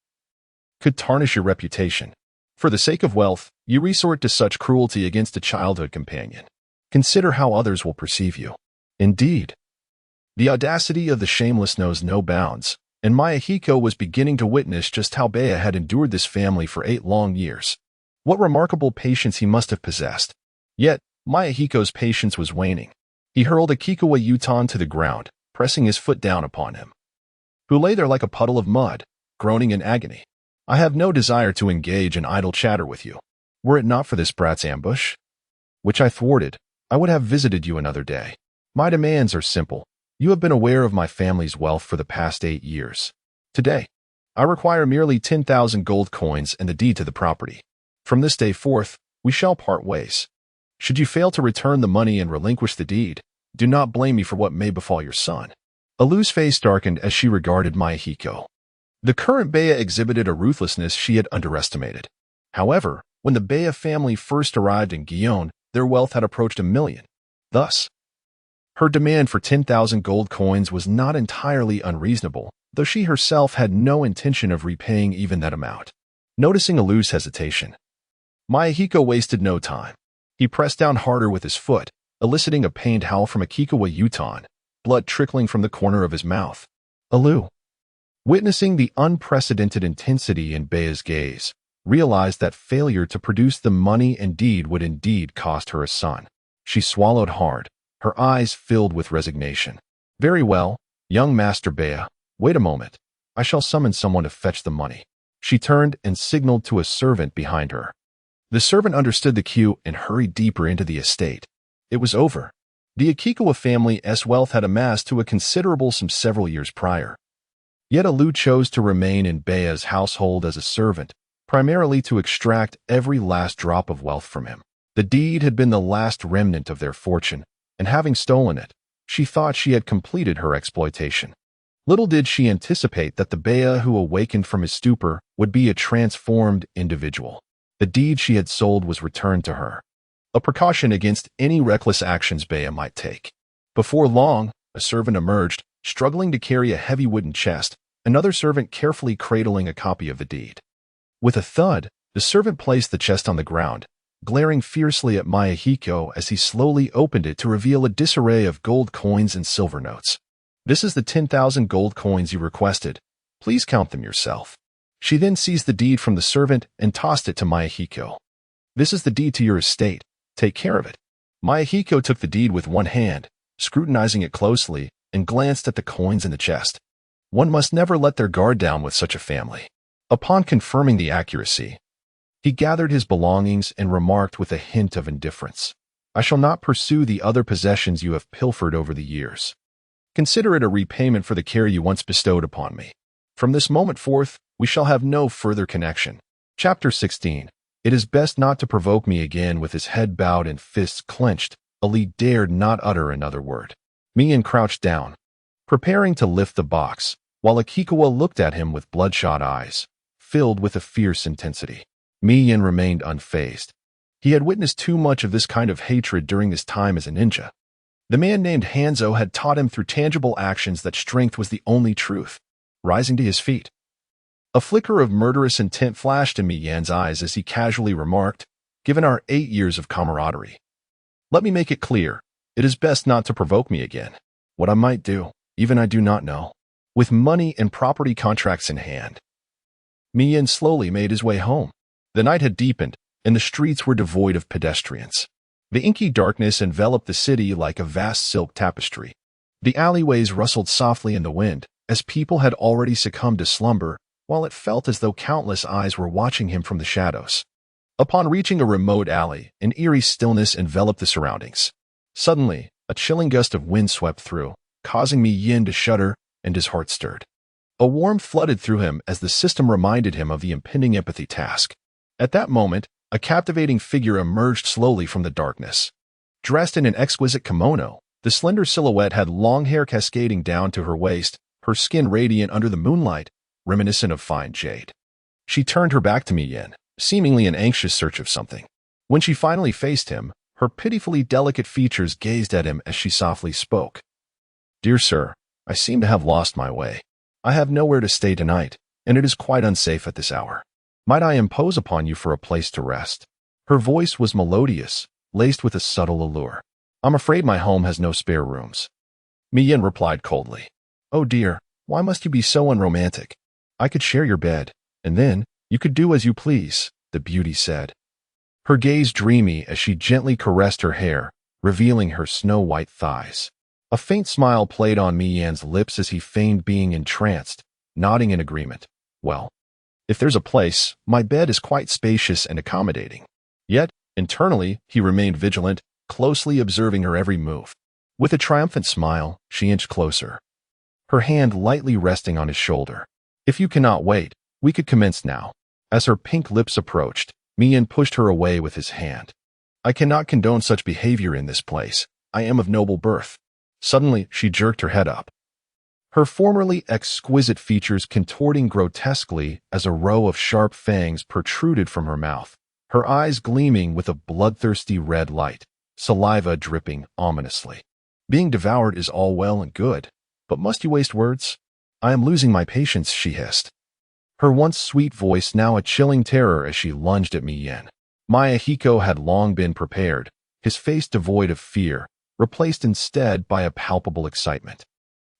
could tarnish your reputation. For the sake of wealth, you resort to such cruelty against a childhood companion. Consider how others will perceive you." Indeed, the audacity of the shameless knows no bounds, and Mayahiko was beginning to witness just how Beya had endured this family for 8 long years. What remarkable patience he must have possessed. Yet, Mayahiko's patience was waning. He hurled Akikawa Yutan to the ground, pressing his foot down upon him, who lay there like a puddle of mud, groaning in agony. "I have no desire to engage in idle chatter with you. Were it not for this brat's ambush, which I thwarted, I would have visited you another day. My demands are simple. You have been aware of my family's wealth for the past 8 years. Today, I require merely 10,000 gold coins and the deed to the property. From this day forth, we shall part ways. Should you fail to return the money and relinquish the deed, Do not blame me for what may befall your son. Alu's face darkened as she regarded Mayahiko. The current Bea exhibited a ruthlessness she had underestimated. However, when the Bea family first arrived in Guyane, their wealth had approached 1,000,000. Thus, her demand for 10,000 gold coins was not entirely unreasonable, though she herself had no intention of repaying even that amount. Noticing Alu's hesitation, Mayahiko wasted no time. He pressed down harder with his foot, eliciting a pained howl from Akikawa Yutan, blood trickling from the corner of his mouth. Alu, witnessing the unprecedented intensity in Bea's gaze, realized that failure to produce the money and deed would indeed cost her a son. She swallowed hard, her eyes filled with resignation. Very well, young Master Bea, wait a moment. I shall summon someone to fetch the money. She turned and signaled to a servant behind her. The servant understood the cue and hurried deeper into the estate. It was over. The Akikawa family's wealth had amassed to a considerable sum several years prior. Yet Alu chose to remain in Bea's household as a servant, primarily to extract every last drop of wealth from him. The deed had been the last remnant of their fortune, and having stolen it, she thought she had completed her exploitation. Little did she anticipate that the Bea who awakened from his stupor would be a transformed individual. The deed she had sold was returned to her, a precaution against any reckless actions Bea might take. Before long, a servant emerged, struggling to carry a heavy wooden chest, another servant carefully cradling a copy of the deed. With a thud, the servant placed the chest on the ground, glaring fiercely at Mayahiko as he slowly opened it to reveal a disarray of gold coins and silver notes. This is the 10,000 gold coins you requested. Please count them yourself. She then seized the deed from the servant and tossed it to Mayahiko. This is the deed to your estate. Take care of it. Mayahiko took the deed with one hand, scrutinizing it closely, and glanced at the coins in the chest. One must never let their guard down with such a family. Upon confirming the accuracy, he gathered his belongings and remarked with a hint of indifference, I shall not pursue the other possessions you have pilfered over the years. Consider it a repayment for the care you once bestowed upon me. From this moment forth, we shall have no further connection. Chapter 16. It is best not to provoke me again. With his head bowed and fists clenched, Ali dared not utter another word. Mian crouched down, preparing to lift the box, while Akikawa looked at him with bloodshot eyes, filled with a fierce intensity. Mian remained unfazed. He had witnessed too much of this kind of hatred during his time as a ninja. The man named Hanzo had taught him through tangible actions that strength was the only truth. Rising to his feet, a flicker of murderous intent flashed in Mian's eyes as he casually remarked, given our 8 years of camaraderie, let me make it clear, it is best not to provoke me again. What I might do, even I do not know. With money and property contracts in hand, Mian slowly made his way home. The night had deepened, and the streets were devoid of pedestrians. The inky darkness enveloped the city like a vast silk tapestry. The alleyways rustled softly in the wind, as people had already succumbed to slumber, while it felt as though countless eyes were watching him from the shadows. Upon reaching a remote alley, an eerie stillness enveloped the surroundings. Suddenly, a chilling gust of wind swept through, causing Yin to shudder, and his heart stirred. A warmth flooded through him as the system reminded him of the impending empathy task. At that moment, a captivating figure emerged slowly from the darkness. Dressed in an exquisite kimono, the slender silhouette had long hair cascading down to her waist, her skin radiant under the moonlight, reminiscent of fine jade. She turned her back to Yin, seemingly in anxious search of something. When she finally faced him, her pitifully delicate features gazed at him as she softly spoke. Dear sir, I seem to have lost my way. I have nowhere to stay tonight, and it is quite unsafe at this hour. Might I impose upon you for a place to rest? Her voice was melodious, laced with a subtle allure. I'm afraid my home has no spare rooms. Yin replied coldly. Oh dear, why must you be so unromantic? I could share your bed, and then you could do as you please, the beauty said. Her gaze dreamy as she gently caressed her hair, revealing her snow-white thighs. A faint smile played on Mian's lips as he feigned being entranced, nodding in agreement. Well, if there's a place, my bed is quite spacious and accommodating. Yet, internally, he remained vigilant, closely observing her every move. With a triumphant smile, she inched closer, her hand lightly resting on his shoulder. If you cannot wait, we could commence now. As her pink lips approached, Mian pushed her away with his hand. I cannot condone such behavior in this place. I am of noble birth. Suddenly, she jerked her head up, her formerly exquisite features contorting grotesquely as a row of sharp fangs protruded from her mouth, her eyes gleaming with a bloodthirsty red light, saliva dripping ominously. Being devoured is all well and good, but must you waste words? I am losing my patience, she hissed, her once sweet voice now a chilling terror as she lunged at Miyen. Mayahiko had long been prepared, his face devoid of fear, replaced instead by a palpable excitement.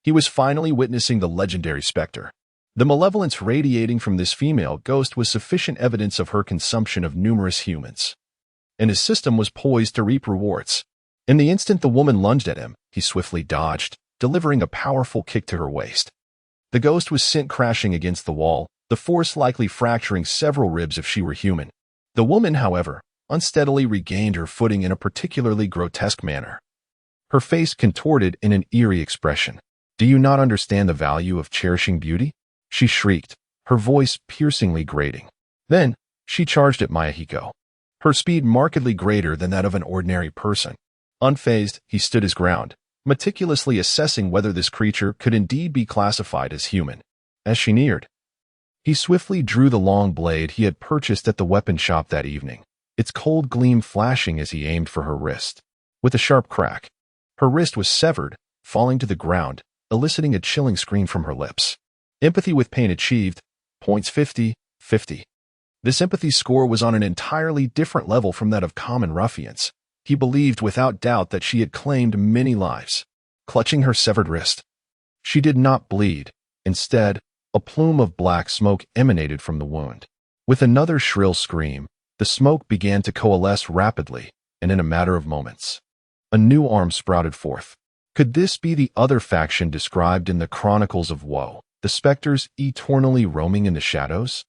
He was finally witnessing the legendary specter. The malevolence radiating from this female ghost was sufficient evidence of her consumption of numerous humans, and his system was poised to reap rewards. In the instant the woman lunged at him, he swiftly dodged, delivering a powerful kick to her waist. The ghost was sent crashing against the wall, the force likely fracturing several ribs if she were human. The woman, however, unsteadily regained her footing in a particularly grotesque manner. Her face contorted in an eerie expression. "Do you not understand the value of cherishing beauty?" she shrieked, her voice piercingly grating. Then, she charged at Mayahiko, her speed markedly greater than that of an ordinary person. Unfazed, he stood his ground, meticulously assessing whether this creature could indeed be classified as human. As she neared, he swiftly drew the long blade he had purchased at the weapon shop that evening, its cold gleam flashing as he aimed for her wrist. With a sharp crack, her wrist was severed, falling to the ground, eliciting a chilling scream from her lips. Empathy with pain achieved, points 50-50. This empathy score was on an entirely different level from that of common ruffians. He believed without doubt that she had claimed many lives. Clutching her severed wrist, she did not bleed. Instead, a plume of black smoke emanated from the wound. With another shrill scream, the smoke began to coalesce rapidly, and in a matter of moments, a new arm sprouted forth. Could this be the other faction described in the Chronicles of Woe, the specters eternally roaming in the shadows?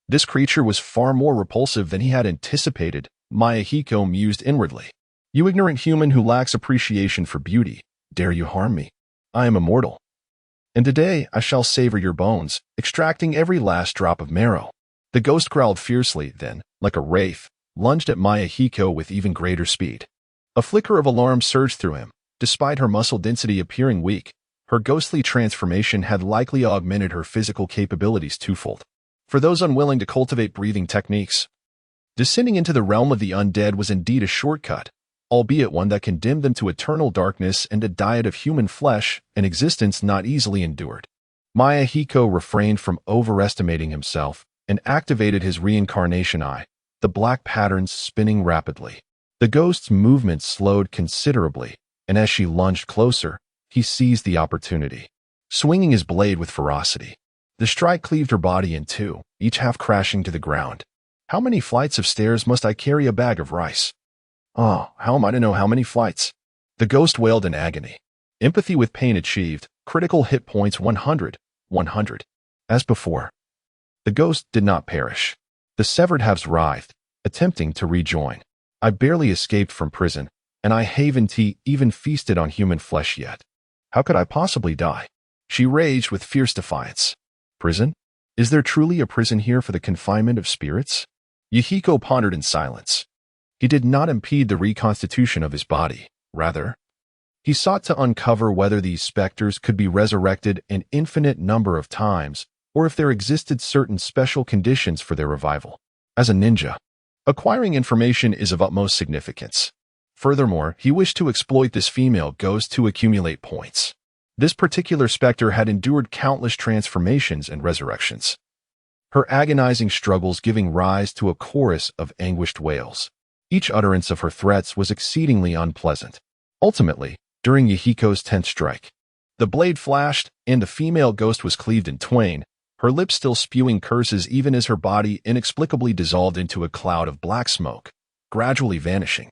This creature was far more repulsive than he had anticipated, Mayahiko mused inwardly. You ignorant human who lacks appreciation for beauty, dare you harm me? I am immortal, and today I shall savor your bones, extracting every last drop of marrow. The ghost growled fiercely, then, like a wraith, lunged at Mayahiko with even greater speed. A flicker of alarm surged through him. Despite her muscle density appearing weak, her ghostly transformation had likely augmented her physical capabilities twofold. For those unwilling to cultivate breathing techniques, descending into the realm of the undead was indeed a shortcut, albeit one that condemned them to eternal darkness and a diet of human flesh, an existence not easily endured. Mayahiko refrained from overestimating himself and activated his reincarnation eye, the black patterns spinning rapidly. The ghost's movements slowed considerably, and as she lunged closer, he seized the opportunity, swinging his blade with ferocity. The strike cleaved her body in two, each half crashing to the ground. How many flights of stairs must I carry a bag of rice? Oh, how am I to know how many flights? The ghost wailed in agony. Empathy with pain achieved, critical hit points 100. As before, the ghost did not perish. The severed halves writhed, attempting to rejoin. I barely escaped from prison, and I haven't even feasted on human flesh yet. How could I possibly die? She raged with fierce defiance. Prison? Is there truly a prison here for the confinement of spirits? Yahiko pondered in silence. He did not impede the reconstitution of his body. Rather, he sought to uncover whether these specters could be resurrected an infinite number of times, or if there existed certain special conditions for their revival. As a ninja, acquiring information is of utmost significance. Furthermore, he wished to exploit this female ghost to accumulate points. This particular specter had endured countless transformations and resurrections, her agonizing struggles giving rise to a chorus of anguished wails. Each utterance of her threats was exceedingly unpleasant. Ultimately, during Yahiko's 10th strike, the blade flashed, and the female ghost was cleaved in twain, her lips still spewing curses even as her body inexplicably dissolved into a cloud of black smoke, gradually vanishing.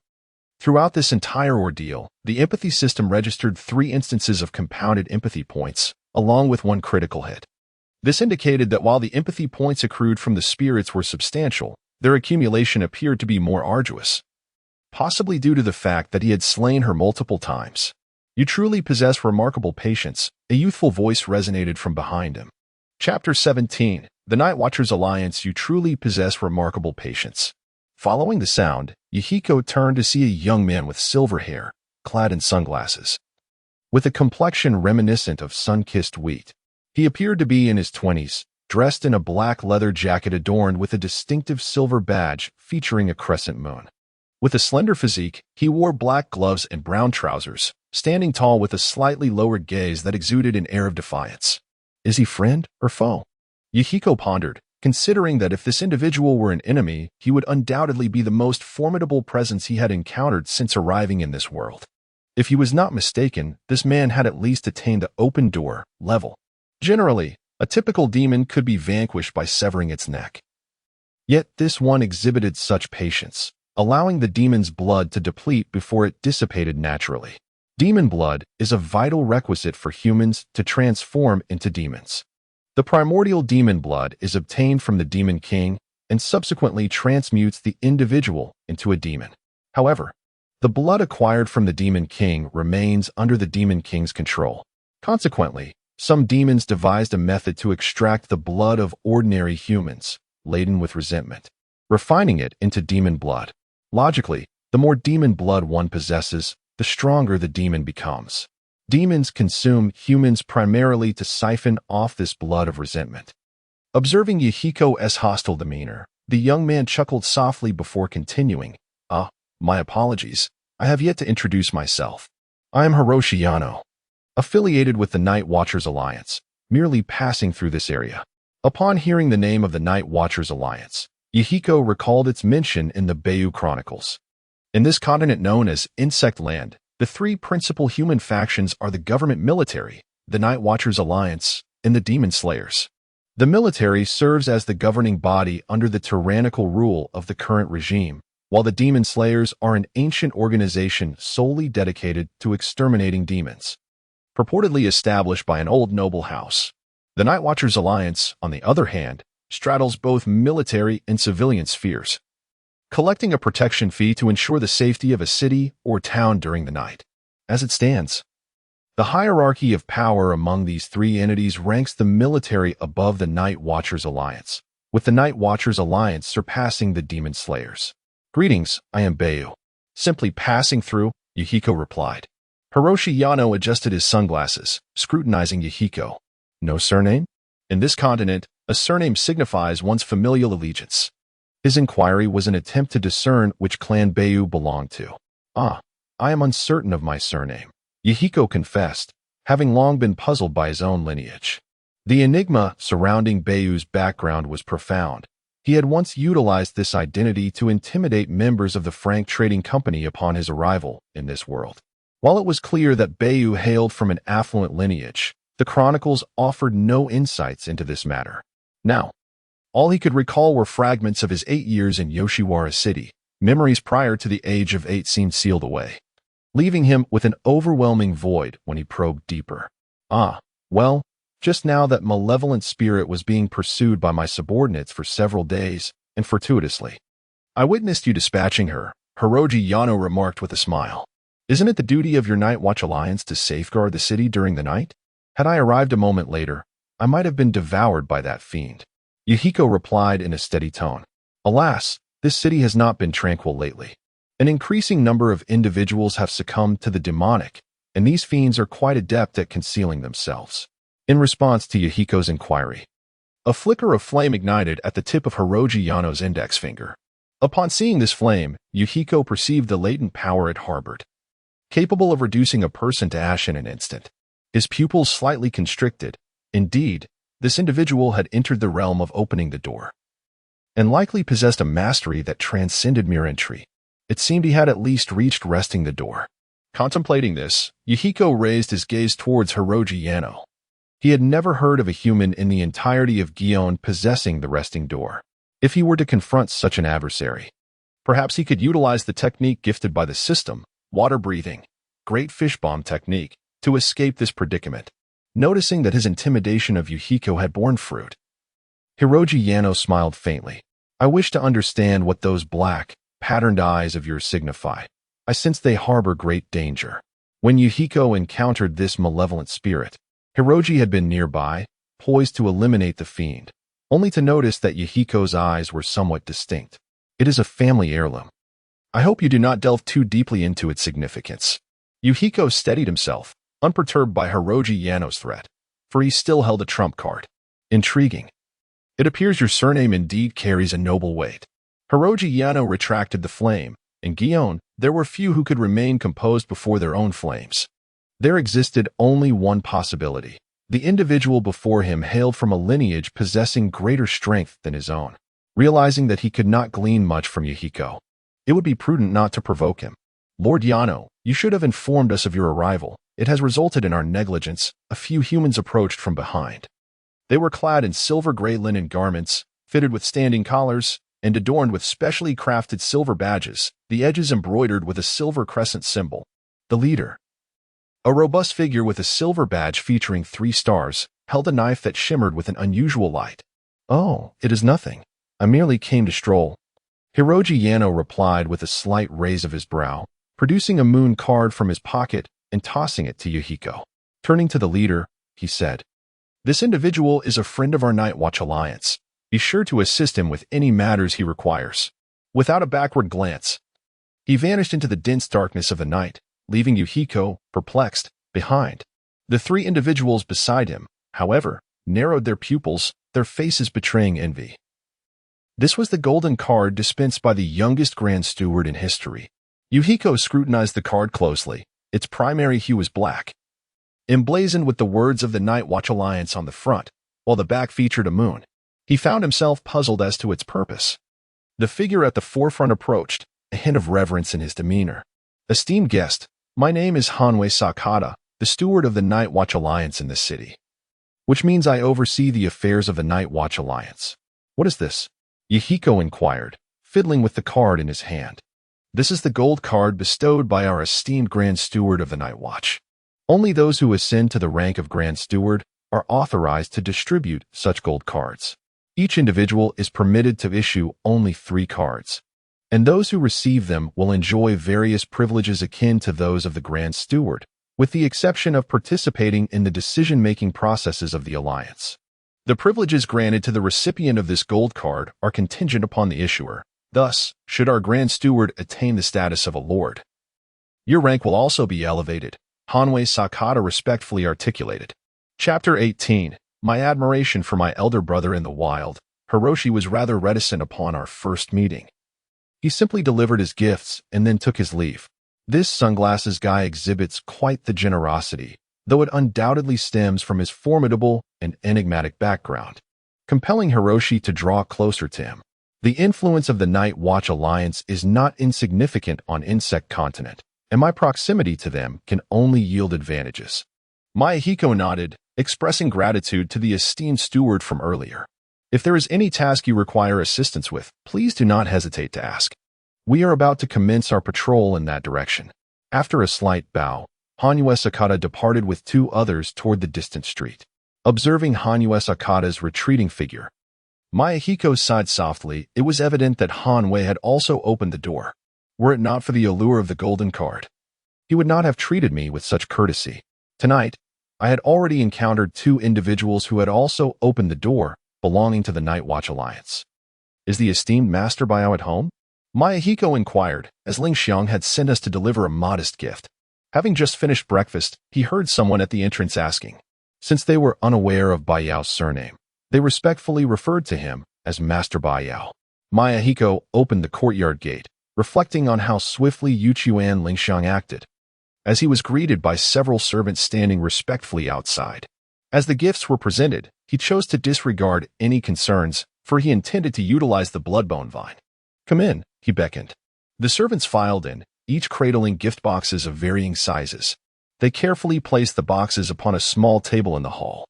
Throughout this entire ordeal, the empathy system registered 3 instances of compounded empathy points, along with 1 critical hit. This indicated that while the empathy points accrued from the spirits were substantial, their accumulation appeared to be more arduous, possibly due to the fact that he had slain her multiple times. You truly possess remarkable patience, a youthful voice resonated from behind him. Chapter 17, The Night Watcher's Alliance. You truly possess remarkable patience. Following the sound, Yahiko turned to see a young man with silver hair, clad in sunglasses. with a complexion reminiscent of sun-kissed wheat. He appeared to be in his 20s, dressed in a black leather jacket adorned with a distinctive silver badge featuring a crescent moon. With a slender physique, he wore black gloves and brown trousers, standing tall with a slightly lowered gaze that exuded an air of defiance. Is he friend or foe? Yahiko pondered, considering that if this individual were an enemy, he would undoubtedly be the most formidable presence he had encountered since arriving in this world. If he was not mistaken, this man had at least attained the open door level. Generally, a typical demon could be vanquished by severing its neck. Yet this one exhibited such patience, allowing the demon's blood to deplete before it dissipated naturally. Demon blood is a vital requisite for humans to transform into demons. The primordial demon blood is obtained from the demon king and subsequently transmutes the individual into a demon. However, the blood acquired from the demon king remains under the demon king's control. Consequently, some demons devised a method to extract the blood of ordinary humans, laden with resentment, refining it into demon blood. Logically, the more demon blood one possesses, the stronger the demon becomes. Demons consume humans primarily to siphon off this blood of resentment. Observing Yahiko's hostile demeanor, the young man chuckled softly before continuing. My apologies. I have yet to introduce myself. I am Hiroshi Yano, affiliated with the Night Watchers Alliance, merely passing through this area. Upon hearing the name of the Night Watchers Alliance, Yahiko recalled its mention in the Bayou Chronicles. In this continent known as Insect Land, the three principal human factions are the government military, the Night Watchers Alliance, and the Demon Slayers. The military serves as the governing body under the tyrannical rule of the current regime, while the Demon Slayers are an ancient organization solely dedicated to exterminating demons, purportedly established by an old noble house. The Night Watchers Alliance, on the other hand, straddles both military and civilian spheres, collecting a protection fee to ensure the safety of a city or town during the night. As it stands, the hierarchy of power among these three entities ranks the military above the Night Watchers Alliance, with the Night Watchers Alliance surpassing the Demon Slayers. Greetings, I am Bayou. Simply passing through, Yahiko replied. Hiroshi Yano adjusted his sunglasses, scrutinizing Yahiko. No surname? In this continent, a surname signifies one's familial allegiance. His inquiry was an attempt to discern which clan Bayou belonged to. I am uncertain of my surname, Yahiko confessed, having long been puzzled by his own lineage. The enigma surrounding Bayou's background was profound. He had once utilized this identity to intimidate members of the Frank Trading Company upon his arrival in this world. While it was clear that Bayou hailed from an affluent lineage, the chronicles offered no insights into this matter. Now, all he could recall were fragments of his 8 years in Yoshiwara City. Memories prior to the age of 8 seemed sealed away, leaving him with an overwhelming void when he probed deeper. Well, just now that malevolent spirit was being pursued by my subordinates for several days, and fortuitously. I witnessed you dispatching her, Hiroji Yano remarked with a smile. Isn't it the duty of your Night Watch Alliance to safeguard the city during the night? Had I arrived a moment later, I might have been devoured by that fiend. Yahiko replied in a steady tone. Alas, this city has not been tranquil lately. An increasing number of individuals have succumbed to the demonic, and these fiends are quite adept at concealing themselves. In response to Yahiko's inquiry, a flicker of flame ignited at the tip of Hiroji Yano's index finger. Upon seeing this flame, Yahiko perceived the latent power it harbored, capable of reducing a person to ash in an instant. His pupils slightly constricted. Indeed, this individual had entered the realm of opening the door, and likely possessed a mastery that transcended mere entry. It seemed he had at least reached resting the door. Contemplating this, Yahiko raised his gaze towards Hiroji Yano. He had never heard of a human in the entirety of Gion possessing the resting door. If he were to confront such an adversary, perhaps he could utilize the technique gifted by the system, water breathing, great fish bomb technique, to escape this predicament. Noticing that his intimidation of Yahiko had borne fruit, Hiroji Yano smiled faintly. I wish to understand what those black, patterned eyes of yours signify. I sense they harbor great danger. When Yahiko encountered this malevolent spirit, Hiroji had been nearby, poised to eliminate the fiend, only to notice that Yahiko's eyes were somewhat distinct. It is a family heirloom. I hope you do not delve too deeply into its significance. Yahiko steadied himself, unperturbed by Hiroji Yano's threat, for he still held a trump card. Intriguing. It appears your surname indeed carries a noble weight. Hiroji Yano retracted the flame. In Gion, there were few who could remain composed before their own flames. There existed only one possibility. The individual before him hailed from a lineage possessing greater strength than his own. Realizing that he could not glean much from Yahiko, it would be prudent not to provoke him. Lord Yano, you should have informed us of your arrival. It has resulted in our negligence. A few humans approached from behind. They were clad in silver-gray linen garments, fitted with standing collars, and adorned with specially crafted silver badges, the edges embroidered with a silver crescent symbol. The leader, a robust figure with a silver badge featuring 3 stars, held a knife that shimmered with an unusual light. "Oh, it is nothing. I merely came to stroll." Hiroji Yano replied with a slight raise of his brow, producing a moon card from his pocket and tossing it to Yahiko. Turning to the leader, he said, "This individual is a friend of our Night Watch Alliance. Be sure to assist him with any matters he requires." Without a backward glance, he vanished into the dense darkness of the night, leaving Yahiko, perplexed, behind. The 3 individuals beside him, however, narrowed their pupils, their faces betraying envy. This was the golden card dispensed by the youngest Grand Steward in history. Yahiko scrutinized the card closely. Its primary hue was black, emblazoned with the words of the Night Watch Alliance on the front, while the back featured a moon. He found himself puzzled as to its purpose. The figure at the forefront approached, a hint of reverence in his demeanor. "Esteemed guest, my name is Hanwei Sakata, the steward of the Night Watch Alliance in this city, which means I oversee the affairs of the Night Watch Alliance." "What is this?" Yahiko inquired, fiddling with the card in his hand. "This is the gold card bestowed by our esteemed Grand Steward of the Night Watch. Only those who ascend to the rank of Grand Steward are authorized to distribute such gold cards. Each individual is permitted to issue only 3 cards, and those who receive them will enjoy various privileges akin to those of the Grand Steward, with the exception of participating in the decision-making processes of the Alliance. The privileges granted to the recipient of this gold card are contingent upon the issuer. Thus, should our Grand Steward attain the status of a lord, your rank will also be elevated," Hanwei Sakata respectfully articulated. Chapter 18. My admiration for my elder brother in the wild. Hiroshi was rather reticent upon our first meeting. He simply delivered his gifts and then took his leave. This sunglasses guy exhibits quite the generosity, though it undoubtedly stems from his formidable and enigmatic background, compelling Hiroshi to draw closer to him. The influence of the Night Watch Alliance is not insignificant on Insect Continent, and my proximity to them can only yield advantages. Mayahiko nodded, expressing gratitude to the esteemed steward from earlier. "If there is any task you require assistance with, please do not hesitate to ask. We are about to commence our patrol in that direction." After a slight bow, Hanwei Sakata departed with 2 others toward the distant street. Observing Hanwei Sakata's retreating figure, Mayahiko sighed softly. It was evident that Hanwei had also opened the door. Were it not for the allure of the golden card, he would not have treated me with such courtesy. Tonight, I had already encountered 2 individuals who had also opened the door, belonging to the Night Watch Alliance. "Is the esteemed Master Baiyao at home?" Mayahiko inquired, as Ling Xiang had sent us to deliver a modest gift. Having just finished breakfast, he heard someone at the entrance asking. Since they were unaware of Baiyao's surname, they respectfully referred to him as Master Baiyao. Mayahiko opened the courtyard gate, reflecting on how swiftly Yuchuan Lingxiang acted, as he was greeted by several servants standing respectfully outside. As the gifts were presented, he chose to disregard any concerns, for he intended to utilize the bloodbone vine. "Come in," he beckoned. The servants filed in, each cradling gift boxes of varying sizes. They carefully placed the boxes upon a small table in the hall,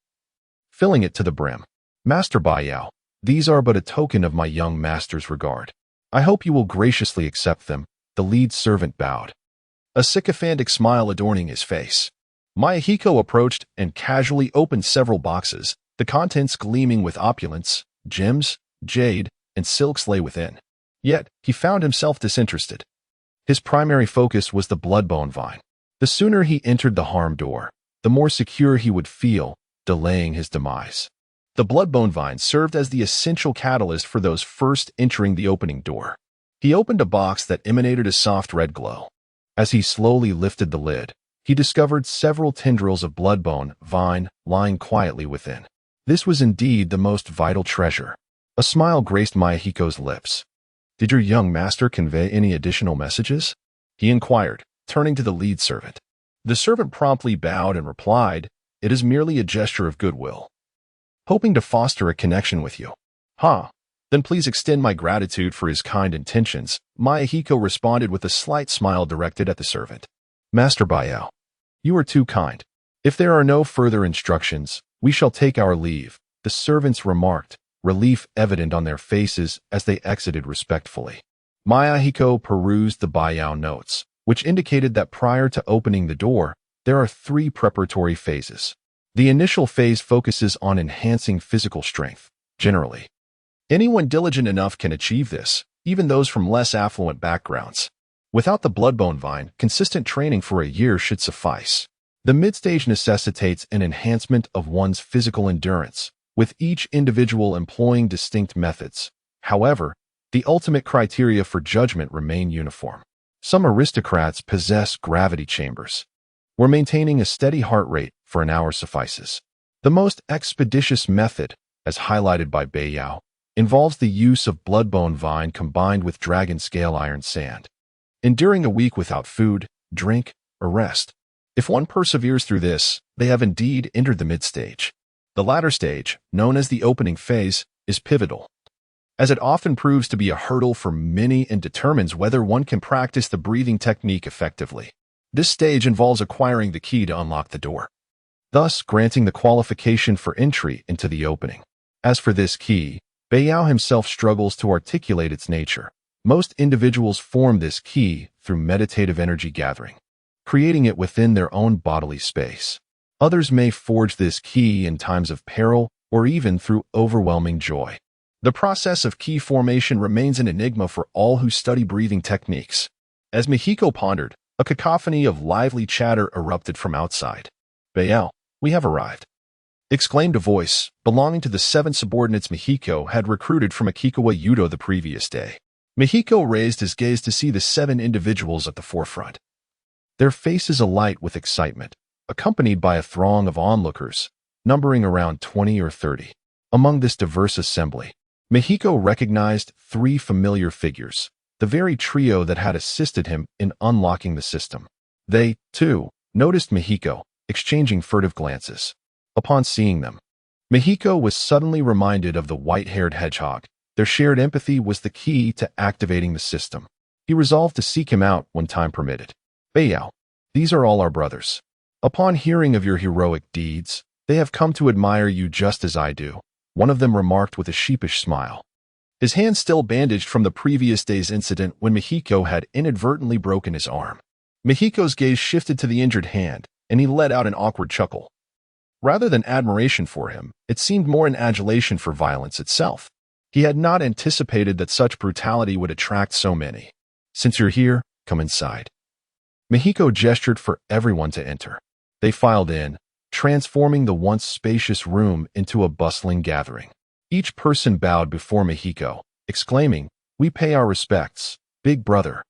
filling it to the brim. "Master Baiyao, these are but a token of my young master's regard. I hope you will graciously accept them." The lead servant bowed, a sycophantic smile adorning his face. Mayahiko approached and casually opened several boxes, the contents gleaming with opulence. Gems, jade, and silks lay within. Yet, he found himself disinterested. His primary focus was the bloodbone vine. The sooner he entered the harm door, the more secure he would feel, delaying his demise. The bloodbone vine served as the essential catalyst for those first entering the opening door. He opened a box that emanated a soft red glow. As he slowly lifted the lid, he discovered several tendrils of bloodbone vine lying quietly within. This was indeed the most vital treasure. A smile graced Mayahiko's lips. "Did your young master convey any additional messages?" he inquired, turning to the lead servant. The servant promptly bowed and replied, "It is merely a gesture of goodwill, hoping to foster a connection with you." "Huh. Then please extend my gratitude for his kind intentions," Mayahiko responded with a slight smile directed at the servant. "Master Bayao, you are too kind. If there are no further instructions, we shall take our leave," the servants remarked, relief evident on their faces as they exited respectfully. Mayahiko perused the Bayao notes, which indicated that prior to opening the door, there are 3 preparatory phases. The initial phase focuses on enhancing physical strength. Generally, anyone diligent enough can achieve this, even those from less affluent backgrounds. Without the bloodbone vine, consistent training for a year should suffice. The mid-stage necessitates an enhancement of one's physical endurance, with each individual employing distinct methods. However, the ultimate criteria for judgment remain uniform. Some aristocrats possess gravity chambers, where maintaining a steady heart rate for an hour suffices. The most expeditious method, as highlighted by Bayao, involves the use of bloodbone vine combined with dragon scale iron sand, enduring a week without food, drink, or rest. If one perseveres through this, they have indeed entered the mid-stage. The latter stage, known as the opening phase, is pivotal, as it often proves to be a hurdle for many and determines whether one can practice the breathing technique effectively. This stage involves acquiring the key to unlock the door, thus granting the qualification for entry into the opening. As for this key, Bayao himself struggles to articulate its nature. Most individuals form this key through meditative energy gathering, creating it within their own bodily space. Others may forge this key in times of peril or even through overwhelming joy. The process of key formation remains an enigma for all who study breathing techniques. As Mihiko pondered, a cacophony of lively chatter erupted from outside. "Bayao, we have arrived," exclaimed a voice belonging to the 7 subordinates Mihiko had recruited from Akikawa Yudo the previous day. Mihiko raised his gaze to see the 7 individuals at the forefront, their faces alight with excitement, accompanied by a throng of onlookers, numbering around 20 or 30. Among this diverse assembly, Mihiko recognized 3 familiar figures, the very trio that had assisted him in unlocking the system. They, too, noticed Mihiko, exchanging furtive glances. Upon seeing them, Mihiko was suddenly reminded of the white-haired hedgehog. Their shared empathy was the key to activating the system. He resolved to seek him out when time permitted. "Bayao, these are all our brothers. Upon hearing of your heroic deeds, they have come to admire you just as I do," one of them remarked with a sheepish smile. His hand still bandaged from the previous day's incident when Mihiko had inadvertently broken his arm. Mihiko's gaze shifted to the injured hand, and he let out an awkward chuckle. Rather than admiration for him, it seemed more an adulation for violence itself. He had not anticipated that such brutality would attract so many. "Since you're here, come inside." Mihiko gestured for everyone to enter. They filed in, transforming the once spacious room into a bustling gathering. Each person bowed before Mihiko, exclaiming, "We pay our respects, big brother."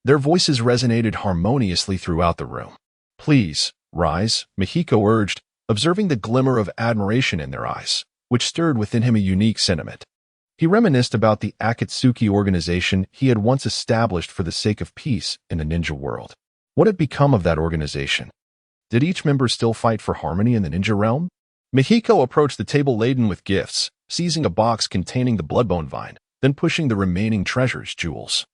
Their voices resonated harmoniously throughout the room. "Please, rise," Mihiko urged, observing the glimmer of admiration in their eyes, which stirred within him a unique sentiment. He reminisced about the Akatsuki organization he had once established for the sake of peace in the ninja world. What had become of that organization? Did each member still fight for harmony in the ninja realm? Mihiko approached the table laden with gifts, seizing a box containing the bloodbone vine, then pushing the remaining treasures, jewels,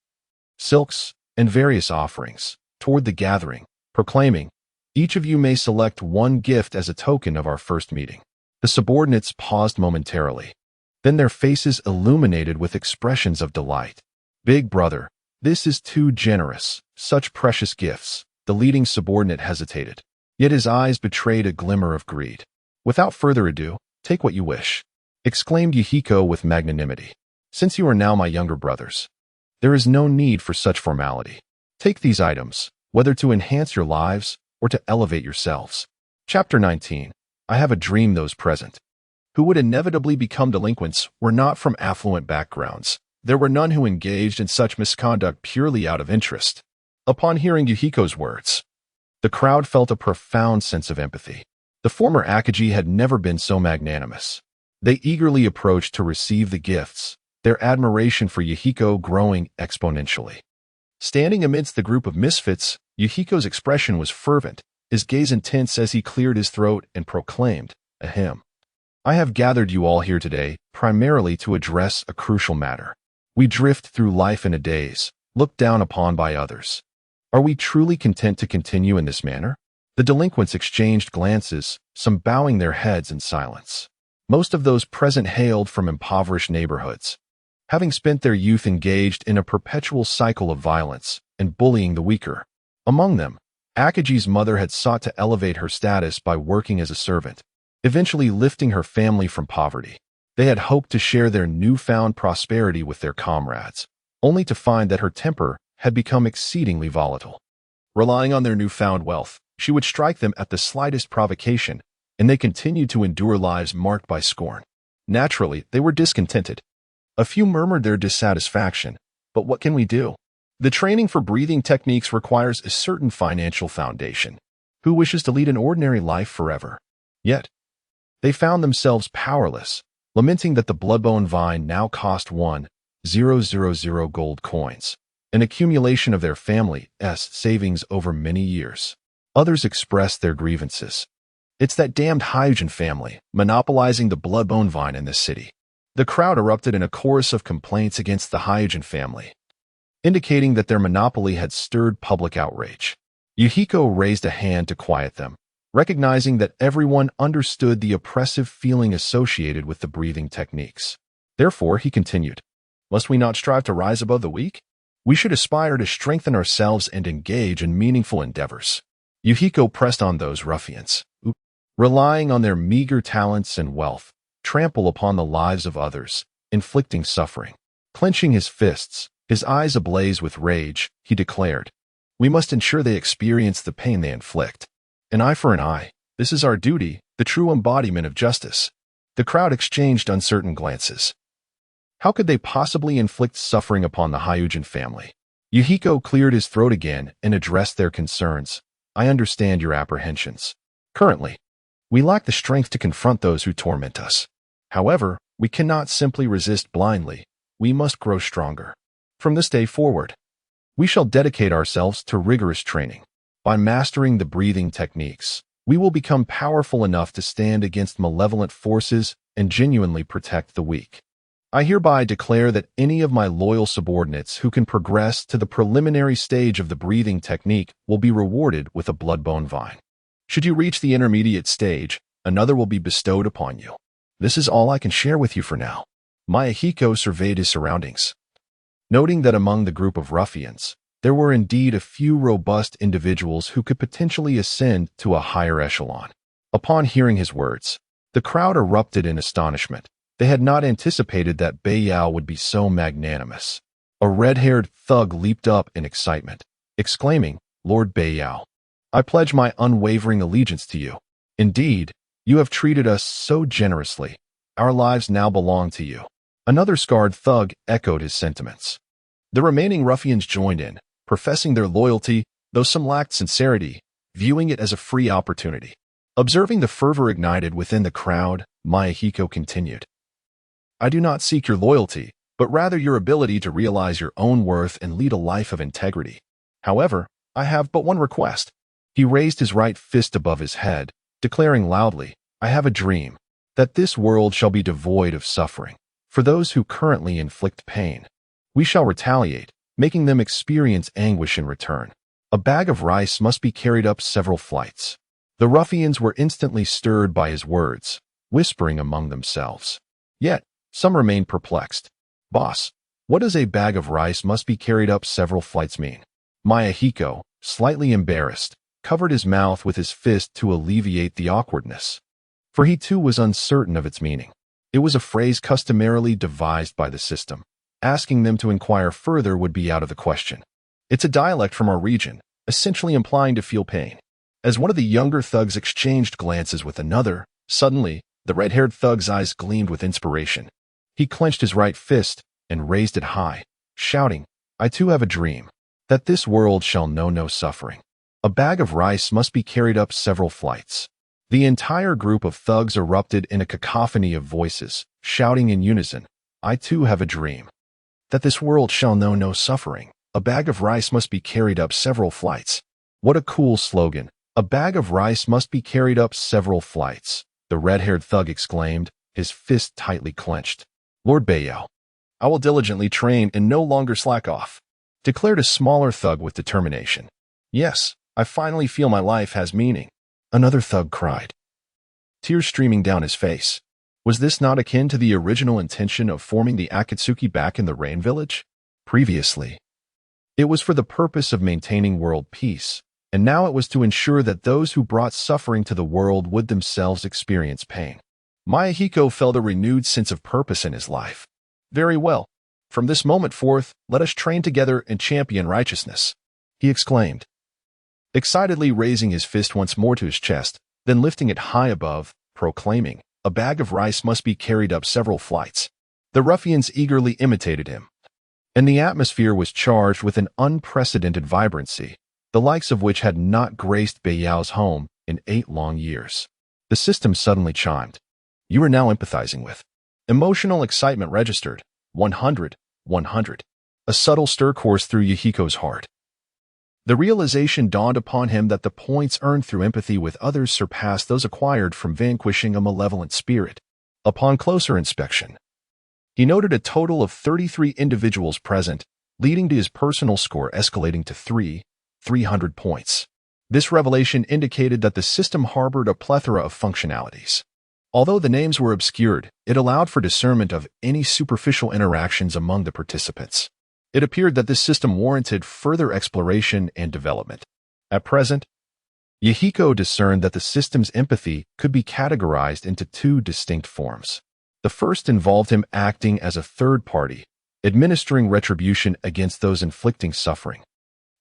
silks, and various offerings toward the gathering, proclaiming, "Each of you may select one gift as a token of our first meeting." The subordinates paused momentarily. Then their faces illuminated with expressions of delight. "Big brother, this is too generous. Such precious gifts." The leading subordinate hesitated, yet his eyes betrayed a glimmer of greed. "Without further ado, take what you wish," exclaimed Yuhiko with magnanimity. "Since you are now my younger brothers, there is no need for such formality. Take these items, whether to enhance your lives or to elevate yourselves." Chapter 19. I have a dream those present, who would inevitably become delinquents, were not from affluent backgrounds. There were none who engaged in such misconduct purely out of interest. Upon hearing Yuhiko's words, The crowd felt a profound sense of empathy. The former Akagi had never been so magnanimous. They eagerly approached to receive the gifts, their admiration for Yahiko growing exponentially. Standing amidst the group of misfits, Yahiko's expression was fervent, his gaze intense as he cleared his throat and proclaimed, "Ahem. I have gathered you all here today primarily to address a crucial matter. We drift through life in a daze, looked down upon by others. Are we truly content to continue in this manner?" The delinquents exchanged glances, some bowing their heads in silence. Most of those present hailed from impoverished neighborhoods, having spent their youth engaged in a perpetual cycle of violence and bullying the weaker. Among them, Akagi's mother had sought to elevate her status by working as a servant, eventually lifting her family from poverty. They had hoped to share their newfound prosperity with their comrades, only to find that her temper had become exceedingly volatile. Relying on their newfound wealth, she would strike them at the slightest provocation, and they continued to endure lives marked by scorn. Naturally, they were discontented. A few murmured their dissatisfaction, but what can we do? The training for breathing techniques requires a certain financial foundation. Who wishes to lead an ordinary life forever? Yet, they found themselves powerless, lamenting that the bloodbone vine now cost 1,000 gold coins, an accumulation of their family's savings over many years. Others expressed their grievances. "It's that damned Hyugen family, monopolizing the bloodbone vine in this city." The crowd erupted in a chorus of complaints against the Hyugen family, indicating that their monopoly had stirred public outrage. Yahiko raised a hand to quiet them, recognizing that everyone understood the oppressive feeling associated with the breathing techniques. Therefore, he continued, "Must we not strive to rise above the weak? We should aspire to strengthen ourselves and engage in meaningful endeavors." Yahiko pressed on those ruffians, who, relying on their meager talents and wealth, trample upon the lives of others, inflicting suffering. Clenching his fists, his eyes ablaze with rage, he declared, "We must ensure they experience the pain they inflict. An eye for an eye. This is our duty, the true embodiment of justice." The crowd exchanged uncertain glances. How could they possibly inflict suffering upon the Hyugen family? Yahiko cleared his throat again and addressed their concerns. "I understand your apprehensions. Currently, we lack the strength to confront those who torment us. However, we cannot simply resist blindly. We must grow stronger. From this day forward, we shall dedicate ourselves to rigorous training. By mastering the breathing techniques, we will become powerful enough to stand against malevolent forces and genuinely protect the weak. I hereby declare that any of my loyal subordinates who can progress to the preliminary stage of the breathing technique will be rewarded with a bloodbone vine. Should you reach the intermediate stage, another will be bestowed upon you. This is all I can share with you for now." Mayahiko surveyed his surroundings, noting that among the group of ruffians, there were indeed a few robust individuals who could potentially ascend to a higher echelon. Upon hearing his words, the crowd erupted in astonishment. They had not anticipated that Beiyao would be so magnanimous. A red-haired thug leaped up in excitement, exclaiming, "Lord Beiyao, I pledge my unwavering allegiance to you. Indeed, you have treated us so generously. Our lives now belong to you." Another scarred thug echoed his sentiments. The remaining ruffians joined in, professing their loyalty, though some lacked sincerity, viewing it as a free opportunity. Observing the fervor ignited within the crowd, Mayahiko continued, "I do not seek your loyalty, but rather your ability to realize your own worth and lead a life of integrity. However, I have but one request." He raised his right fist above his head, declaring loudly, "I have a dream, that this world shall be devoid of suffering. For those who currently inflict pain, we shall retaliate, making them experience anguish in return. A bag of rice must be carried up several flights." The ruffians were instantly stirred by his words, whispering among themselves. Yet, some remained perplexed. "Boss, what does a bag of rice must be carried up several flights mean?" Mayahiko, slightly embarrassed, covered his mouth with his fist to alleviate the awkwardness, for he too was uncertain of its meaning. It was a phrase customarily devised by the system. Asking them to inquire further would be out of the question. It's a dialect from our region, essentially implying to feel pain. As one of the younger thugs exchanged glances with another, suddenly, the red-haired thug's eyes gleamed with inspiration. He clenched his right fist and raised it high, shouting, "I too have a dream, that this world shall know no suffering. A bag of rice must be carried up several flights. The entire group of thugs erupted in a cacophony of voices, shouting in unison, "I too have a dream. That this world shall know no suffering. A bag of rice must be carried up several flights." What a cool slogan. A bag of rice must be carried up several flights, the red-haired thug exclaimed, his fist tightly clenched. "Lord Bayao, I will diligently train and no longer slack off," declared a smaller thug with determination. "Yes, I finally feel my life has meaning," another thug cried, tears streaming down his face. Was this not akin to the original intention of forming the Akatsuki back in the Rain Village? Previously, it was for the purpose of maintaining world peace, and now it was to ensure that those who brought suffering to the world would themselves experience pain. Mayahiko felt a renewed sense of purpose in his life. "Very well. From this moment forth, let us train together and champion righteousness," he exclaimed, excitedly raising his fist once more to his chest, then lifting it high above, proclaiming, "A bag of rice must be carried up several flights." The ruffians eagerly imitated him, and the atmosphere was charged with an unprecedented vibrancy, the likes of which had not graced Bayao's home in 8 long years. The system suddenly chimed. "You are now empathizing with." Emotional excitement registered. 100, 100. A subtle stir coursed through Yahiko's heart. The realization dawned upon him that the points earned through empathy with others surpassed those acquired from vanquishing a malevolent spirit. Upon closer inspection, he noted a total of 33 individuals present, leading to his personal score escalating to 300 points. This revelation indicated that the system harbored a plethora of functionalities. Although the names were obscured, it allowed for discernment of any superficial interactions among the participants. It appeared that this system warranted further exploration and development. At present, Yahiko discerned that the system's empathy could be categorized into 2 distinct forms. The first involved him acting as a third party, administering retribution against those inflicting suffering,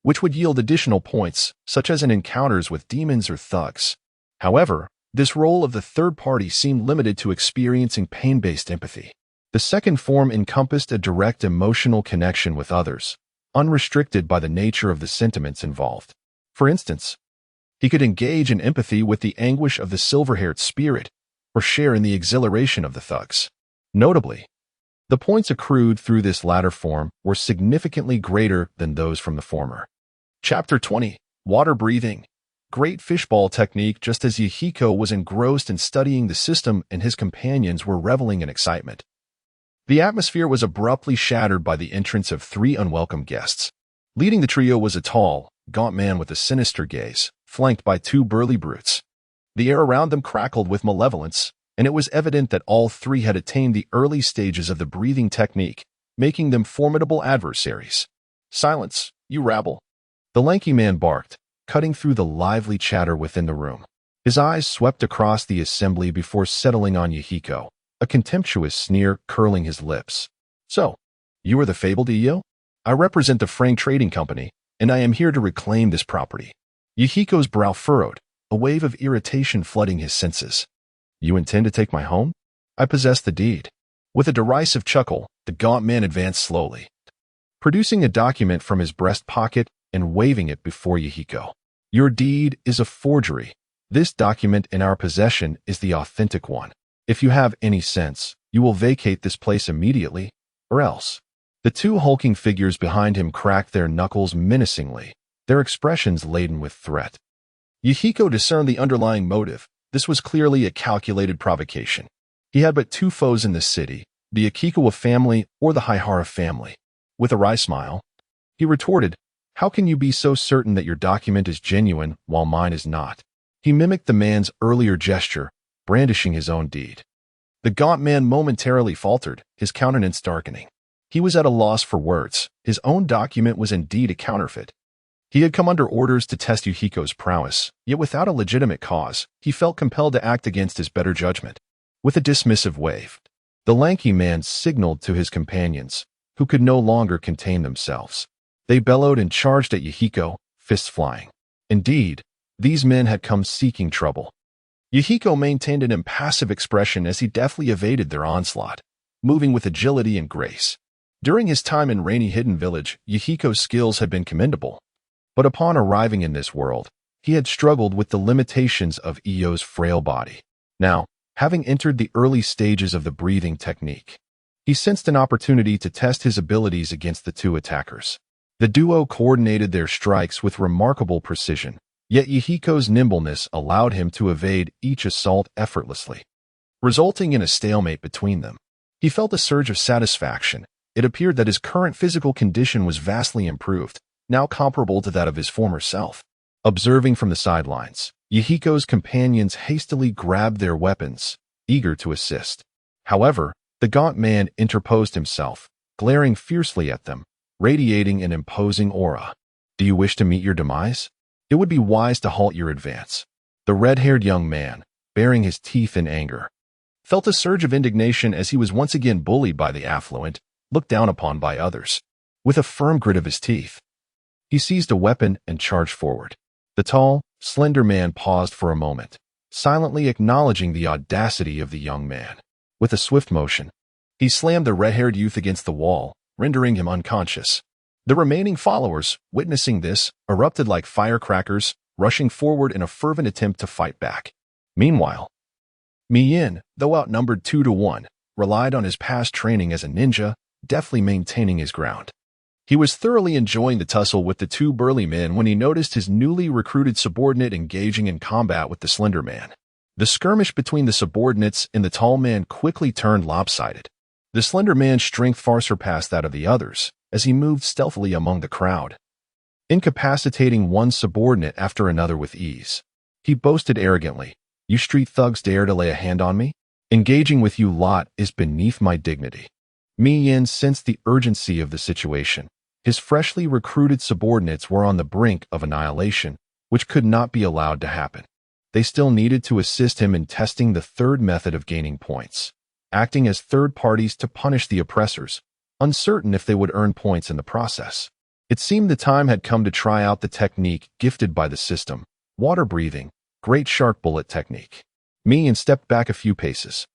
which would yield additional points, such as in encounters with demons or thugs. However, this role of the third party seemed limited to experiencing pain-based empathy. The second form encompassed a direct emotional connection with others, unrestricted by the nature of the sentiments involved. For instance, he could engage in empathy with the anguish of the silver-haired spirit, or share in the exhilaration of the thugs. Notably, the points accrued through this latter form were significantly greater than those from the former. Chapter 20. Water Breathing. Great fishball technique. Just as Yahiko was engrossed in studying the system and his companions were reveling in excitement, the atmosphere was abruptly shattered by the entrance of 3 unwelcome guests. Leading the trio was a tall, gaunt man with a sinister gaze, flanked by 2 burly brutes. The air around them crackled with malevolence, and it was evident that all 3 had attained the early stages of the breathing technique, making them formidable adversaries. "Silence, you rabble!" the lanky man barked, cutting through the lively chatter within the room. His eyes swept across the assembly before settling on Yahiko, a contemptuous sneer curling his lips. "So, you are the fabled Iyo? I represent the Frank Trading Company, and I am here to reclaim this property." Yahiko's brow furrowed, a wave of irritation flooding his senses. "You intend to take my home? I possess the deed." With a derisive chuckle, the gaunt man advanced slowly, producing a document from his breast pocket and waving it before Yahiko. "Your deed is a forgery. This document in our possession is the authentic one. If you have any sense, you will vacate this place immediately, or else." The 2 hulking figures behind him cracked their knuckles menacingly, their expressions laden with threat. Yahiko discerned the underlying motive. This was clearly a calculated provocation. He had but 2 foes in the city, the Akikawa family or the Haihara family. With a wry smile, he retorted, "How can you be so certain that your document is genuine while mine is not?" He mimicked the man's earlier gesture, brandishing his own deed. The gaunt man momentarily faltered, his countenance darkening. He was at a loss for words. His own document was indeed a counterfeit. He had come under orders to test Yahiko's prowess, yet without a legitimate cause, he felt compelled to act against his better judgment. With a dismissive wave, the lanky man signaled to his companions, who could no longer contain themselves. They bellowed and charged at Yahiko, fists flying. Indeed, these men had come seeking trouble. Yahiko maintained an impassive expression as he deftly evaded their onslaught, moving with agility and grace. During his time in Rainy Hidden Village, Yahiko's skills had been commendable. But upon arriving in this world, He had struggled with the limitations of Io's frail body. Now, having entered the early stages of the breathing technique, he sensed an opportunity to test his abilities against the two attackers. The duo coordinated their strikes with remarkable precision, yet Yahiko's nimbleness allowed him to evade each assault effortlessly, resulting in a stalemate between them. He felt a surge of satisfaction. It appeared that his current physical condition was vastly improved, now comparable to that of his former self. Observing from the sidelines, Yahiko's companions hastily grabbed their weapons, eager to assist. However, the gaunt man interposed himself, glaring fiercely at them, radiating an imposing aura. "Do you wish to meet your demise? It would be wise to halt your advance." The red-haired young man, baring his teeth in anger, felt a surge of indignation as he was once again bullied by the affluent, looked down upon by others. With a firm grit of his teeth, he seized a weapon and charged forward. The tall, slender man paused for a moment, silently acknowledging the audacity of the young man. With a swift motion, he slammed the red-haired youth against the wall, rendering him unconscious. The remaining followers, witnessing this, erupted like firecrackers, rushing forward in a fervent attempt to fight back. Meanwhile, Mi-yin, though outnumbered 2-1, relied on his past training as a ninja, deftly maintaining his ground. He was thoroughly enjoying the tussle with the two burly men when he noticed his newly recruited subordinate engaging in combat with the slender man. The skirmish between the subordinates and the tall man quickly turned lopsided. The slender man's strength far surpassed that of the others, as he moved stealthily among the crowd, incapacitating one subordinate after another with ease. He boasted arrogantly, "You street thugs dare to lay a hand on me? Engaging with you lot is beneath my dignity." Mi-yin sensed the urgency of the situation. His freshly recruited subordinates were on the brink of annihilation, which could not be allowed to happen. They still needed to assist him in testing the third method of gaining points, acting as third parties to punish the oppressors, uncertain if they would earn points in the process. It seemed the time had come to try out the technique gifted by the system, water breathing, great shark bullet technique. Mi-yin stepped back a few paces,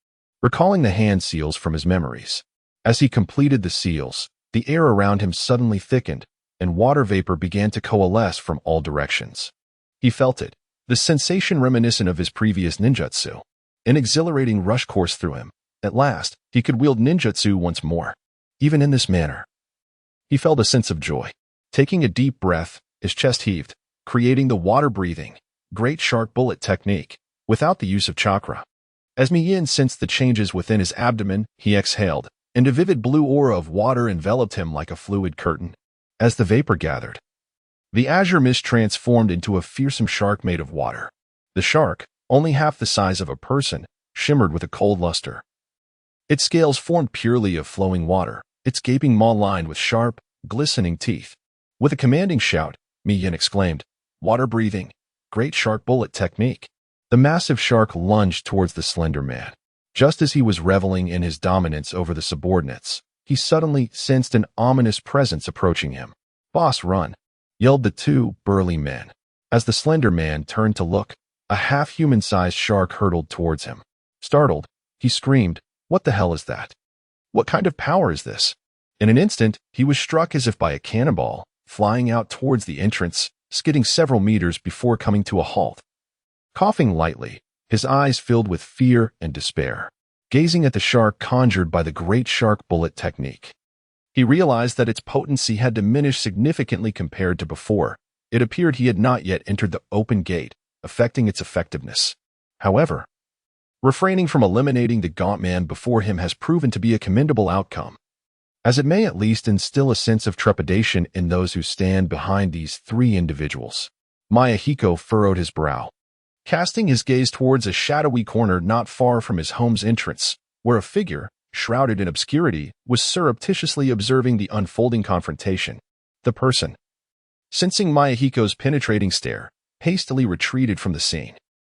recalling the hand seals from his memories. As he completed the seals, the air around him suddenly thickened, and water vapor began to coalesce from all directions. He felt it, the sensation reminiscent of his previous ninjutsu. An exhilarating rush coursed through him. At last, he could wield ninjutsu once more. Even in this manner, he felt a sense of joy. Taking a deep breath, his chest heaved, creating the water-breathing, great shark bullet technique, without the use of chakra. As Mi-yin sensed the changes within his abdomen, he exhaled, and a vivid blue aura of water enveloped him like a fluid curtain. As the vapor gathered, the azure mist transformed into a fearsome shark made of water. The shark, only half the size of a person, shimmered with a cold luster. Its scales formed purely of flowing water, its gaping maw lined with sharp, glistening teeth. With a commanding shout, Mi-yin exclaimed, "Water-breathing, great shark bullet technique." The massive shark lunged towards the slender man. Just as he was reveling in his dominance over the subordinates, he suddenly sensed an ominous presence approaching him. "Boss, run!" yelled the two burly men. As the slender man turned to look, a half-human-sized shark hurtled towards him. Startled, he screamed, "What the hell is that? What kind of power is this?" In an instant, he was struck as if by a cannonball, flying out towards the entrance, skidding several meters before coming to a halt. Coughing lightly, his eyes filled with fear and despair, gazing at the shark conjured by the great shark bullet technique. He realized that its potency had diminished significantly compared to before. It appeared he had not yet entered the open gate, affecting its effectiveness. However, refraining from eliminating the gaunt man before him has proven to be a commendable outcome, as it may at least instill a sense of trepidation in those who stand behind these three individuals. Mayahiko furrowed his brow, casting his gaze towards a shadowy corner not far from his home's entrance, where a figure, shrouded in obscurity, was surreptitiously observing the unfolding confrontation. The person, sensing Mayahiko's penetrating stare, hastily retreated from the scene.